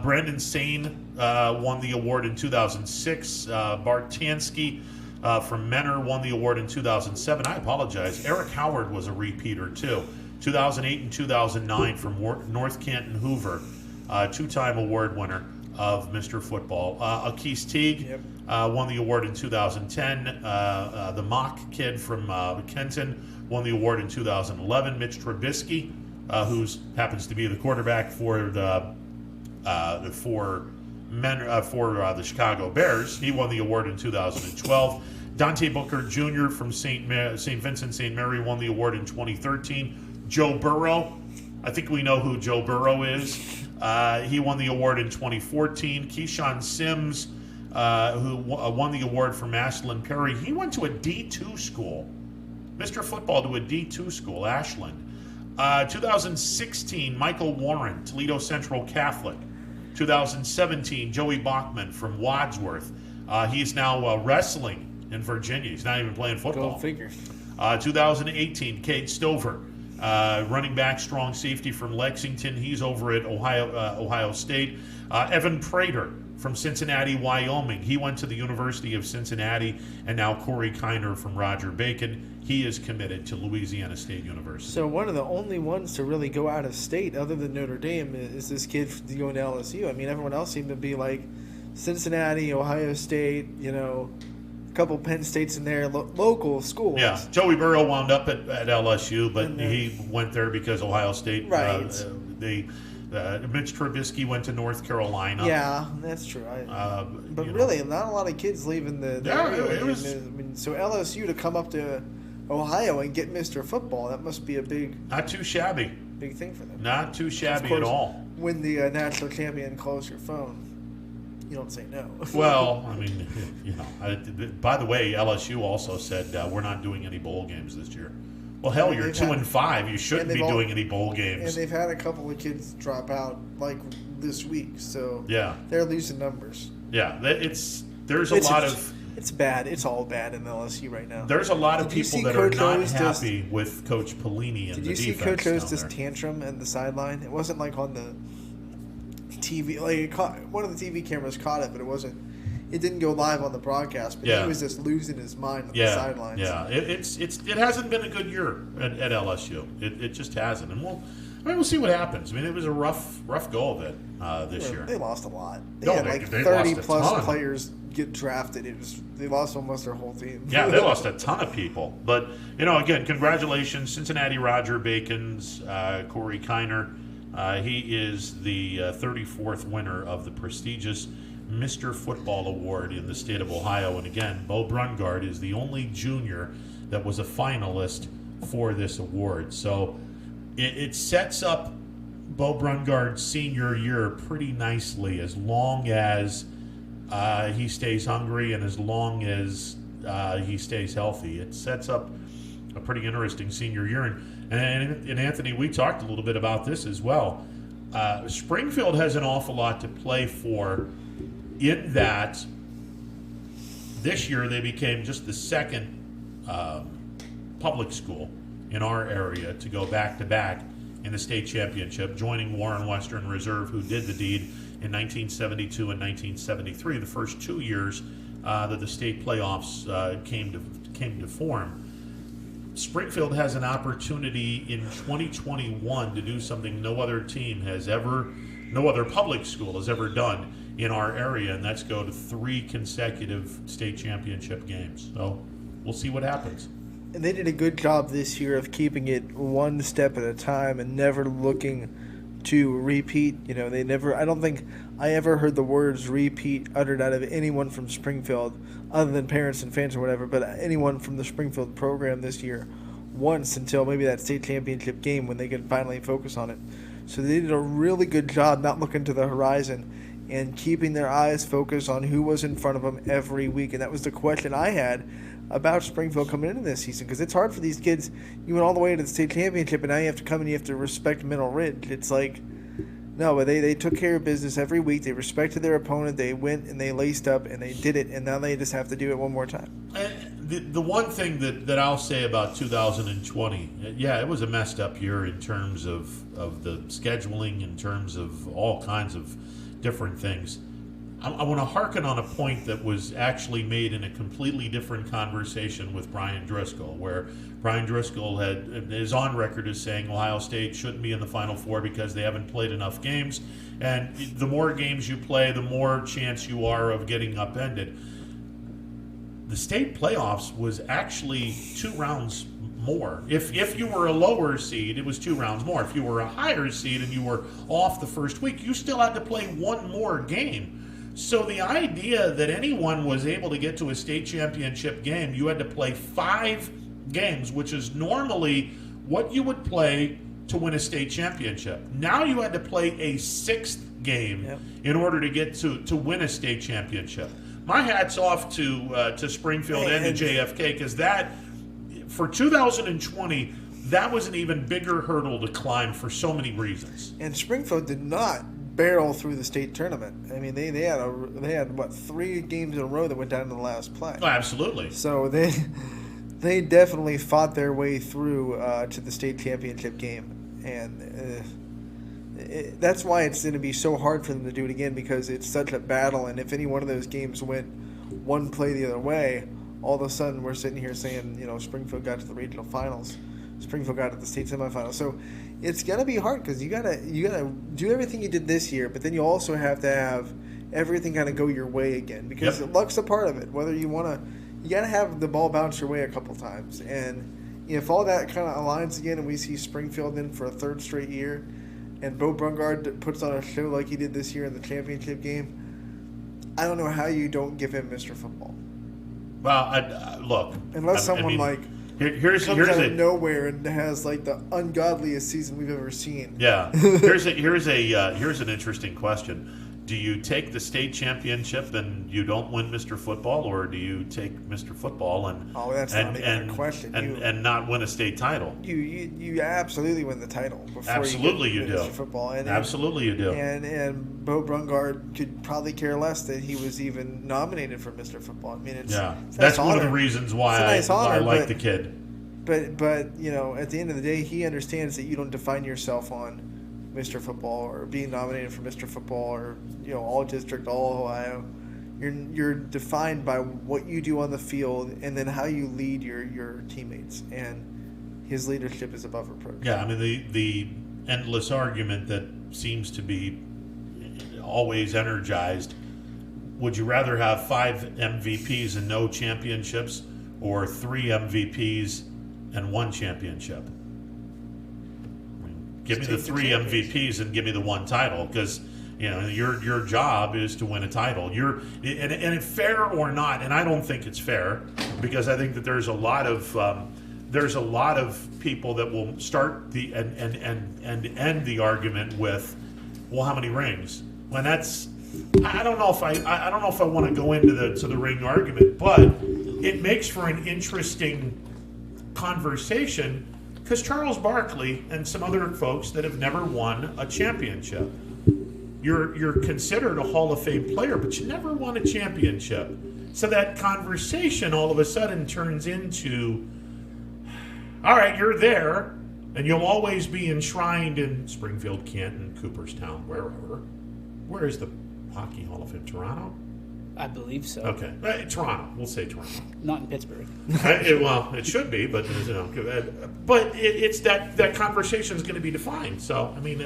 A: Brandon Sane won the award in 2006. Bart Tansky from Menor won the award in 2007. I apologize. Eric Howard was a repeater too. 2008 and 2009 from North Canton Hoover, two-time award winner of Mr. Football. Akis Teague won the award in 2010. The Mock kid from Kenton won the award in 2011. Mitch Trubisky, who happens to be the quarterback for the Chicago Bears, he won the award in 2012. Dante Booker Jr. from St. Vincent St. Mary won the award in 2013. Joe Burrow I think we know who Joe Burrow is. He won the award in 2014. Keyshawn Sims, who won the award for Maslin Perry, he went to a D2 school. Mr. Football to a D2 school, Ashland. 2016, Michael Warren, Toledo Central Catholic. 2017, Joey Bachman from Wadsworth. He's now wrestling in Virginia. He's not even playing football.
B: Go figure.
A: 2018, Cade Stover, running back, strong safety from Lexington. He's over at Ohio State. Evan Prater from Cincinnati, Wyoming. He went to the University of Cincinnati. And now Corey Kiner from Roger Bacon. He is committed to Louisiana State University.
B: So one of the only ones to really go out of state other than Notre Dame is this kid going to LSU. I mean, everyone else seemed to be like Cincinnati, Ohio State, a couple Penn States in there, local schools.
A: Yeah, Joey Burrow wound up at LSU, but he went there because Ohio State.
B: Right.
A: Mitch Trubisky went to North Carolina.
B: Yeah, that's true. But really, not a lot of kids leaving the area. So LSU to come up to Ohio and get Mr. Football, that must be a
A: not too shabby.
B: Big thing for them.
A: Not too shabby at all.
B: When the national champion calls your phone, you don't say no.
A: Well, I mean, by the way, LSU also said we're not doing any bowl games this year. Well, hell, you're 2-5. You shouldn't be doing any bowl games.
B: And they've had a couple of kids drop out like this week, so
A: yeah,
B: they're losing numbers.
A: Yeah, there's a lot of.
B: It's bad. It's all bad in LSU right now.
A: There's a lot of people that are not happy with Coach Pelini and the defense.
B: Did you see Coach O's tantrum at the sideline? It wasn't like on the TV. One of the TV cameras caught it, but it wasn't. It didn't go live on the broadcast. But he was just losing his mind on the sidelines. Yeah,
A: it hasn't been a good year at LSU. It just hasn't, and we'll see what happens. I mean, it was a rough go of it this year.
B: They lost a lot. They had 30-plus players get drafted. They lost almost their whole team.
A: Yeah, they lost a ton of people. But, again, congratulations. Cincinnati Roger Bacon's Corey Kiner. He is the 34th winner of the prestigious Mr. Football Award in the state of Ohio. And, again, Beau Brungard is the only junior that was a finalist for this award. So it sets up Beau Brungard's senior year pretty nicely as long as he stays hungry and as long as he stays healthy. It sets up a pretty interesting senior year. And Anthony, we talked a little bit about this as well. Springfield has an awful lot to play for in that this year they became just the second public school in our area to go back-to-back in the state championship, joining Warren Western Reserve, who did the deed in 1972 and 1973, the first 2 years that the state playoffs came to form. Springfield has an opportunity in 2021 to do something no other public school has ever done in our area, and that's go to 3 consecutive state championship games. So we'll see what happens.
B: And they did a good job this year of keeping it one step at a time and never looking to repeat. I don't think I ever heard the words repeat uttered out of anyone from Springfield other than parents and fans or whatever, but anyone from the Springfield program this year once until maybe that state championship game when they could finally focus on it. So they did a really good job not looking to the horizon and keeping their eyes focused on who was in front of them every week. And that was the question I had about Springfield coming into this season, because it's hard for these kids. You went all the way to the state championship, and now you have to come and you have to respect Middle Ridge. It's like, no, but they took care of business every week. They respected their opponent. They went and they laced up and they did it, and now they just have to do it one more time.
A: The one thing that I'll say about 2020, it was a messed up year in terms of the scheduling, in terms of all kinds of different things. I want to hearken on a point that was actually made in a completely different conversation with Brian Driscoll, where Brian Driscoll is on record as saying Ohio State shouldn't be in the Final Four because they haven't played enough games, and the more games you play, the more chance you are of getting upended. The state playoffs was actually 2 rounds more. If you were a lower seed, it was 2 rounds more. If you were a higher seed and you were off the first week, you still had to play 1 more game. So the idea that anyone was able to get to a state championship game, you had to play 5 games, which is normally what you would play to win a state championship. Now you had to play a 6th game in order to get to win a state championship. My hat's off to Springfield and to JFK, because that, for 2020, that was an even bigger hurdle to climb for so many reasons.
B: And Springfield did not barrel through the state tournament. I mean, they had what, 3 games in a row that went down to the last play.
A: Oh, absolutely.
B: So they definitely fought their way through to the state championship game, and that's why it's going to be so hard for them to do it again, because it's such a battle. And if any one of those games went one play the other way, all of a sudden we're sitting here saying, Springfield got to the regional finals, Springfield got to the state semifinals. So it's going to be hard, because you gotta do everything you did this year, but then you also have to have everything kind of go your way again, because luck's a part of it. Whether you want to, you got to have the ball bounce your way a couple times. And if all that kind of aligns again, and we see Springfield in for a 3rd straight year, and Beau Brungard puts on a show like he did this year in the championship game, I don't know how you don't give him Mr. Football.
A: Well, look.
B: Unless someone
A: here's
B: comes out of nowhere and has like the ungodliest season we've ever seen.
A: Yeah. Here's an interesting question. Do you take the state championship and you don't win Mr. Football, or do you take Mr. Football and
B: that's not even a question.
A: And not win a state title?
B: You absolutely win the title before
A: absolutely
B: you
A: do.
B: Mr. Football.
A: Absolutely you do.
B: And Beau Brungard could probably care less that he was even nominated for Mr. Football. I mean, it's
A: that's one of the reasons why I like the kid.
B: But at the end of the day, he understands that you don't define yourself on Mr. Football or being nominated for Mr. Football or all district, all Ohio. You're defined by what you do on the field and then how you lead your teammates, and his leadership is above reproach.
A: Yeah, I mean the endless argument that seems to be always energized. Would you rather have 5 MVPs and no championships, or 3 MVPs and 1 championship? Give me the 3 MVPs and give me the 1 title, because your job is to win a title. And fair or not, and I don't think it's fair, because I think that there's a lot of people that will start and end the argument with, well, how many rings? When that's, I don't know if I want to go into the ring argument, but it makes for an interesting conversation. Because Charles Barkley and some other folks that have never won a championship, you're considered a Hall of Fame player, but you never won a championship. So that conversation all of a sudden turns into, all right, you're there, and you'll always be enshrined in Springfield, Canton, Cooperstown, wherever. Where is the Hockey Hall of Fame? Toronto?
E: I believe so.
A: Okay, Toronto. We'll say Toronto.
E: Not in Pittsburgh.
A: It should be, but it's that conversation is going to be defined. So I mean,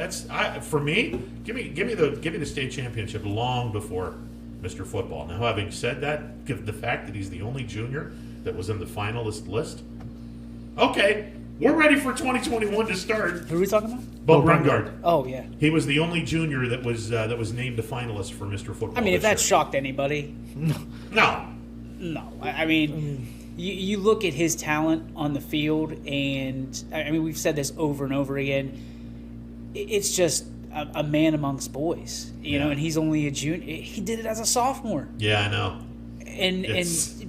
A: for me. Give me the state championship long before Mr. Football. Now, having said that, given the fact that he's the only junior that was in the finalist list, okay, we're ready for 2021 to start.
E: Who are we talking about?
A: Beau Brungard.
E: Oh yeah.
A: He was the only junior that was named a finalist for Mr. Football.
E: I mean, if that shocked anybody,
A: no.
E: I mean, you look at his talent on the field, and I mean, we've said this over and over again. It's just a man amongst boys, and he's only a junior. He did it as a sophomore.
A: Yeah, I know.
E: And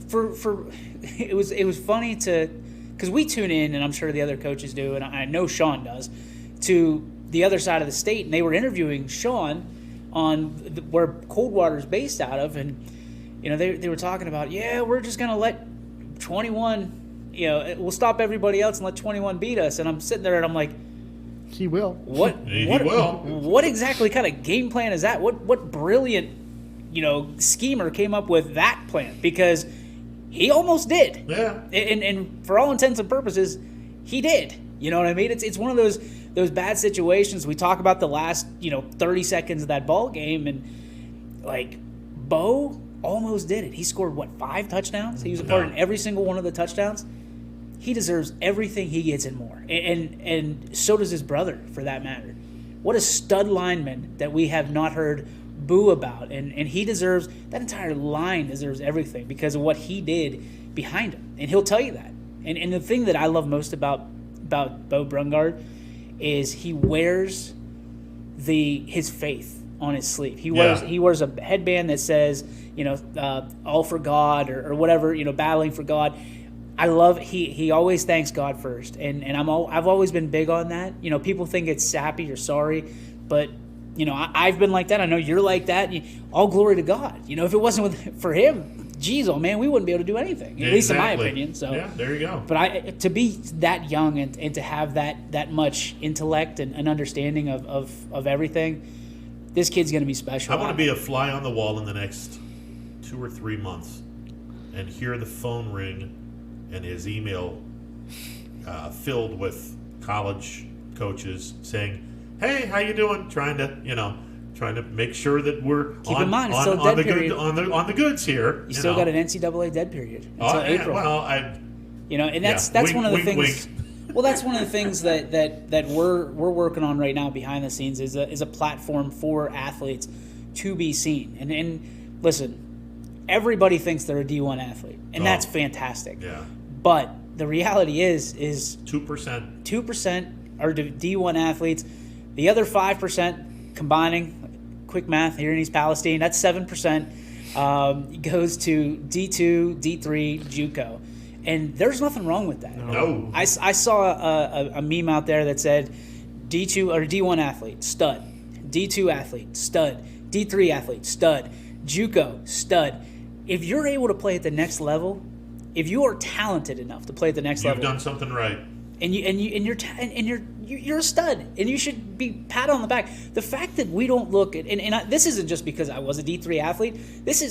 E: for it was funny because we tune in, and I'm sure the other coaches do, and I know Sean does, to the other side of the state, and they were interviewing Sean on where Coldwater's based out of, and they were talking about, we're just gonna let 21, we'll stop everybody else and let 21 beat us, and I'm sitting there and I'm like,
F: he will.
A: He will.
E: What exactly kind of game plan is that? What brilliant schemer came up with that plan? Because he almost did.
A: Yeah.
E: And for all intents and purposes, he did. You know what I mean? It's one of those bad situations. We talk about the last 30 seconds of that ball game, and like Beau almost did it. He scored 5 touchdowns? He was a part in every single one of the touchdowns. He deserves everything he gets and more. And so does his brother, for that matter. What a stud lineman that we have not heard boo about. And he deserves, that entire line deserves everything because of what he did behind him. And he'll tell you that. And the thing that I love most about Beau Brungard is he wears his faith on his sleeve. He wears a headband that says, all for God or whatever, battling for God. I love he always thanks God first, and I've always been big on that. People think it's sappy or sorry, but I've been like that. I know you're like that. All glory to God. If it wasn't for Him, geez, oh man, we wouldn't be able to do anything. At least in my opinion. So
A: yeah, there you go.
E: But to be that young and to have that much intellect and understanding of everything, this kid's going to be special.
A: I want to be a fly on the wall in the next 2 or 3 months and hear the phone ring and his email filled with college coaches saying, "Hey, how you doing?" Trying to make sure that we're
E: Keep in mind, it's still a dead period.
A: on the goods here.
E: You still got an NCAA dead period until April.
A: Well,
E: and that's one of the things. Well, that's one of the things that we're working on right now behind the scenes is a platform for athletes to be seen. And listen, everybody thinks they're a D1 athlete, and that's fantastic.
A: Yeah.
E: But the reality is
A: 2%.
E: 2% are D1 athletes. The other 5% combining, quick math here in East Palestine, that's 7%, goes to D2, D3, JUCO. And there's nothing wrong with that.
A: No.
E: I saw a meme out there that said D2 or D1 athlete, stud. D2 athlete, stud. D3 athlete, stud. JUCO, stud. If you're able to play at the next level, if you are talented enough to play at the next level,
A: You've done something right.
E: and you're a stud, and you should be pat on the back. The fact that we don't look at this isn't just because I was a D3 athlete.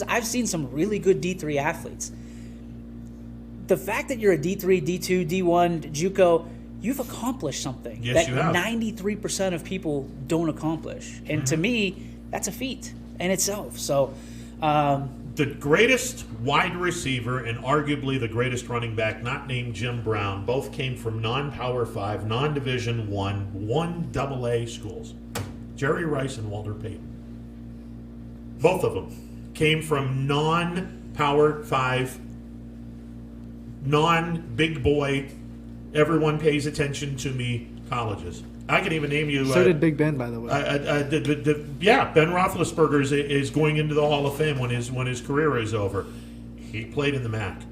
E: I've seen some really good D3 athletes. The fact that you're a D3, D2, D1, JUCO, you've accomplished something
A: Yes, you have.
E: 93% of people don't accomplish, and to me, that's a feat in itself. So.
A: The greatest wide receiver and arguably the greatest running back, not named Jim Brown, both came from non-Power 5, non-Division 1 AA schools. Jerry Rice and Walter Payton. Both of them came from non-Power 5, non-big boy, everyone pays attention to me colleges. I can even name you.
B: So did Big Ben, by the way.
A: Ben Roethlisberger is going into the Hall of Fame when his career is over. He played in the MAC.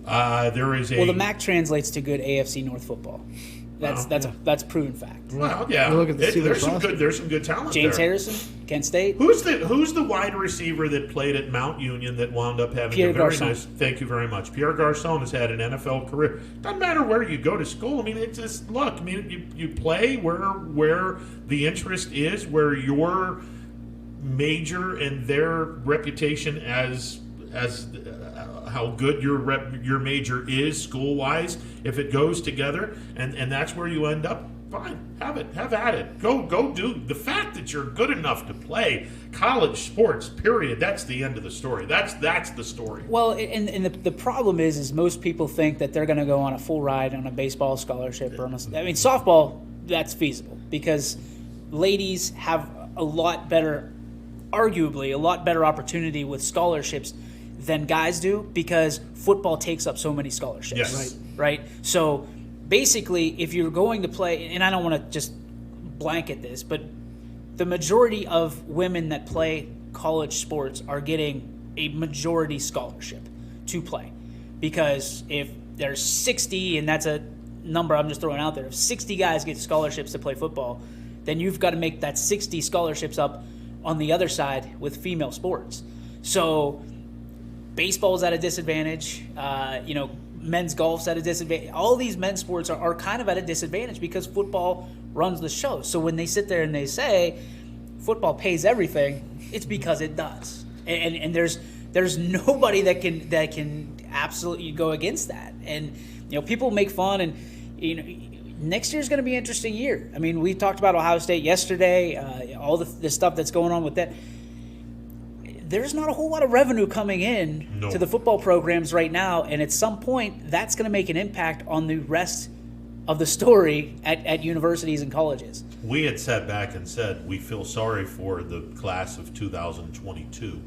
E: The MAC translates to good AFC North football. That's proven fact.
A: Well, yeah.
B: Look at the
A: There's some good talent
E: James
A: there.
E: Harrison, Kent State.
A: Who's the wide receiver that played at Mount Union that wound up having
E: Pierre
A: a very
E: Garçon.
A: nice? Thank you very much. Pierre Garçon has had an NFL career. Doesn't matter where you go to school. I mean, it's just look. I mean, you play where the interest is, where your major and their reputation as how good your major is school-wise, if it goes together, and that's where you end up, fine, have at it. Go do the fact that you're good enough to play college sports, period. That's the end of the story. That's the story.
E: Well, and the problem is most people think that they're going to go on a full ride on a baseball scholarship or softball. That's feasible because ladies have arguably a lot better opportunity with scholarships than guys do because football takes up so many scholarships.
A: Yes.
E: Right? So basically, if you're going to play, and I don't want to just blanket this, but the majority of women that play college sports are getting a majority scholarship to play. Because if there's 60, and that's a number I'm just throwing out there, if 60 guys get scholarships to play football, then you've got to make that 60 scholarships up on the other side with female sports. So baseball's at a disadvantage. Men's golf's at a disadvantage. All these men's sports are kind of at a disadvantage because football runs the show. So when they sit there and they say football pays everything, it's because it does. And there's nobody that can absolutely go against that. And people make fun, and next year's going to be an interesting year. I mean, we talked about Ohio State yesterday. All the stuff that's going on with that. There's not a whole lot of revenue coming in to the football programs right now, and at some point, that's going to make an impact on the rest of the story at universities and colleges.
A: We had sat back and said we feel sorry for the class of 2022.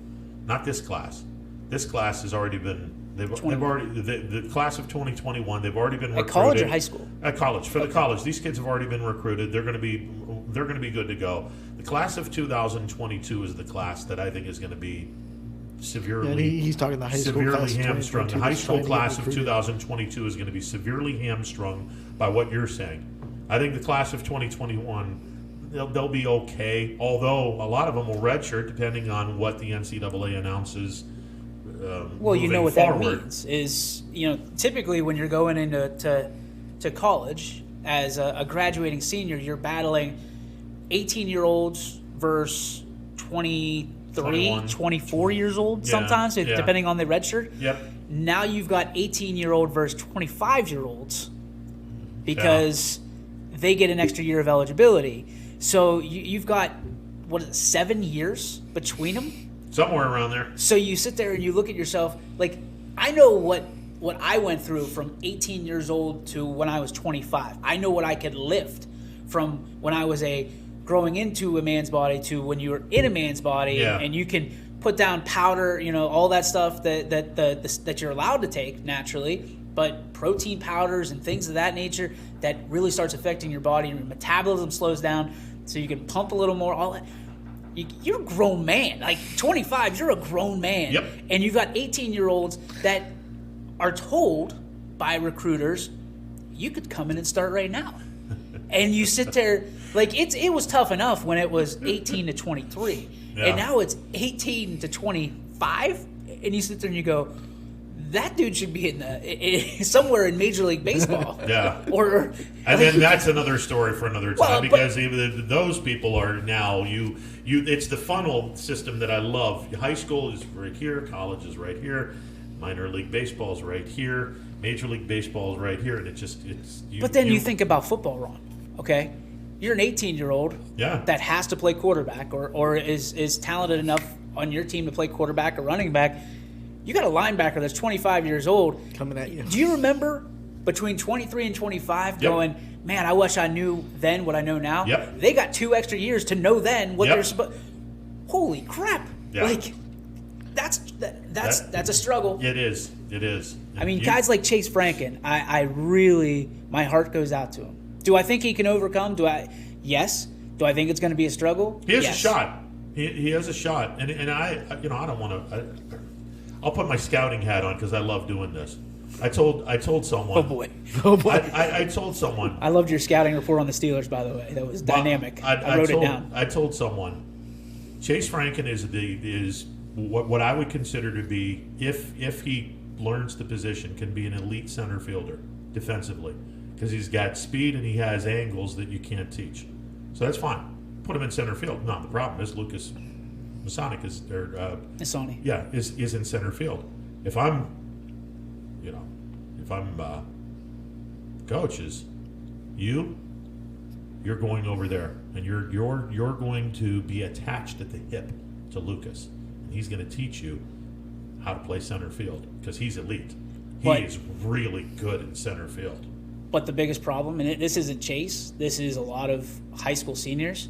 A: Not this class. This class has already been They've already the class of 2021. They've already been recruited.
E: At college or high school?
A: At college. For the college, these kids have already been recruited. They're going to be good to go. The class of 2022 is the class that I think is going to be severely.
B: And he's talking the high school
A: severely
B: class of
A: hamstrung. The
B: 2022
A: high
B: that's
A: school
B: trying to get
A: class of
B: recruited.
A: 2022 is going to be severely hamstrung by what you're saying. I think the class of 2021, they'll be okay. Although a lot of them will redshirt, depending on what the NCAA announces.
E: Well, you know what
A: forward.
E: that means is, typically when you're going into to college as a graduating senior, you're battling 18-year-olds versus 23,
A: 21.
E: 24 years old
A: Yeah,
E: sometimes,
A: yeah.
E: depending on the red shirt.
A: Yep.
E: Now you've got 18-year-old versus 25-year-olds because they get an extra year of eligibility. So you've got, 7 years between them?
A: Somewhere around there.
E: So you sit there and you look at yourself, like, I know what I went through from 18 years old to when I was 25. I know what I could lift from when I was growing into a man's body to when you were in a man's body,
A: Yeah.
E: and you can put down powder, all that stuff that you're allowed to take naturally, but protein powders and things of that nature that really starts affecting your body, and your metabolism slows down so you can pump a little more. All that. You're a grown man. Like 25, you're a grown man.
A: Yep.
E: And you've got 18-year-olds that are told by recruiters, you could come in and start right now. And you sit there, like it was tough enough when it was 18 to 23.
A: Yeah.
E: And now it's 18 to 25. And you sit there and you go, that dude should be somewhere in Major League Baseball.
A: Yeah.
E: And
A: then that's another story for another time,
E: Well,
A: because even those people are now it's the funnel system that I love. High school is right here, college is right here, minor league baseball is right here, Major League Baseball is right here, and
E: But then you think about football wrong, okay? You're an 18-year-old
A: Yeah.
E: that has to play quarterback or is talented enough on your team to play quarterback or running back. You got a linebacker that's 25 years old.
B: Coming at you.
E: Do you remember between 23 and 25
A: Yep.
E: going, man, I wish I knew then what I know now?
A: Yep.
E: They got 2 extra years to know then what
A: Yep.
E: they're supposed. Holy crap!
A: Yeah.
E: Like that's a struggle.
A: It is.
E: I mean, guys like Chase Franken, I really, my heart goes out to him. Do I think he can overcome? Yes. Do I think it's going to be a struggle?
A: He has
E: Yes.
A: a shot. He has a shot, and I I don't want to. I'll put my scouting hat on because I love doing this. I told someone.
E: Oh boy.
A: I told someone.
E: I loved your scouting report on the Steelers, by the way. That was dynamic. I wrote it down.
A: I told someone, Chase Franken is what I would consider to be, if he learns the position, can be an elite center fielder defensively, because he's got speed and he has angles that you can't teach. So that's fine. Put him in center field. No, the problem is Lucas Masonic is
E: Sony.
A: Yeah, is in center field. If I'm coaches, you're going over there, and you're going to be attached at the hip to Lucas, and he's going to teach you how to play center field because he's elite.
E: But-
A: He's really good in center field.
E: But the biggest problem, and this isn't Chase, this is a lot of high school seniors,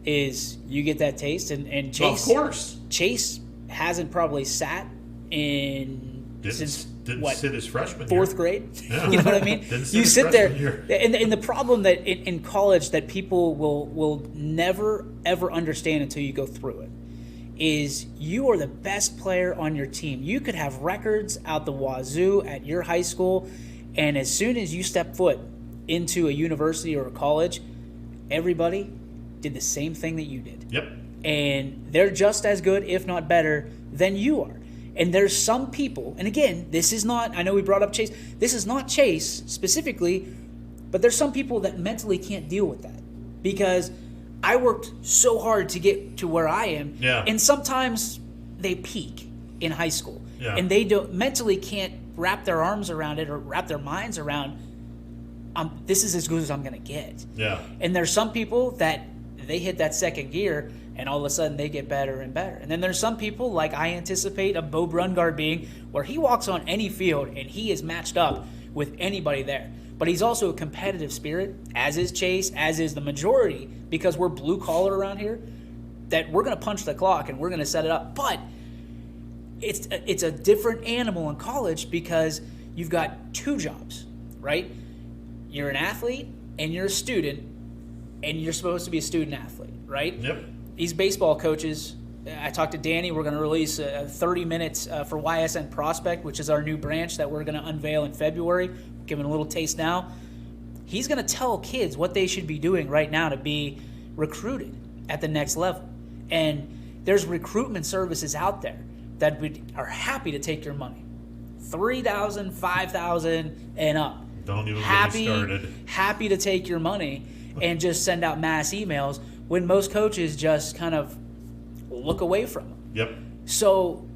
E: is you get that taste, and Chase.
A: Well, of course,
E: Chase hasn't probably sat
A: didn't
E: what,
A: sit his freshman
E: fourth
A: year.
E: grade.
A: Yeah.
E: You know what I mean?
A: Didn't sit
E: You
A: his
E: sit there,
A: freshman year.
E: and the problem that in college that people will never ever understand until you go through it is you are the best player on your team. You could have records out the wazoo at your high school, and as soon as you step foot into a university or a college, everybody did the same thing that you did.
A: Yep.
E: And they're just as good, if not better, than you are. And there's some people, and again, this is not, I know we brought up Chase, this is not Chase specifically, but there's some people that mentally can't deal with that. Because I worked so hard to get to where I am,
A: Yeah.
E: and sometimes they peak in high school.
A: Yeah.
E: And they mentally can't wrap their arms around it or wrap their minds around, this is as good as I'm going to get.
A: Yeah.
E: And there's some people that they hit that second gear and all of a sudden they get better and better. And then there's some people, like I anticipate a Beau Brungard being, where he walks on any field and he is matched up with anybody there. But he's also a competitive spirit, as is Chase, as is the majority, because we're blue collar around here, that we're going to punch the clock and we're going to set it up. But it's a different animal in college because you've got two jobs, right? You're an athlete and you're a student, and you're supposed to be a student athlete, right?
A: Yep.
E: These baseball coaches, I talked to Danny. We're going to release 30 minutes for YSN Prospect, which is our new branch that we're going to unveil in February. Giving a little taste now. He's going to tell kids what they should be doing right now to be recruited at the next level. And there's recruitment services out there that are happy to take your money. $3,000, $5,000, and up.
A: Don't even get me started.
E: Happy to take your money and just send out mass emails when most coaches just kind of look away from them.
A: Yep.
E: So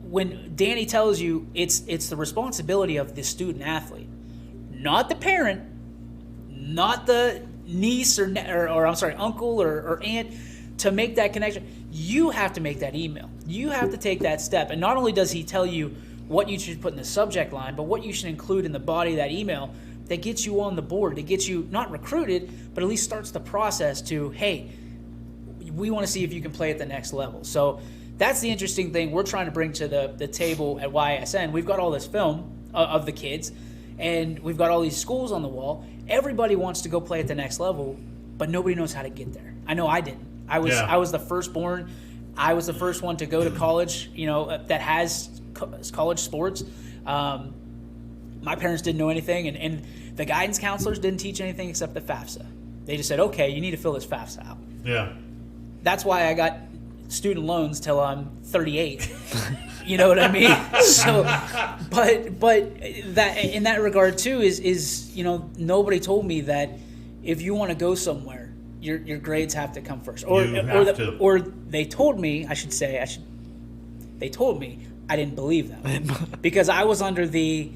E: when Danny tells you it's the responsibility of the student athlete, not the parent, not the niece or I'm sorry, uncle or aunt, to make that connection. You have to make that email. You have to take that step. And not only does he tell you what you should put in the subject line, but what you should include in the body of that email that gets you on the board, that gets you not recruited, but at least starts the process to, hey, we want to see if you can play at the next level. So that's the interesting thing we're trying to bring to the table at YSN. We've got all this film of the kids, and we've got all these schools on the wall. Everybody wants to go play at the next level, but nobody knows how to get there. I know I didn't. I was the firstborn. I was the first one to go to college, that has college sports. My parents didn't know anything, and the guidance counselors didn't teach anything except the FAFSA. They just said, okay, you need to fill this FAFSA out.
A: Yeah.
E: That's why I got student loans till I'm 38. You know what I mean? So, but that in that regard too is nobody told me that if you want to go somewhere, your grades have to come first, or they told me they told me I didn't believe them because I was under the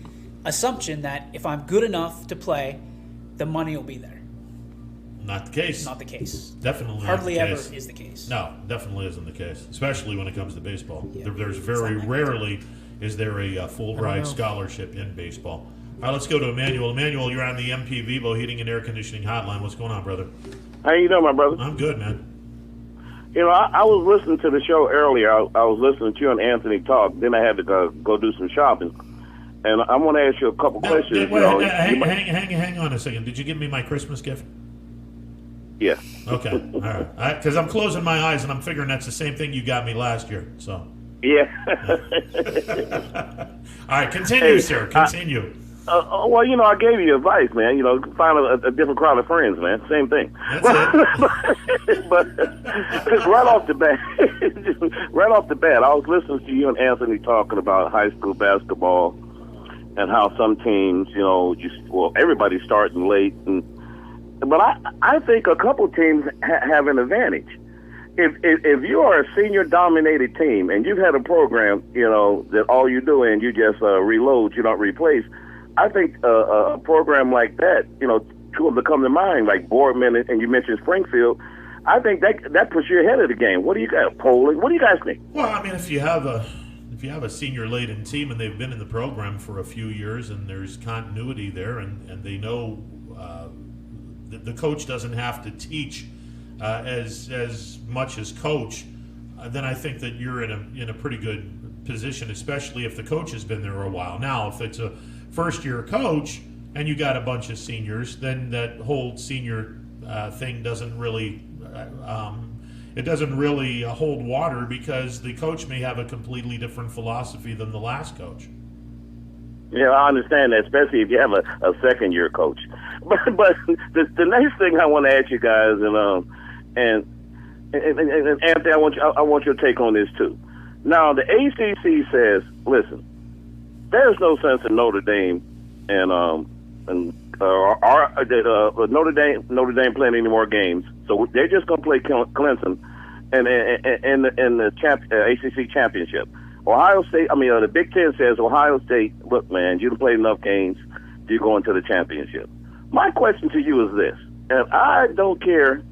E: assumption that if I'm good enough to play, the money will be there.
A: Not the case.
E: Not the case.
A: Definitely
E: Hardly
A: not the
E: ever
A: case.
E: is the case.
A: No, definitely isn't the case, especially when it comes to baseball.
E: Yeah.
A: There's very rarely is there a Fulbright scholarship in baseball. All right, let's go to Emmanuel. Emmanuel, you're on the MP Vivo Heating and Air Conditioning Hotline. What's going on, brother?
C: How you doing, my brother?
A: I'm good, man.
C: I was listening to the show earlier. I was listening to you and Anthony talk. Then I had to go do some shopping. And I want to ask you a couple questions.
A: Hang on a second. Did you give me my Christmas gift?
C: Yeah.
A: Okay. All right. Because I'm closing my eyes and I'm figuring that's the same thing you got me last year. So.
C: Yeah.
A: All right. Continue, sir. Continue.
C: I gave you advice, man. Find a different crowd of friends, man. Same thing.
A: That's it.
C: But right off the bat, I was listening to you and Anthony talking about high school basketball and how some teams, everybody's starting late. But I think a couple teams have an advantage. If you are a senior-dominated team and you've had a program, that all you do and you just reload, you don't replace, I think a program like that, two of them come to mind, like Boardman and you mentioned Springfield. I think that puts you ahead of the game. What do you guys, Poland? What do you guys think?
A: Well, I mean, if you have a senior-laden team and they've been in the program for a few years and there's continuity there and they know the coach doesn't have to teach as much as coach, then I think that you're in a pretty good position, especially if the coach has been there a while. Now, if it's a first-year coach and you got a bunch of seniors, then that whole senior thing doesn't really hold water because the coach may have a completely different philosophy than the last coach.
C: Yeah, I understand that, especially if you have a second-year coach. But the next thing I want to ask you guys, and Anthony, I want your take on this too. Now, the ACC says, listen, there's no sense in Notre Dame and Notre Dame playing any more games, so they're just going to play Clemson in the ACC championship. Ohio State, the Big Ten says, Ohio State, look, man, you done played enough games, you're going to the championship. My question to you is this, and I don't care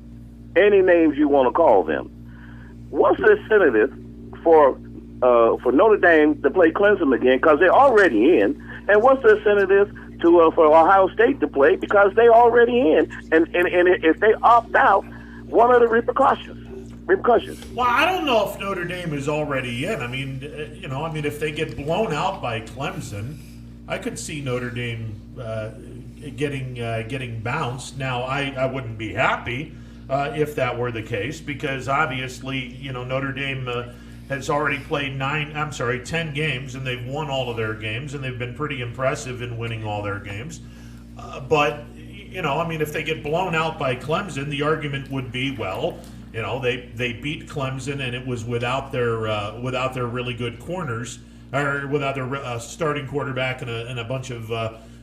C: any names you want to call them. What's the incentive for Notre Dame to play Clemson again because they're already in? And what's the incentive for Ohio State to play because they're already in? And if they opt out, what are the repercussions?
F: repercussions.
A: Well, I don't know if Notre Dame is already in. I mean, if they get blown out by Clemson, I could see Notre Dame getting bounced. Now, I wouldn't be happy if that were the case, because obviously, Notre Dame has already played 10 games, and they've won all of their games, and they've been pretty impressive in winning all their games. But if they get blown out by Clemson, the argument would be, well, they beat Clemson, and it was without their really good corners, or without their starting quarterback and a bunch of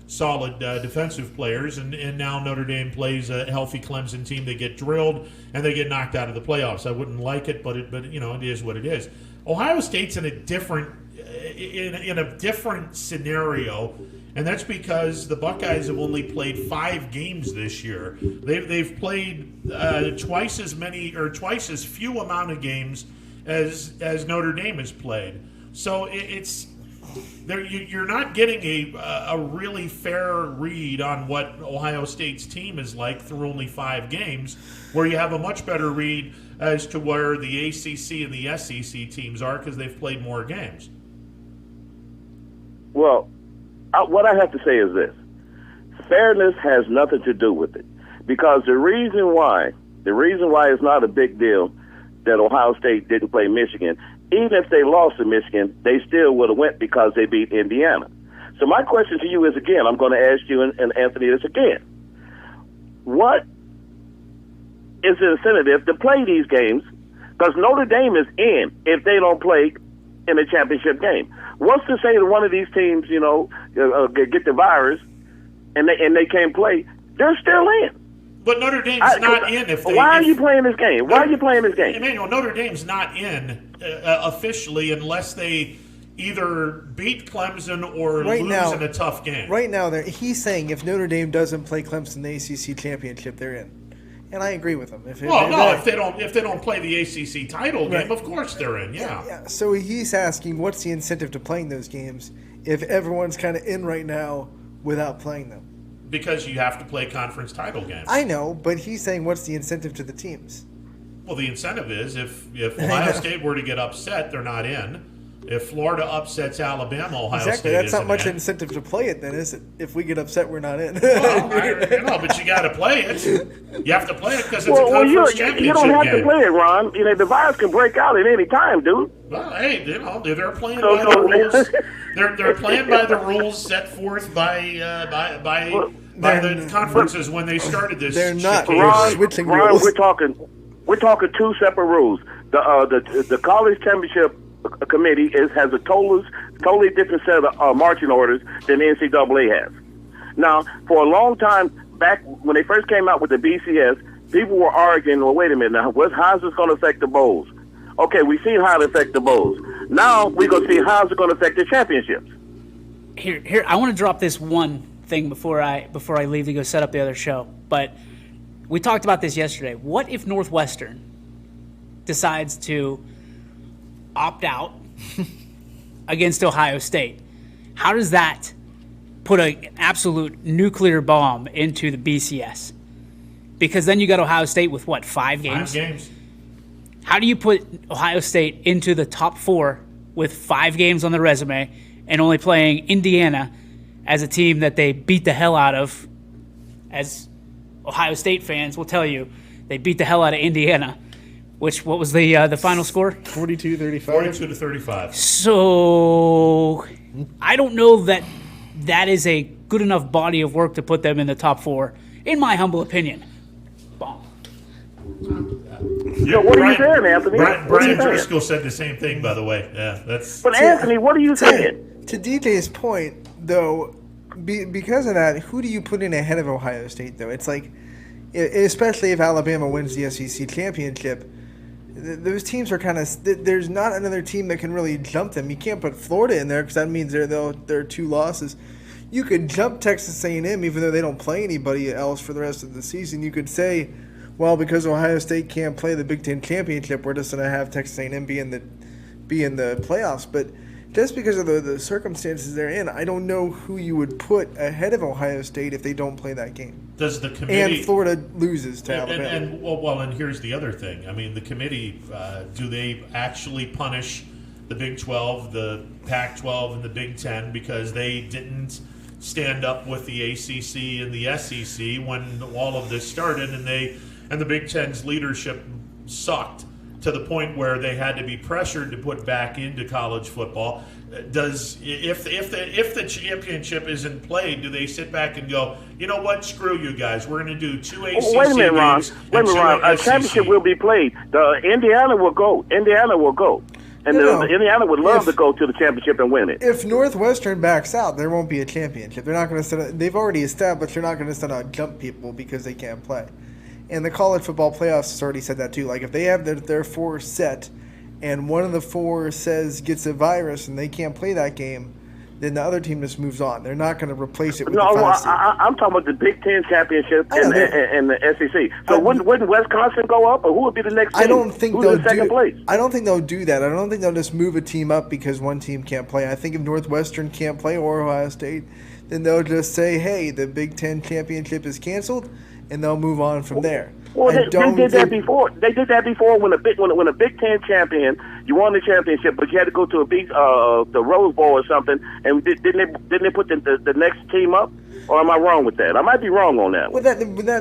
A: solid defensive players, and now Notre Dame plays a healthy Clemson team. They get drilled and they get knocked out of the playoffs. I wouldn't like it, but it is what it is. Ohio State's in a different scenario, and that's because the Buckeyes have only played 5 games this year. They've played twice as few amount of games as Notre Dame has played. So you're not getting a really fair read on what Ohio State's team is like through only 5 games, where you have a much better read as to where the ACC and the SEC teams are, because they've played more games.
F: Well, what I have to say is this. Fairness has nothing to do with it, because the reason why it's not a big deal that Ohio State didn't play Michigan, even if they lost to Michigan, they still would have went because they beat Indiana. So my question to you is, again, I'm going to ask you and Anthony this again. What is the incentive to play these games? Because Notre Dame is in if they don't play in a championship game. What's to say that one of these teams, get the virus and they can't play? They're still in.
A: But Notre Dame's not in if they...
F: Why are you playing this game? Why are you playing this game?
A: Emmanuel, Notre Dame's not in officially unless they either beat Clemson or lose in a tough game.
B: Right now, he's saying if Notre Dame doesn't play Clemson in the ACC championship, they're in. And I agree with him. If they don't play the ACC title game, of course they're in. Yeah. So he's asking, what's the incentive to playing those games if everyone's kind of in right now without playing them?
A: Because you have to play conference title games.
B: I know, but he's saying, what's the incentive to the teams?
A: Well, the incentive is if Ohio State were to get upset, they're not in. If Florida upsets Alabama, Ohio State
B: that's not much
A: in.
B: incentive to play it, then, is it? If we get upset, we're not in.
A: Well, but you got to play it. You have to play it because it's a conference championship game.
F: You don't have to play it, Ron. The virus can break out at any time, dude.
A: Well, hey, they're playing by the rules. They're playing by the rules set forth by the conferences when they started this.
B: They're not
F: switching rules. We're talking 2 separate rules. The college championship committee has a totally different set of marching orders than the NCAA has. Now, for a long time back when they first came out with the BCS, people were arguing, well, wait a minute, now how's this going to affect the bowls? Okay, we've seen how it affects the bowls. Now we're going to see how's it going to affect the championships.
E: Here, I want to drop this one thing before I leave to go set up the other show. But we talked about this yesterday. What if Northwestern decides to opt out against Ohio State? How does that put an absolute nuclear bomb into the BCS? Because then you got Ohio State with, 5 games?
A: 5 games.
E: How do you put Ohio State into the top 4 with 5 games on the resume and only playing Indiana as a team that they beat the hell out of? As Ohio State fans will tell you, they beat the hell out of Indiana. What was the final score?
B: 42-35.
A: 42-35.
E: So I don't know that is a good enough body of work to put them in the top 4, in my humble opinion. Bomb.
F: So what are you saying, Anthony?
A: Brian Driscoll said the same thing, by the way. Yeah, that's.
F: But Anthony, what are you saying?
B: To DJ's point, though, because of that, who do you put in ahead of Ohio State? Though it's like, especially if Alabama wins the SEC championship, those teams are kind of. There's not another team that can really jump them. You can't put Florida in there because that means they're 2 losses. You could jump Texas A&M even though they don't play anybody else for the rest of the season. You could say, well, because Ohio State can't play the Big Ten championship, we're just going to have Texas A&M be in the playoffs. But just because of the circumstances they're in, I don't know who you would put ahead of Ohio State if they don't play that game.
A: Does the committee
B: And Florida loses to Alabama.
A: And here's the other thing. I mean, the committee, do they actually punish the Big 12, the Pac-12, and the Big 10 because they didn't stand up with the ACC and the SEC when all of this started, and the Big Ten's leadership sucked to the point where they had to be pressured to put back into college football? If the championship isn't played, do they sit back and go, you know what, screw you guys, we're going to do 2 ACC
F: Wait a minute, Ron.
A: games
F: Wait a minute, Ron. A
A: SEC.
F: championship will be played. Indiana will go. And Indiana would love to go to the championship and win it.
B: If Northwestern backs out, there won't be a championship. They're not going to they've already established they're not going to send out jump people because they can't play. And the college football playoffs has already said that too. Like if they have their 4 set and one of the 4 gets a virus and they can't play that game, then the other team just moves on. They're not going to replace it with the 5 seed.
F: I'm talking about the Big Ten championship and the SEC. So wouldn't Wisconsin go up, or who would be the next team?
B: I don't think
F: Who's in second place?
B: I don't think they'll do that. I don't think they'll just move a team up because one team can't play. I think if Northwestern can't play or Ohio State, then they'll just say, hey, the Big Ten championship is canceled, and they'll move on from there.
F: Well, they did that before. They did that before when a Big Ten champion, you won the championship, but you had to go to the Rose Bowl or something. And didn't they put the next team up? Or am I wrong with that? I might be wrong on that.
B: Well,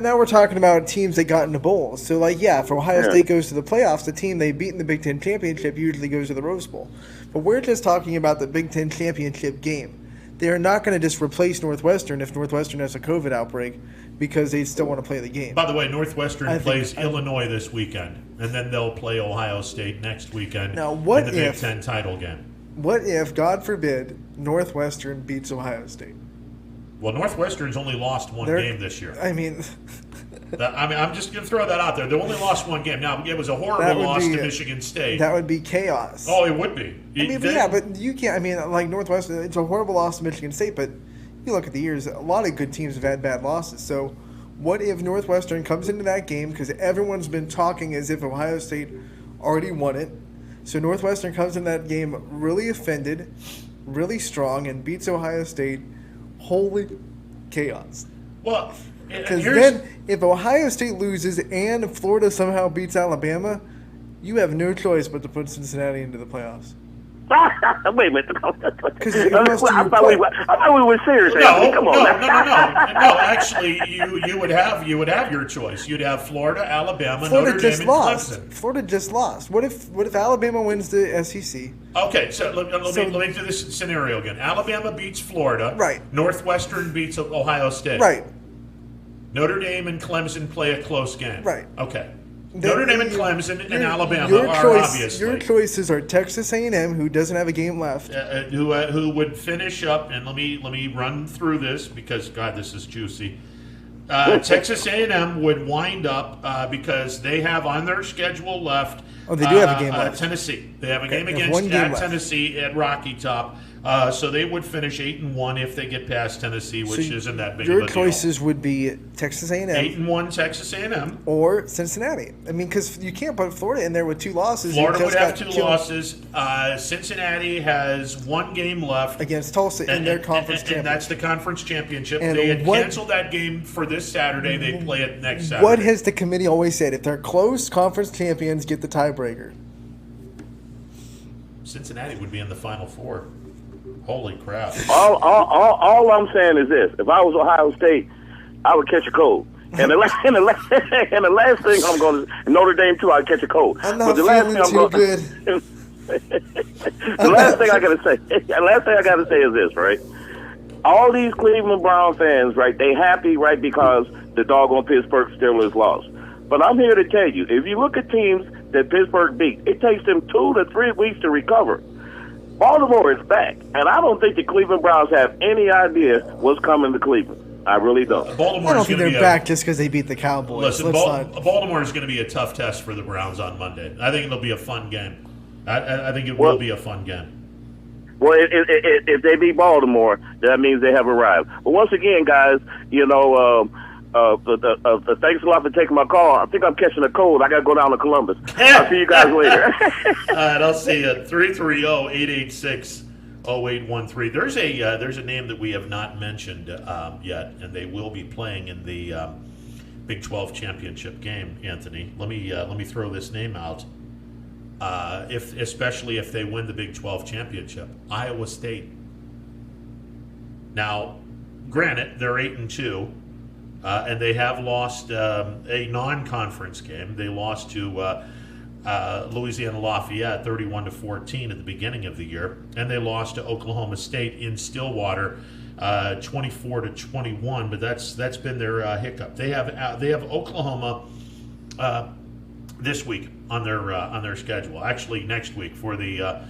B: now we're talking about teams that got into bowls. So, if Ohio State goes to the playoffs, the team they beat in the Big Ten championship usually goes to the Rose Bowl. But we're just talking about the Big Ten championship game. They are not going to just replace Northwestern if Northwestern has a COVID outbreak because they still want to play the game.
A: By the way, Northwestern plays Illinois this weekend, and then they'll play Ohio State next weekend in the Big Ten title game.
B: What if, God forbid, Northwestern beats Ohio State?
A: Well, Northwestern's only lost one game this year.
B: I'm
A: just going to throw that out there. They only lost one game. Now, it was a horrible loss to Michigan State.
B: That would be chaos.
A: Oh, it would be.
B: But you can't. Northwestern, it's a horrible loss to Michigan State, but you look at the years, a lot of good teams have had bad losses. So what if Northwestern comes into that game, because everyone's been talking as if Ohio State already won it. So Northwestern comes in that game really offended, really strong, and beats Ohio State. Holy chaos.
A: Well,
B: because then if Ohio State loses and Florida somehow beats Alabama, you have no choice but to put Cincinnati into the playoffs.
F: Wait a minute. I thought we were serious. Come on.
A: No. Actually, you would have your choice. You'd have Florida, Alabama, Notre Dame, and Clemson.
B: Florida just lost. What if Alabama wins the SEC?
A: Okay, so let me do this scenario again. Alabama beats Florida.
B: Right.
A: Northwestern beats Ohio State.
B: Right.
A: Notre Dame and Clemson play a close game.
B: Right.
A: Okay. Notre Dame and Clemson and Alabama are obviously.
B: Your choices are Texas A&M, who doesn't have a game left.
A: Who would finish up, and let me run through this because, God, this is juicy. Texas A&M would wind up because they have on their schedule left.
B: Oh, they do have a game left.
A: Tennessee. They have a game against Tennessee at Rocky Top. So they would finish 8-1 if they get past Tennessee, which isn't that big of a deal.
B: Your choices would be Texas A&M.
A: 8-1 Texas A&M.
B: Or Cincinnati. Because you can't put Florida in there with 2 losses.
A: Florida would have 2 losses. Cincinnati has 1 game left.
B: Against Tulsa in their conference championship.
A: And that's the conference championship. And they had canceled that game for this Saturday. They play it next Saturday.
B: What has the committee always said? If they're close, conference champions get the tiebreaker.
A: Cincinnati would be in the Final Four. Holy crap.
F: All I'm saying is this. If I was Ohio State, I would catch a cold. And the last thing I'm going to – Notre Dame, too, I'd catch a cold.
B: I'm not feeling too good.
F: The last thing I got to say is this, right? All these Cleveland Brown fans, right, they happy, right, because the doggone Pittsburgh Steelers lost. But I'm here to tell you, if you look at teams that Pittsburgh beat, it takes them 2 to 3 weeks to recover. Baltimore is back, and I don't think the Cleveland Browns have any idea what's coming to Cleveland. I really don't.
B: I don't think they're back just because they beat the Cowboys.
A: Listen, Baltimore is going to be a tough test for the Browns on Monday. I think it'll be a fun game. I think it will be a fun game.
F: Well, if they beat Baltimore, that means they have arrived. But once again, guys, thanks a lot for taking my call. I think I'm catching a cold. I got to go down to Columbus. I'll see you guys later.
A: All right, I'll see you at 330-886-9814. 0813. There's a name that we have not mentioned yet, and they will be playing in the Big 12 championship game. Anthony, let me throw this name out. Especially if they win the Big 12 championship, Iowa State. Now, granted, they're 8-2, and they have lost a non-conference game. They lost to Louisiana Lafayette 31-14 at the beginning of the year, and they lost to Oklahoma State in Stillwater 24-21. But that's been their hiccup. They have Oklahoma this week on their schedule. Actually, next week for the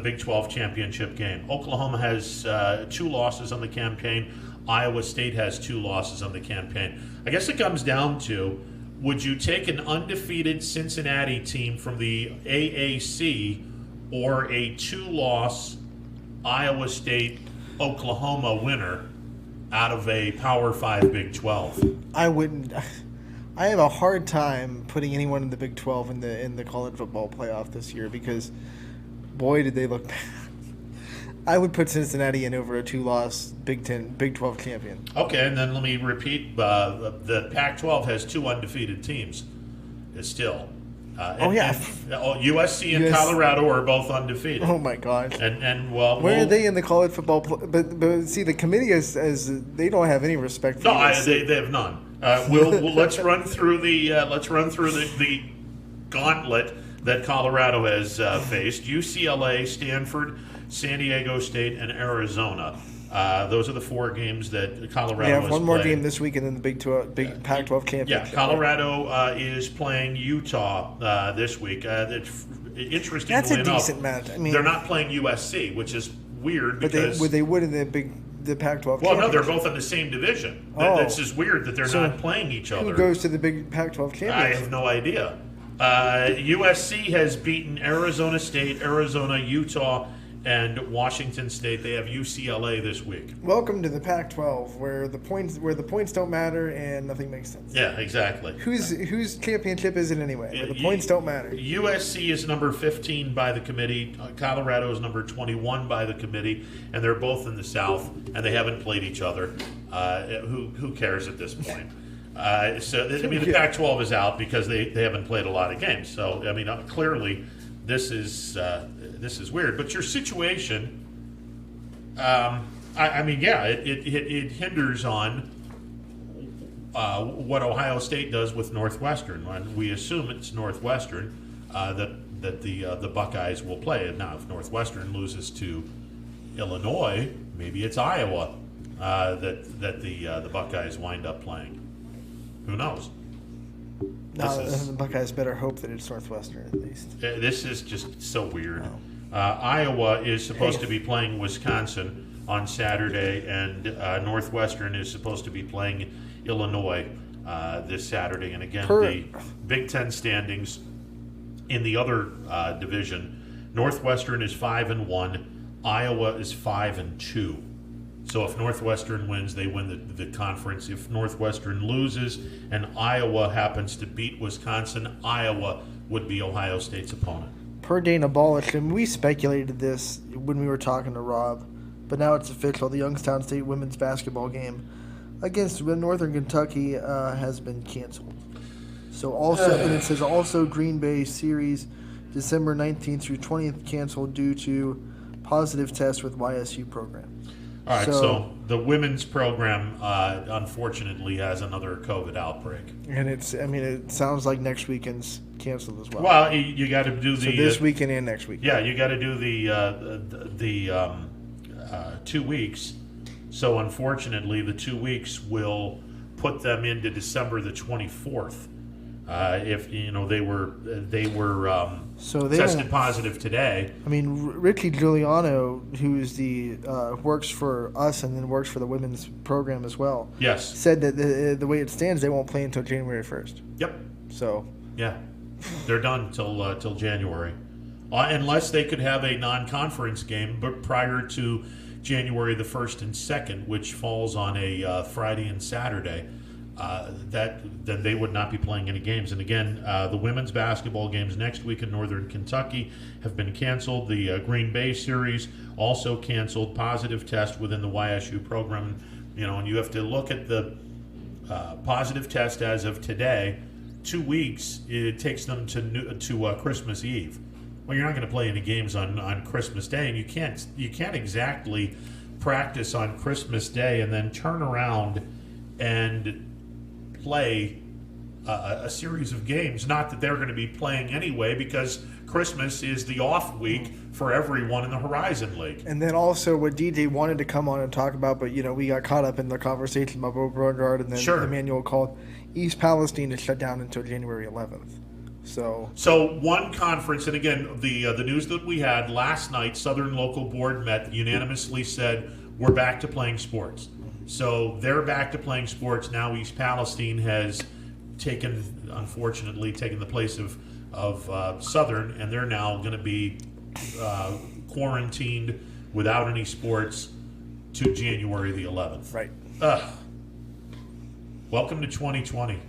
A: Big 12 championship game. Oklahoma has 2 losses on the campaign. Iowa State has 2 losses on the campaign. I guess it comes down to, would you take an undefeated Cincinnati team from the AAC or a 2-loss Iowa State Oklahoma winner out of a Power 5 Big 12?
B: I wouldn't. I have a hard time putting anyone in the Big 12 in the college football playoff this year because, boy, did they look bad. I would put Cincinnati in over a 2-loss Big 12 champion.
A: Okay, and then let me repeat: the Pac-12 has 2 undefeated teams. Still. USC and Colorado are both undefeated.
B: Oh my gosh!
A: And
B: where are they in the college football? But see, the committee is they don't have any respect for.
A: No, they have none. Let's run through the gauntlet that Colorado has faced: UCLA, Stanford, San Diego State, and Arizona. Those are the 4 games that Colorado has
B: have one more
A: played.
B: game this week, and then the Big Pac-12 championship.
A: Yeah, Colorado is playing Utah this week. Interestingly
B: That's a
A: enough,
B: decent match. I mean,
A: they're not playing USC, which is weird.
B: But
A: because
B: they would in the Pac-12.
A: Well, no, they're both in the same division. That's just weird that they're not playing each other.
B: Who goes to the big Pac-12 championship?
A: I have no idea. USC has beaten Arizona State, Arizona, Utah, and Washington State. They have UCLA this week.
B: Welcome to the Pac-12, where the points don't matter and nothing makes sense.
A: Yeah, exactly.
B: Whose championship is it anyway? Where the points don't matter.
A: USC is number 15 by the committee. Colorado is number 21 by the committee, and they're both in the South, and they haven't played each other. Who cares at this point? The Pac-12 is out because they haven't played a lot of games. So, clearly, this is weird. But your situation, it hinders on what Ohio State does with Northwestern. When we assume it's Northwestern that the Buckeyes will play. Now, if Northwestern loses to Illinois, maybe it's Iowa that the Buckeyes wind up playing. Who knows?
B: No, the Buckeyes better hope that it's Northwestern at least.
A: This is just so weird. Iowa is supposed to be playing Wisconsin on Saturday, and Northwestern is supposed to be playing Illinois this Saturday. And again, the Big Ten standings in the other division: Northwestern is 5-1, Iowa is 5-2. So if Northwestern wins, they win the conference. If Northwestern loses and Iowa happens to beat Wisconsin, Iowa would be Ohio State's opponent.
B: Per Dana Balish, and we speculated this when we were talking to Rob, but now it's official. The Youngstown State women's basketball game against Northern Kentucky has been canceled. So also, and it says also Green Bay series December 19th through 20th canceled due to positive tests with YSU program.
A: All right, so the women's program unfortunately has another COVID outbreak.
B: And it sounds like next weekend's canceled as well.
A: Well, you got to do the
B: this weekend and next weekend.
A: Yeah, you got to do the 2 weeks. So unfortunately, the 2 weeks will put them into December the 24th. If they were tested positive today.
B: I mean, Richie Giuliano, who's works for us and then works for the women's program as well.
A: Yes.
B: Said that the way it stands, they won't play until January 1st.
A: Yep.
B: So.
A: Yeah, they're done till January, unless they could have a non-conference game, but prior to January the 1st and 2nd, which falls on a Friday and Saturday. then they would not be playing any games. And again, the women's basketball games next week in Northern Kentucky have been canceled. The Green Bay series also canceled. Positive test within the YSU program. And you have to look at the positive test as of today. 2 weeks it takes them to Christmas Eve. Well, you're not going to play any games on Christmas Day, and you can't exactly practice on Christmas Day and then turn around and play a series of games. Not that they're going to be playing anyway, because Christmas is the off week for everyone in the Horizon League.
B: And then also what DJ wanted to come on and talk about, but we got caught up in the conversation about Beau Brungard, and then
A: Sure.
B: Emmanuel called East Palestine is shut down until January 11th. So
A: one conference, and again, the news that we had last night, Southern Local Board met, unanimously said we're back to playing sports. So they're back to playing sports now. East Palestine has unfortunately taken the place of Southern, and they're now going to be quarantined without any sports to January the 11th.
B: right.
A: Welcome to 2020.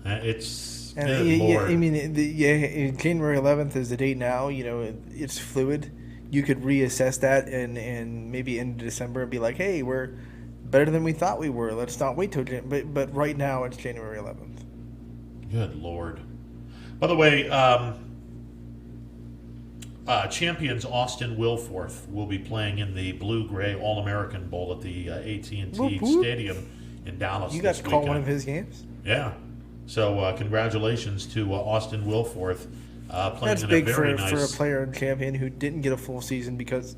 A: It's
B: And
A: good
B: yeah,
A: Lord.
B: I mean, January 11th is the date now. It's fluid. You could reassess that and maybe end of December and be like, hey, we're better than we thought we were. Let's not wait till but right now it's January 11th.
A: Good Lord. By the way, champions Austin Wilforth will be playing in the Blue-Gray All-American Bowl at the AT&T
B: Whoop, whoop.
A: Stadium in Dallas
B: You got
A: this
B: to call
A: weekend.
B: one of his games?
A: Yeah. So congratulations to Austin Wilforth playing
B: That's
A: in
B: big
A: a very
B: for a
A: nice...
B: player and champion who didn't get a full season because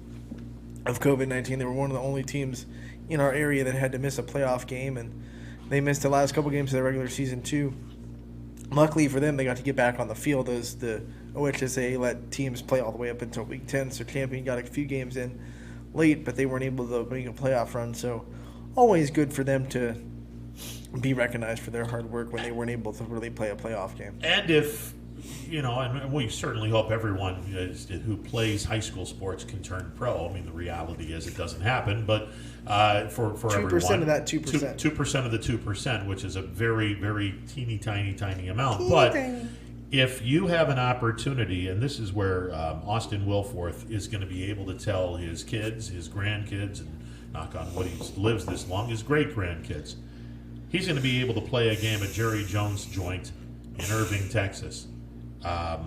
B: of COVID-19. They were one of the only teams in our area that had to miss a playoff game, and they missed the last couple games of the regular season too. Luckily for them, they got to get back on the field as the OHSA let teams play all the way up until Week 10, so champion got a few games in late, but they weren't able to make a playoff run, so always good for them to be recognized for their hard work when they weren't able to really play a playoff game.
A: And if, and we certainly hope everyone who plays high school sports can turn pro. I mean, the reality is it doesn't happen, but for
B: 2%
A: everyone.
B: of that 2%.
A: 2% of the 2%, which is a very, very teeny, tiny amount. But if you have an opportunity, and this is where Austin Wilforth is going to be able to tell his kids, his grandkids, and knock on wood, he lives this long, his great-grandkids, he's going to be able to play a game at Jerry Jones' joint in Irving, Texas. To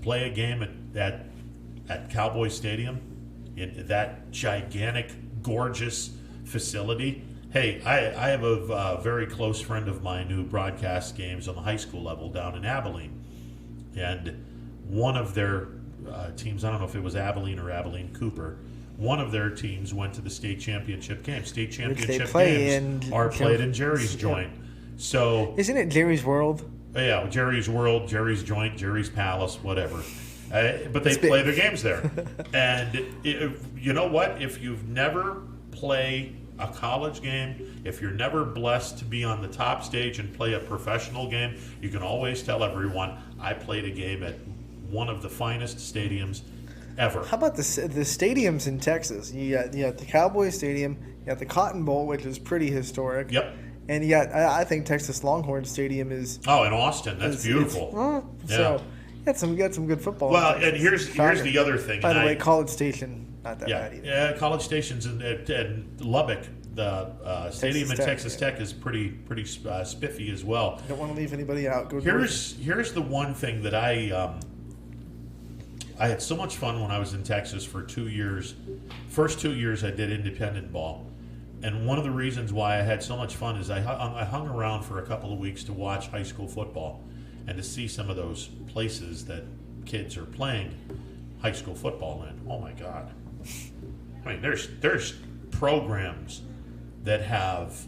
A: play a game at Cowboy Stadium in that gigantic, gorgeous facility. Hey, I have a very close friend of mine who broadcasts games on the high school level down in Abilene. And one of their teams, I don't know if it was Abilene or Abilene Cooper, one of their teams went to the state championship game. State championship games are played in Jerry's joint. So
B: Isn't it Jerry's World?
A: yeah, Jerry's World, Jerry's Joint, Jerry's Palace, whatever. But they play their games there. And you know what? If you've never played a college game, if you're never blessed to be on the top stage and play a professional game, you can always tell everyone, I played a game at one of the finest stadiums ever.
B: How about the stadiums in Texas? You got the Cowboy Stadium, you got the Cotton Bowl, which is pretty historic.
A: Yep.
B: And you got, I think Texas Longhorn Stadium is.
A: Oh, in Austin, that's beautiful.
B: So, you got some good football.
A: Well,
B: in
A: and
B: Texas.
A: here's the other thing.
B: By the
A: and
B: way, College Station, not that bad either.
A: Yeah, College Station's in Lubbock. The stadium at Texas Tech is pretty spiffy as well.
B: Don't want to leave anybody out.
A: Here's the one thing that I had so much fun when I was in Texas for 2 years. First 2 years I did independent ball. And one of the reasons why I had so much fun is I hung around for a couple of weeks to watch high school football and to see some of those places that kids are playing high school football in. Oh my God. I mean, there's programs that have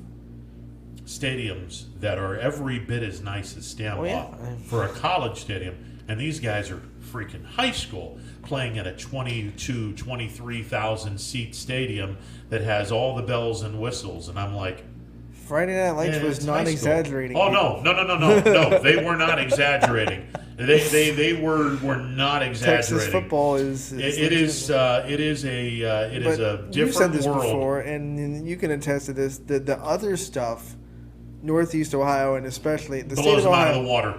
A: stadiums that are every bit as nice as Stambaugh for a college stadium. And these guys are freaking high school playing at a 23,000 seat stadium that has all the bells and whistles. And I'm like,
B: Friday Night Lights was not exaggerating.
A: Oh, no, they were not exaggerating. They were not exaggerating.
B: Texas football is
A: it is a different
B: You've said this
A: world.
B: before, and you can attest to this. The other stuff, Northeast Ohio, and especially the state
A: Blows
B: of
A: them out
B: Ohio,
A: of the water.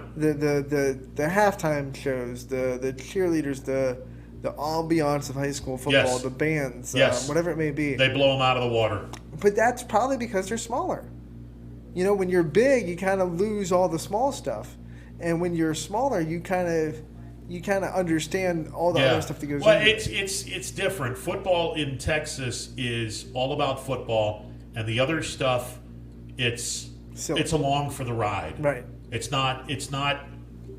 B: the halftime shows, the cheerleaders, the ambiance of high school football,
A: Yes.
B: the bands,
A: Yes.
B: whatever it may be.
A: They blow them out of the water.
B: But that's probably because they're smaller. You know, when you're big, you kind of lose all the small stuff, and when you're smaller, you kind of understand all the other stuff that goes.
A: Well,
B: into
A: it's different. Football in Texas is all about football, and the other stuff, it's along for the ride.
B: Right.
A: It's not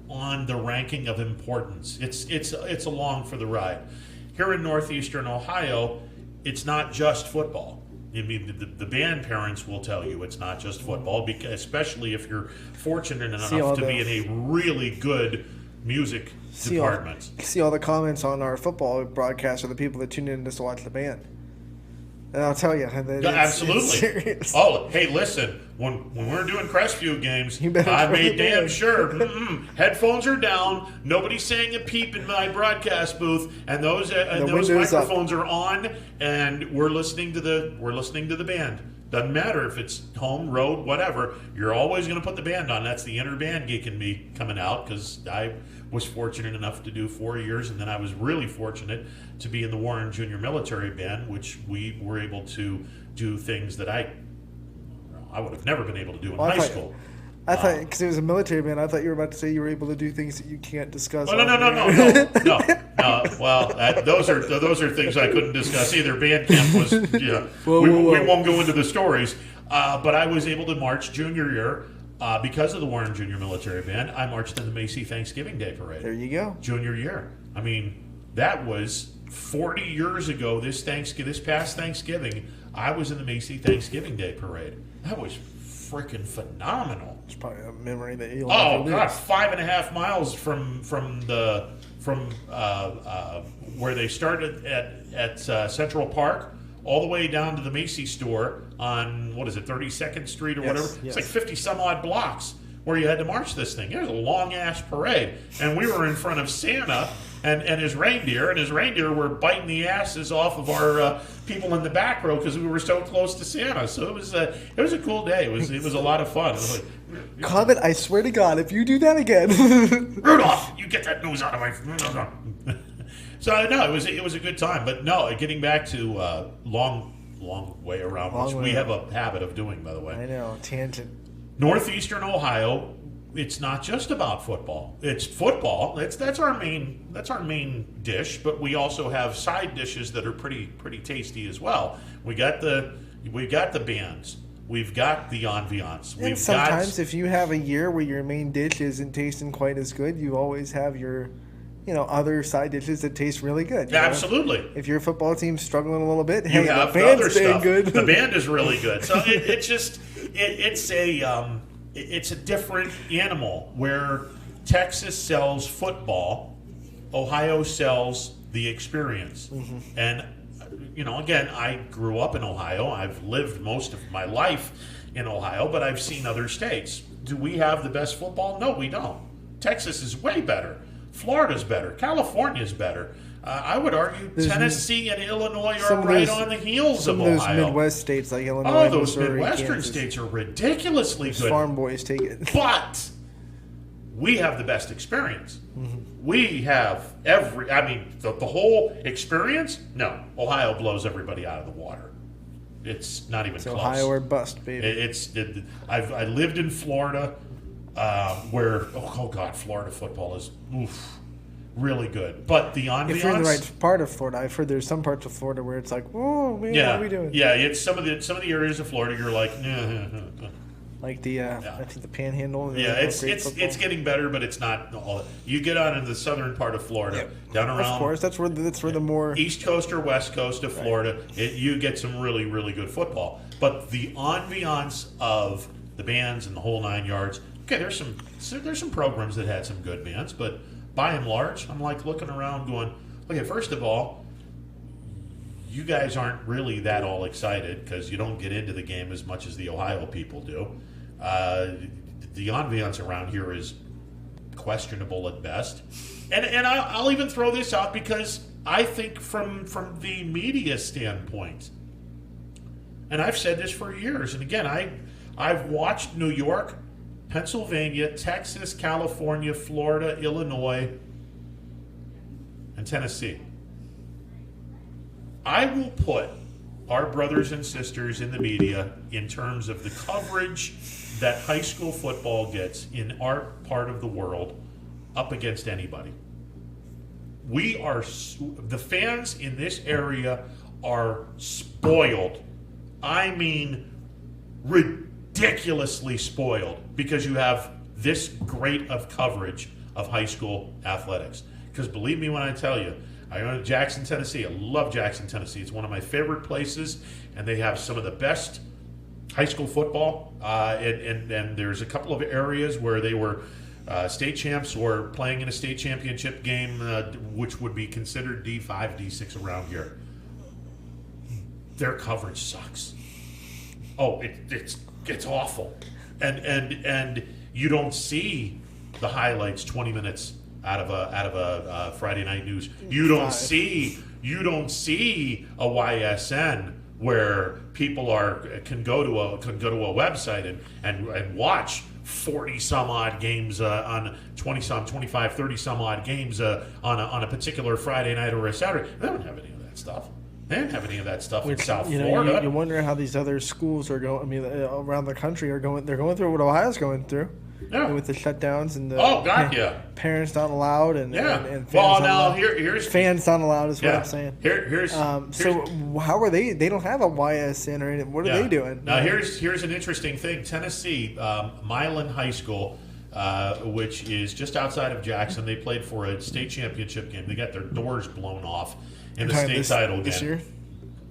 A: on the ranking of importance. It's along for the ride. Here in northeastern Ohio, it's not just football. I mean, the band parents will tell you it's not just football, because especially if you're fortunate enough to be in a really good music department.
B: See all the comments on our football broadcast are the people that tune in just to watch the band. And I'll tell you,
A: Absolutely.
B: It's serious.
A: Oh, hey, listen. When we're doing Crestview games,
B: You better
A: I
B: turn
A: made
B: it
A: damn
B: down.
A: sure headphones are down. Nobody's saying a peep in my broadcast booth, and those
B: window's up.
A: microphones are on, and we're listening to the band. Doesn't matter if it's home, road, whatever. You're always going to put the band on. That's the inner band geek in me coming out, because I was fortunate enough to do 4 years, and then I was really fortunate to be in the Warren Junior Military Band, which we were able to do things that I would have never been able to do in high school.
B: I thought, because it was a military band, I thought you were about to say you were able to do things that you can't discuss.
A: Well, no. Well, those are things I couldn't discuss either. Band camp was, we won't go into the stories. But I was able to march junior year because of the Warren Junior Military Band. I marched in the Macy Thanksgiving Day Parade.
B: There you go.
A: Junior year. I mean, that was 40 years ago. This past Thanksgiving, I was in the Macy Thanksgiving Day Parade. That was freaking phenomenal.
B: It's probably a memory that you'll
A: Oh
B: never
A: God,
B: lose.
A: 5.5 miles from where they started at Central Park, all the way down to the Macy's store on 32nd Street or
B: Yes,
A: whatever.
B: yes.
A: It's like 50 some odd blocks where you had to march this thing. It was a long ass parade, and we were in front of Santa and his reindeer, were biting the asses off of our people in the back row because we were so close to Santa. So it was a cool day. It was a lot of fun. It was like,
B: Comment, I swear to God, if you do that again.
A: Rudolph, you get that nose out of my. So no, it was a good time. But no, getting back to long way around, which we have a habit of doing, by the way.
B: I know, tangent.
A: Northeastern Ohio, it's not just about football. It's football. That's our main dish, but we also have side dishes that are pretty tasty as well. We got the bands. We've got the ambiance.
B: And sometimes if you have a year where your main dish isn't tasting quite as good, you always have your other side dishes that taste really good. you know?
A: Absolutely.
B: If your football team's struggling a little bit,
A: You
B: hey,
A: have
B: the
A: the
B: band's
A: other
B: staying
A: stuff.
B: good.
A: The band is really good. So it's a different animal where Texas sells football, Ohio sells the experience.
B: Mm-hmm.
A: And again, I grew up in Ohio. I've lived most of my life in Ohio, but I've seen other states. Do we have the best football? No, we don't. Texas is way better. Florida's better. California's better. I would argue Tennessee and Illinois are right on the heels of Ohio.
B: Some of those Midwest states like Illinois,
A: Those
B: Missouri,
A: Midwestern
B: Kansas,
A: states are ridiculously
B: those
A: good.
B: farm boys take it.
A: But we have the best experience.
B: Mm-hmm.
A: We have the whole experience. No, Ohio blows everybody out of the water. It's not even close.
B: Ohio or bust, baby.
A: I lived in Florida, where Florida football is really good. But the ambiance.
B: If you're in the right part of Florida, I've heard there's some parts of Florida where it's like, whoa, man, what are we doing?
A: Yeah, it's some of the areas of Florida you're like,
B: Like I think the Panhandle.
A: Yeah, it's getting better, but it's not all. You get out into the southern part of Florida, down around.
B: Of course, that's where the more
A: East Coast or West Coast of Florida, you get some really, really good football. But the ambiance of the bands and the whole 9 yards. Okay, there's some programs that had some good bands, but by and large, I'm like looking around, going, okay, first of all, you guys aren't really that all excited because you don't get into the game as much as the Ohio people do. The ambiance around here is questionable at best. And I'll even throw this out because I think from the media standpoint, and I've said this for years, and again, I've watched New York, Pennsylvania, Texas, California, Florida, Illinois, and Tennessee. I will put our brothers and sisters in the media in terms of the coverage that high school football gets in our part of the world up against anybody. We are, the fans in this area are spoiled. I mean, ridiculously spoiled because you have this great of coverage of high school athletics. Because believe me when I tell you, I go to Jackson, Tennessee. I love Jackson, Tennessee. It's one of my favorite places, and they have some of the best high school football. And there's a couple of areas where they were state champs or playing in a state championship game, which would be considered D5, D6 around here. Their coverage sucks. Oh, it's awful, and you don't see the highlights 20 minutes out of a Friday night news. You don't see a YSN where people can go to a website and watch 40 some odd games on 20 some 25 30 some odd games on a particular Friday night or a Saturday. They don't have any of that stuff. They didn't have any of that stuff in South Florida.
B: You wonder how these other schools are going. I mean, around the country are going. They're going through what Ohio's going through.
A: Yeah.
B: With the shutdowns and the parents not allowed and fans
A: well,
B: not
A: now
B: allowed.
A: Here's
B: fans not allowed is what I'm saying.
A: Here's
B: so how are they? They don't have a YSN or anything. What are they doing?
A: Now here's an interesting thing. Tennessee, Mullen High School, which is just outside of Jackson, they played for a state championship game. They got their doors blown off in the state title game.
B: This year?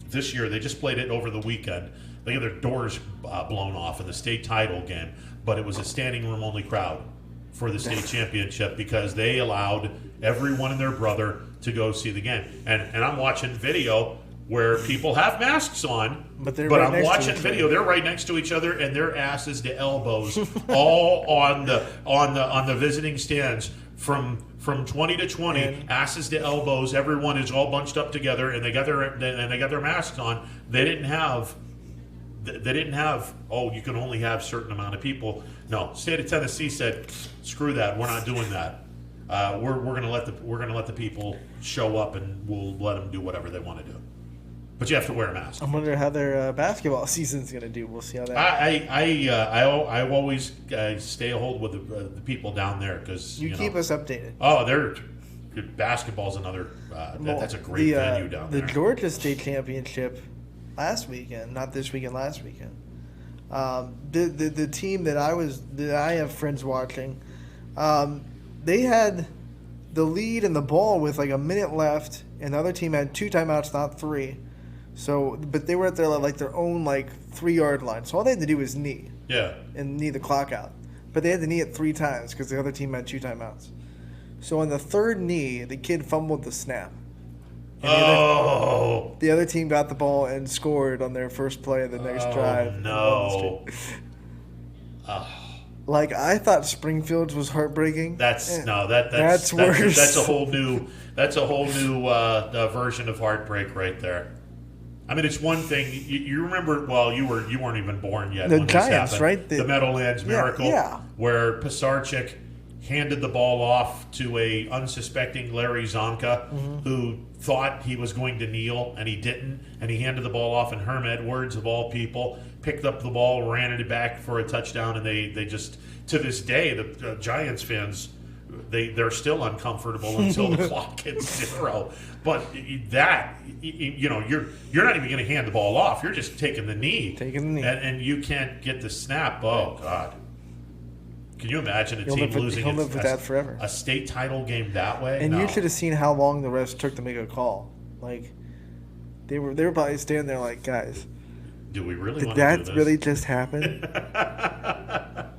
A: This year. They just played it over the weekend. They got their doors blown off in the state title game, but it was a standing room only crowd for the state championship because they allowed everyone and their brother to go see the game. And I'm watching video where people have masks on, but I'm watching video. They're right next to each other, and their asses to elbows, all on the visiting stands from 20 to 20, asses to elbows. Everyone is all bunched up together, and they got their masks on. They didn't have. Oh, you can only have a certain amount of people. No, state of Tennessee said, screw that. We're not doing that. We're gonna let the people show up, and we'll let them do whatever they want to do. But you have to wear a mask.
B: I'm wondering how their basketball season's gonna do. We'll see how that.
A: I always stay a hold with the people down there because
B: you keep us updated.
A: Oh, basketball's another. That's a great venue down there.
B: The Georgia State Championship. Last weekend, not this weekend. Last weekend, the team that I have friends watching, they had the lead and the ball with like a minute left, and the other team had 2 timeouts, not 3. So, but they were at their own 3-yard line. So all they had to do was knee.
A: Yeah. And
B: knee the clock out, but they had to knee it 3 times because the other team had 2 timeouts. So on the third knee, the kid fumbled the snap. The other team got the ball and scored on their first play of the next drive.
A: No.
B: I thought Springfield's was heartbreaking.
A: That's
B: worse.
A: That's a whole new version of heartbreak right there. I mean, it's one thing you remember. Well, you weren't even born yet.
B: The
A: when
B: Giants,
A: this happened.
B: right?
A: The Meadowlands Miracle, where Pisarcik handed the ball off to a unsuspecting Larry Zonka, who thought he was going to kneel, and he didn't, and he handed the ball off, and Herm Edwards, of all people, picked up the ball, ran it back for a touchdown, and they just, to this day, the Giants fans, they're still uncomfortable until the clock hits 0. But that, you're not even going to hand the ball off. You're just taking the knee. And you can't get the snap. Oh, God. Can you imagine a team losing
B: that forever.
A: A state title game that way?
B: And
A: no.
B: You should have seen how long the refs took to make a call. They were probably standing there like, guys,
A: do we really want
B: to do
A: this?
B: Did that really just happen?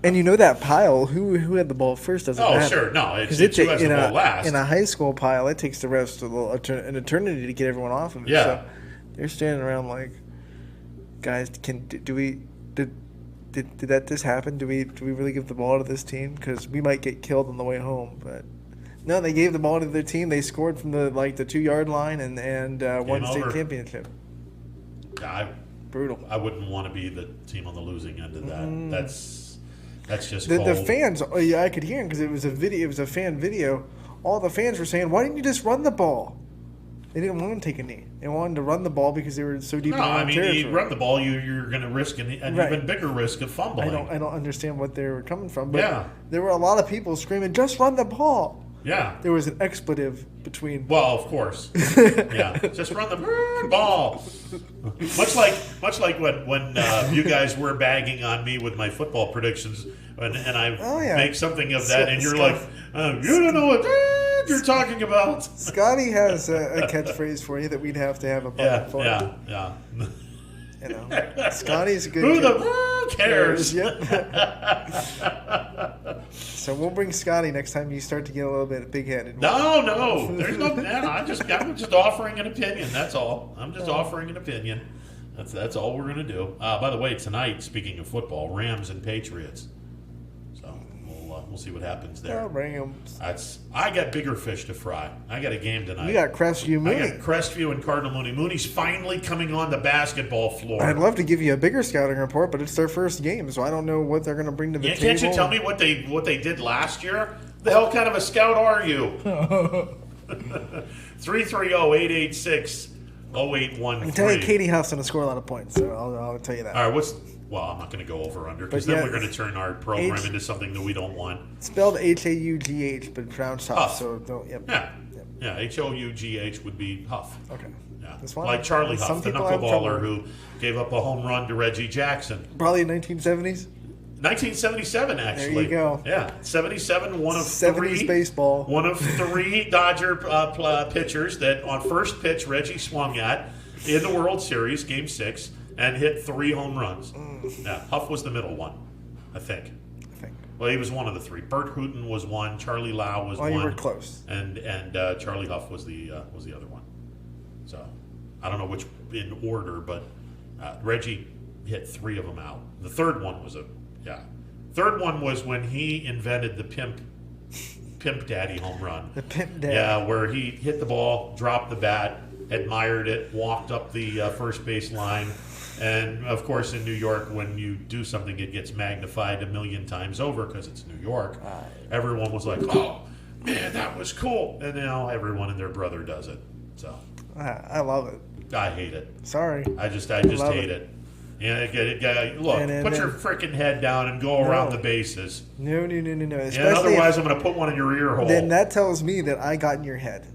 B: And that pile, who had the ball first doesn't matter. Oh,
A: sure. No, it's who has the ball last.
B: In a high school pile, it takes the refs an eternity to get everyone off of it.
A: Yeah.
B: So they're standing around like, guys, did did that just happen? Do we really give the ball to this team? Because we might get killed on the way home. But no, they gave the ball to their team. They scored from the 2-yard line and won the state
A: over.
B: championship. Brutal.
A: I wouldn't want to be the team on the losing end of that. That's just
B: The
A: cold.
B: fans. Oh, yeah, I could hear them because it was a video. It was a fan video. All the fans were saying, "Why didn't you just run the ball?" They didn't want to take a knee. They wanted to run the ball because they were so deep in their own territory.
A: You run the ball, you're going to risk an even bigger risk of fumbling.
B: I don't understand what they were coming from. But
A: Yeah.
B: there were a lot of people screaming, "Just run the ball!"
A: Yeah.
B: There was an expletive between.
A: Well, of course. Yeah. Just run the ball. Much like when you guys were bagging on me with my football predictions, and I make something of that, and you're like, you don't know what you're talking about.
B: Scotty has a catchphrase for you that we'd have to have a button for.
A: Yeah.
B: You know, Scotty's a good.
A: Who the cares?
B: Yep. So we'll bring Scotty next time you start to get a little bit big-headed.
A: No, there's no. I'm just offering an opinion. That's all. I'm just offering an opinion. That's all we're gonna do. By the way, tonight, speaking of football, Rams and Patriots. So we'll see what happens there.
B: Oh, Rams.
A: I got bigger fish to fry. I got a game tonight.
B: You got Crestview Mooney.
A: I got Crestview and Cardinal Mooney. Mooney's finally coming on the basketball floor.
B: I'd love to give you a bigger scouting report, but it's their first game, so I don't know what they're going to bring to the table.
A: Can't you tell me what they did last year? The hell kind of a scout are you? 330-886-0813.
B: I can tell you Katie Huff's going to score a lot of points, so I'll tell you that.
A: All right, well, I'm not going to go over under because then we're going to turn our program into something that we don't want.
B: Spelled H-A-U-G-H, but pronounced Huff.
A: Huff.
B: So don't. Yep.
A: Yeah. H-O-U-G-H would be Huff.
B: Okay.
A: Yeah.
B: That's fine.
A: Like Charlie
B: Some
A: Huff, the
B: people have
A: knuckleballer
B: trouble.
A: who gave up a home run to Reggie Jackson.
B: Probably 1970s.
A: 1977, actually.
B: There you go.
A: Yeah, 77, one of
B: 70s
A: three.
B: baseball.
A: One of three Dodger pitchers that on first pitch Reggie swung at in the World Series, Game 6, and hit 3 home runs. Yeah, Huff was the middle one, I think. Well, he was one of the 3. Bert Hooton was one. Charlie Lau was one.
B: You were close.
A: And Charlie Huff was the other one. So I don't know which in order, but Reggie hit 3 of them out. The third one was Third one was when he invented the Pimp Daddy home run.
B: The Pimp Daddy.
A: Yeah, where he hit the ball, dropped the bat, admired it, walked up the first base line. And, of course, in New York, when you do something, it gets magnified a million times over because it's New York. Everyone was like, oh, man, that was cool. And now everyone and their brother does it. So
B: I love it.
A: I hate it.
B: Sorry.
A: I just hate it. Yeah, look, put your freaking head down and go around the bases.
B: No.
A: Otherwise, I'm going to put one in your ear hole.
B: Then that tells me that I got in your head.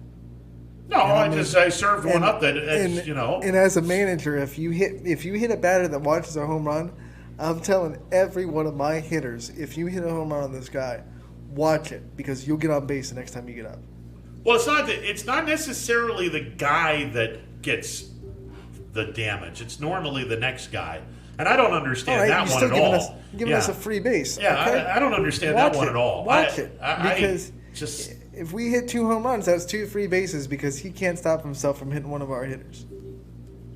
A: No, I served one up that
B: And as a manager, if you hit a batter that watches a home run, I'm telling every one of my hitters, if you hit a home run on this guy, watch it because you'll get on base the next time you get up.
A: Well, it's not necessarily the guy that gets the damage. It's normally the next guy. And I don't understand that one at all.
B: Giving us a free base.
A: Yeah,
B: okay?
A: I don't understand that one at all.
B: Watch it. Because if we hit 2 home runs, that's 2 free bases because he can't stop himself from hitting one of our hitters.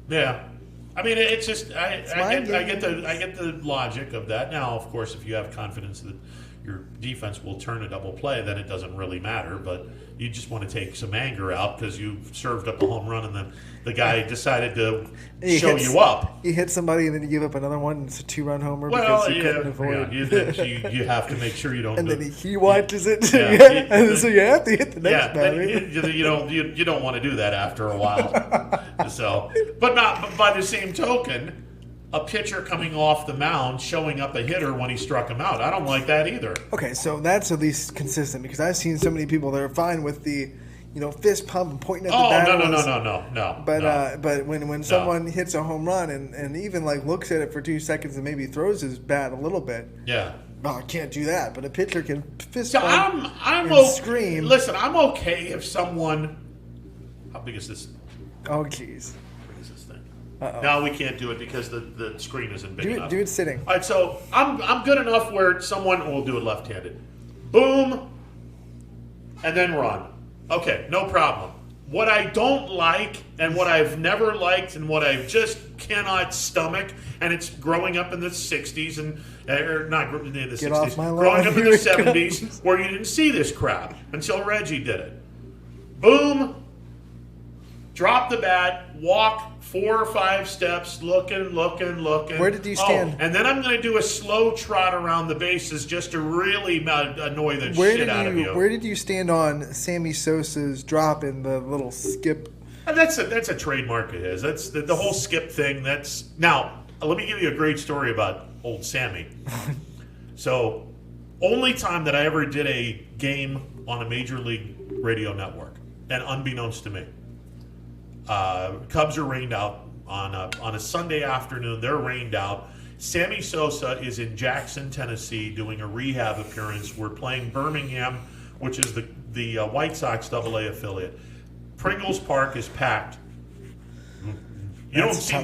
A: Yeah. I mean, it's just I get the logic of that. Now, of course, if you have confidence that your defense will turn a double play, then it doesn't really matter. But you just want to take some anger out because you served up a home run and then the guy decided to show you up.
B: You hit somebody and then you give up another one. And it's a 2-run homer because you couldn't avoid.
A: Yeah, you have to make sure you don't.
B: And then he watches it. And so you have to hit the next batter.
A: You don't want to do that after a while. But by the same token, a pitcher coming off the mound showing up a hitter when he struck him out. I don't like that either.
B: Okay, so that's at least consistent because I've seen so many people that are fine with the, fist pump and pointing at the batter.
A: No.
B: But when someone hits a home run and even looks at it for 2 seconds and maybe throws his bat a little bit.
A: Yeah.
B: No, I can't do that. But a pitcher can fist
A: So
B: pump
A: I'm
B: and scream.
A: Listen, I'm okay if someone. How big is this?
B: Oh, jeez.
A: No, we can't do it because the screen isn't big enough.
B: Do it sitting.
A: All right, so I'm good enough where someone will do it left-handed. Boom, and then run. Okay, no problem. What I don't like, and what I've never liked, and what I just cannot stomach, and it's growing up in the 60s, and or not in the 60s,
B: off my
A: growing
B: lawn,
A: up in the
B: here it
A: 70s, where you didn't see this crap until Reggie did it. Boom, drop the bat, walk 4 or 5 steps, looking.
B: Where did you stand?
A: And then I'm going to do a slow trot around the bases just to really annoy the shit out of you.
B: Where did you stand on Sammy Sosa's drop in the little skip?
A: That's a trademark of his. That's the whole skip thing. Now, let me give you a great story about old Sammy. So, only time that I ever did a game on a major league radio network, and unbeknownst to me, Cubs are rained out on a Sunday afternoon. They're rained out. Sammy Sosa is in Jackson, Tennessee, doing a rehab appearance. We're playing Birmingham, which is the White Sox AA affiliate. Pringles Park is packed. You don't say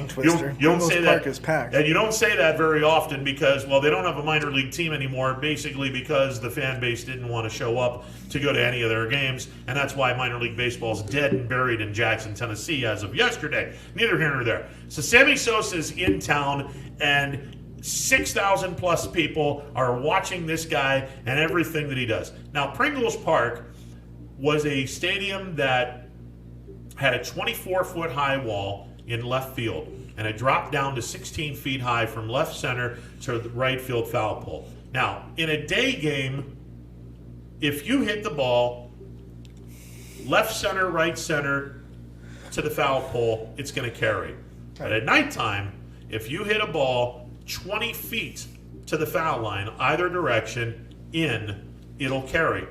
A: that.
B: Park is packed.
A: And you don't say that very often because, well, they don't have a minor league team anymore, basically because the fan base didn't want to show up to go to any of their games, and that's why minor league baseball is dead and buried in Jackson, Tennessee as of yesterday. Neither here nor there. So Sammy Sosa's in town, and 6,000 plus people are watching this guy and everything that he does. Now, Pringles Park was a stadium that had a 24-foot high wall in left field, and it dropped down to 16 feet high from left center to the right field foul pole. Now, in a day game, if you hit the ball left center, right center to the foul pole, it's going to carry. But at nighttime, if you hit a ball 20 feet to the foul line, either direction, it'll carry.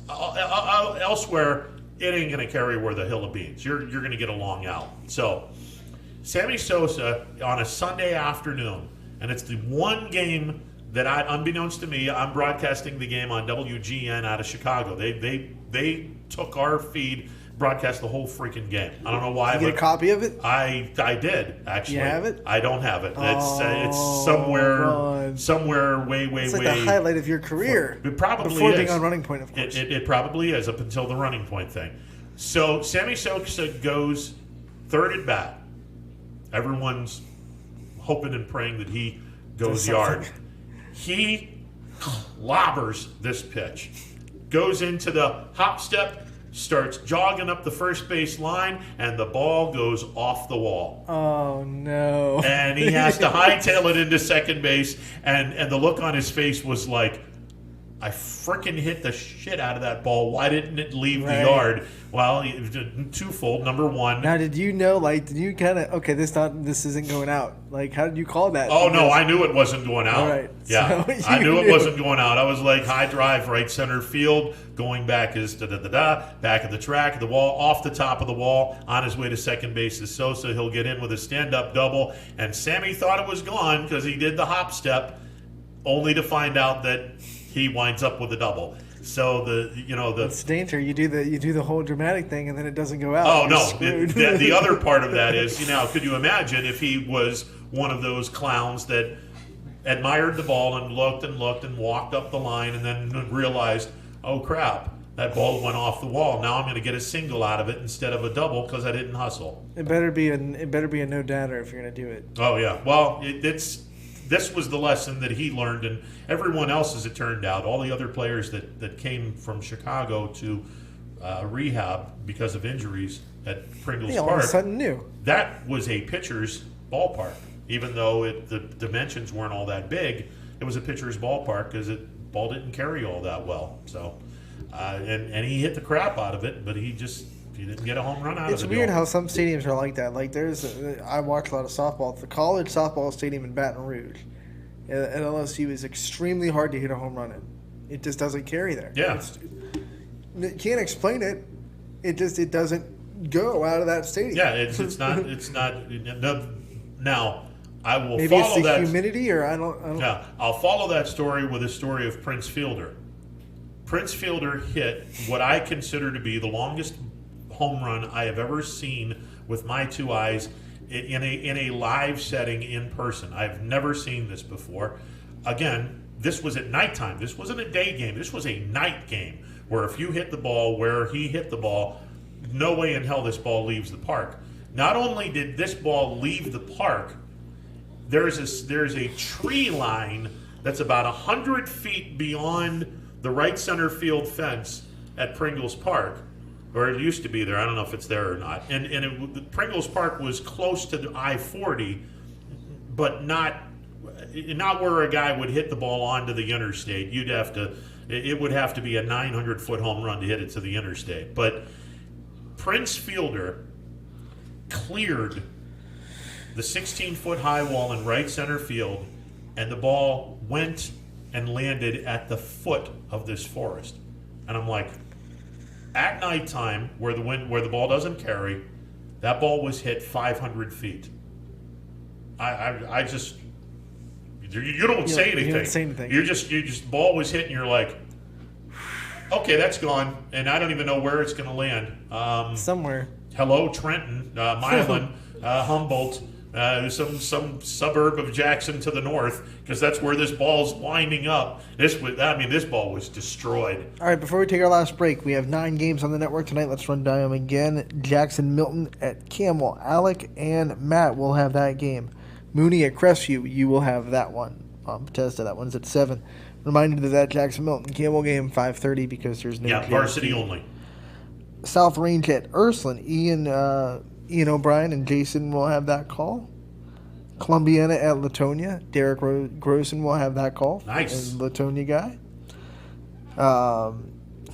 A: Elsewhere, it ain't going to carry where the hill of beans. You're going to get a long out. So, Sammy Sosa on a Sunday afternoon, and it's the one game that unbeknownst to me, I'm broadcasting the game on WGN out of Chicago. They took our feed, broadcast the whole freaking game. I don't know why.
B: Did you get a copy of it?
A: I did, actually.
B: You have it?
A: I don't have it. It's somewhere way.
B: It's like the highlight of your career.
A: It probably
B: before
A: is.
B: being on Running Point, of course.
A: It probably is up until the Running Point thing. So Sammy Sosa goes third at bat. Everyone's hoping and praying that he goes yard. He clobbers this pitch, goes into the hop step, starts jogging up the first base line, and the ball goes off the wall.
B: Oh, no.
A: And he has to hightail it into second base, and the look on his face was like, I freaking hit the shit out of that ball. Why didn't it leave the yard? Well, twofold. Number one.
B: Now, did you know, did you kind of, okay, this isn't going out. How did you call that?
A: Oh, no, I knew it wasn't going out.
B: All right.
A: Yeah,
B: So
A: I knew it wasn't going out. I was like, high drive, right center field, going back is back of the track, the wall, off the top of the wall, on his way to second base is Sosa. He'll get in with a stand-up double, and Sammy thought it was gone because he did the hop step, only to find out that he winds up with a double. So
B: it's danger. You do the whole dramatic thing and then it doesn't go out.
A: Oh no! The other part of that is, could you imagine if he was one of those clowns that admired the ball and looked and walked up the line and then realized, oh crap, that ball went off the wall. Now I'm going to get a single out of it instead of a double because I didn't hustle.
B: It better be a no-doubter if you're going to do it.
A: Oh yeah. Well, this was the lesson that he learned, and everyone else, as it turned out, all the other players that came from Chicago to rehab because of injuries at Pringles Park,
B: all of a sudden knew.
A: That was a pitcher's ballpark. Even though the dimensions weren't all that big, it was a pitcher's ballpark because the ball didn't carry all that well. So, and he hit the crap out of it, but he didn't get a home run out of it.
B: It's weird how some stadiums are like that. I watch a lot of softball. The college softball stadium in Baton Rouge at LSU is extremely hard to hit a home run in. It just doesn't carry there.
A: Yeah.
B: You can't explain it. It doesn't go out of that stadium.
A: Yeah, it's not. Now, I will
B: Maybe
A: follow
B: it's the
A: that.
B: humidity, or I don't.
A: Yeah, I'll follow that story with a story of Prince Fielder. Prince Fielder hit what I consider to be the longest home run I have ever seen with my two eyes in a live setting in person. I've never seen this before. Again, this was at nighttime. This wasn't a day game. This was a night game where if you hit the ball where he hit the ball, no way in hell this ball leaves the park. Not only did this ball leave the park, there's a tree line that's about 100 feet beyond the right center field fence at Pringles Park, or it used to be there. I don't know if it's there or not. And Pringles Park was close to the I-40, but not where a guy would hit the ball onto the interstate. It would have to be a 900-foot home run to hit it to the interstate. But Prince Fielder cleared the 16-foot high wall in right center field, and the ball went and landed at the foot of this forest. And I'm like, at nighttime, where the ball doesn't carry, that ball was hit 500 feet. I just, you don't say anything.
B: You don't say anything.
A: You just ball was hit, and you're like, okay, that's gone, and I don't even know where it's going to land.
B: Somewhere.
A: Hello, Trenton, Milan, Humboldt, some suburb of Jackson to the north, because that's where this ball's winding up. This ball was destroyed.
B: All right, before we take our last break, we have 9 games on the network tonight. Let's run down them again. Jackson Milton at Camel. Alec and Matt will have that game. Mooney at Crestview, you will have that one. Bethesda, that one's at 7. Reminder that Jackson Milton Camel game 5:30 because there's no
A: varsity only.
B: South Range at Ursuline. Ian O'Brien and Jason will have that call. Columbiana at Latonia. Derek Grossen will have that call.
A: Nice.
B: And Latonia guy.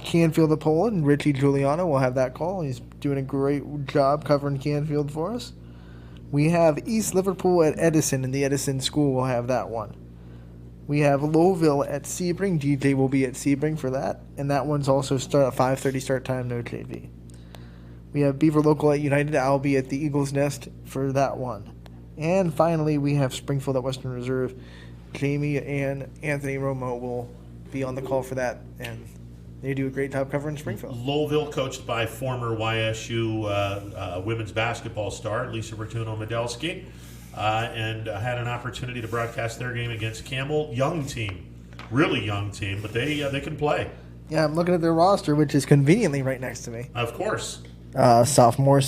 B: Canfield at Poland. Richie Giuliano will have that call. He's doing a great job covering Canfield for us. We have East Liverpool at Edison, and the Edison School will have that one. We have Lowville at Sebring. DJ will be at Sebring for that. And that one's also start at 5:30 start time, no JV. We have Beaver Local at United. I'll be at the Eagles Nest for that one. And finally, we have Springfield at Western Reserve. Jamie and Anthony Romo will be on the call for that. And they do a great job covering Springfield.
A: Lowville, coached by former YSU women's basketball star Lisa Bertuno-Medelski. And had an opportunity to broadcast their game against Campbell. Young team, really young team, but they can play.
B: Yeah, I'm looking at their roster, which is conveniently right next to me.
A: Of course.
B: Sophomore,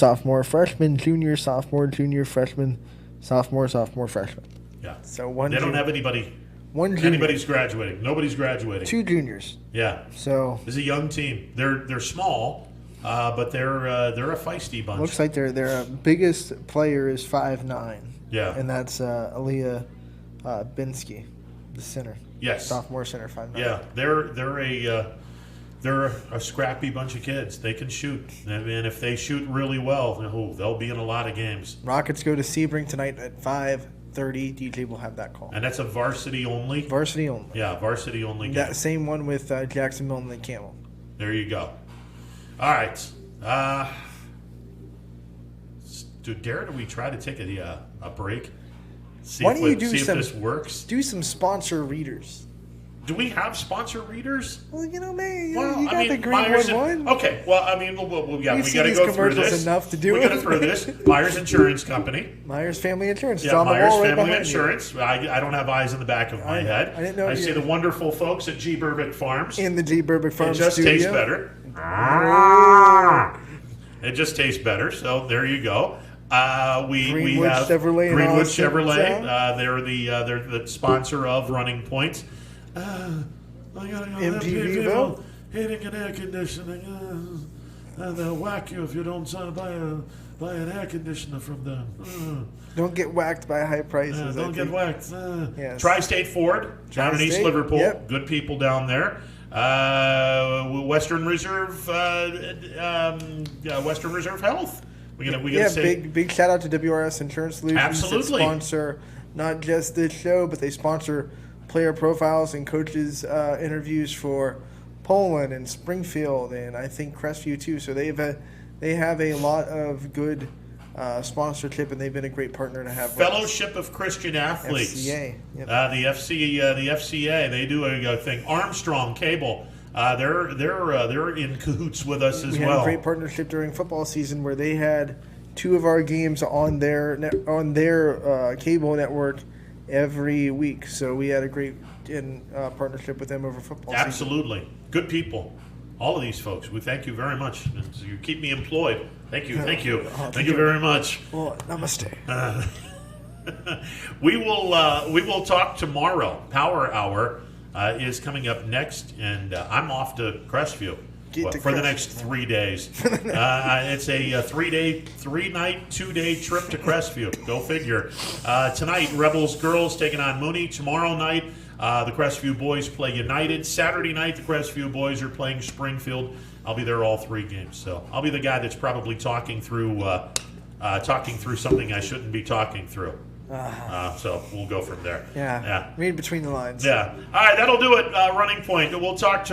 B: freshman, junior, sophomore, junior, freshman, sophomore, freshman.
A: Yeah.
B: So one.
A: They don't have anybody.
B: One junior.
A: Anybody's graduating. Nobody's graduating.
B: 2 juniors.
A: Yeah.
B: So
A: it's a young team. They're small, but they're a feisty bunch.
B: Looks like their biggest player is 5'9".
A: Yeah.
B: And that's Aaliyah Binsky, the center.
A: Yes.
B: Sophomore center, 5'9".
A: Yeah, they're a scrappy bunch of kids. They can shoot, and if they shoot really well, they'll be in a lot of games.
B: Rockets go to Sebring tonight at 5:30. DJ will have that call.
A: And that's a varsity only.
B: Varsity only.
A: Yeah, varsity only game.
B: That same one with Jackson Milton and Camel.
A: There you go. All right. Do we try to take a break?
B: Why don't you do
A: if this works?
B: Do some sponsor readers.
A: Do we have sponsor readers?
B: Well, man, you
A: Well,
B: got the Greenwood one.
A: Okay, well, we got to go through this.
B: Enough to do
A: we
B: it.
A: got to through this. Myers Insurance Company.
B: Myers Family Insurance.
A: Yeah,
B: on the
A: Myers
B: wall right
A: Family
B: behind
A: Insurance. I don't have eyes in the back of my head.
B: I didn't know.
A: I see the wonderful folks at G. Burbick Farms.
B: In the G. Burbick Farms
A: It just
B: studio.
A: tastes better. It just tastes better. So there you go. We have
B: Chevrolet
A: Greenwood Chevrolet. They're the sponsor of Running Points. I gotta go.
B: MTV Vote.
A: Heating and air conditioning. They'll whack you if you don't buy an air conditioner from them.
B: Don't get whacked by high prices.
A: Don't get whacked.
B: Yes.
A: Tri-State Ford down in East
B: Tri-State,
A: Liverpool.
B: yep.
A: Good people down there. Western Reserve. Western Reserve Health. We gotta say
B: big shout out to WRS Insurance Solutions.
A: Absolutely.
B: That sponsor not just this show, but they sponsor player profiles and coaches interviews for Poland and Springfield and I think Crestview too. So they have a lot of good sponsorship, and they've been a great partner to have.
A: Fellowship of Christian Athletes.
B: FCA. Yep.
A: The FCA. They do a thing. Armstrong Cable. They're in cahoots with us as
B: we
A: well.
B: had a great partnership during football season where they had 2 of our games on their cable network every week. So we had a great partnership with them over football season.
A: Absolutely. Good people. all of these folks. We thank you very much. You keep me employed. Thank you. Thank you.
B: Oh,
A: Thank you very much.
B: Well, namaste.
A: We will talk tomorrow. Power Hour is coming up next, and I'm off to Crestview for the next 3 days. It's a 3-night, 2-day trip to Crestview. Go figure. Tonight, Rebels girls taking on Mooney. Tomorrow night, the Crestview boys play United. Saturday night, the Crestview boys are playing Springfield. I'll be there all 3 games, so I'll be the guy that's probably talking through something I shouldn't be talking through. So we'll go from there.
B: Yeah. Read between the lines.
A: Yeah. All right, that'll do it. Running Point. We'll talk to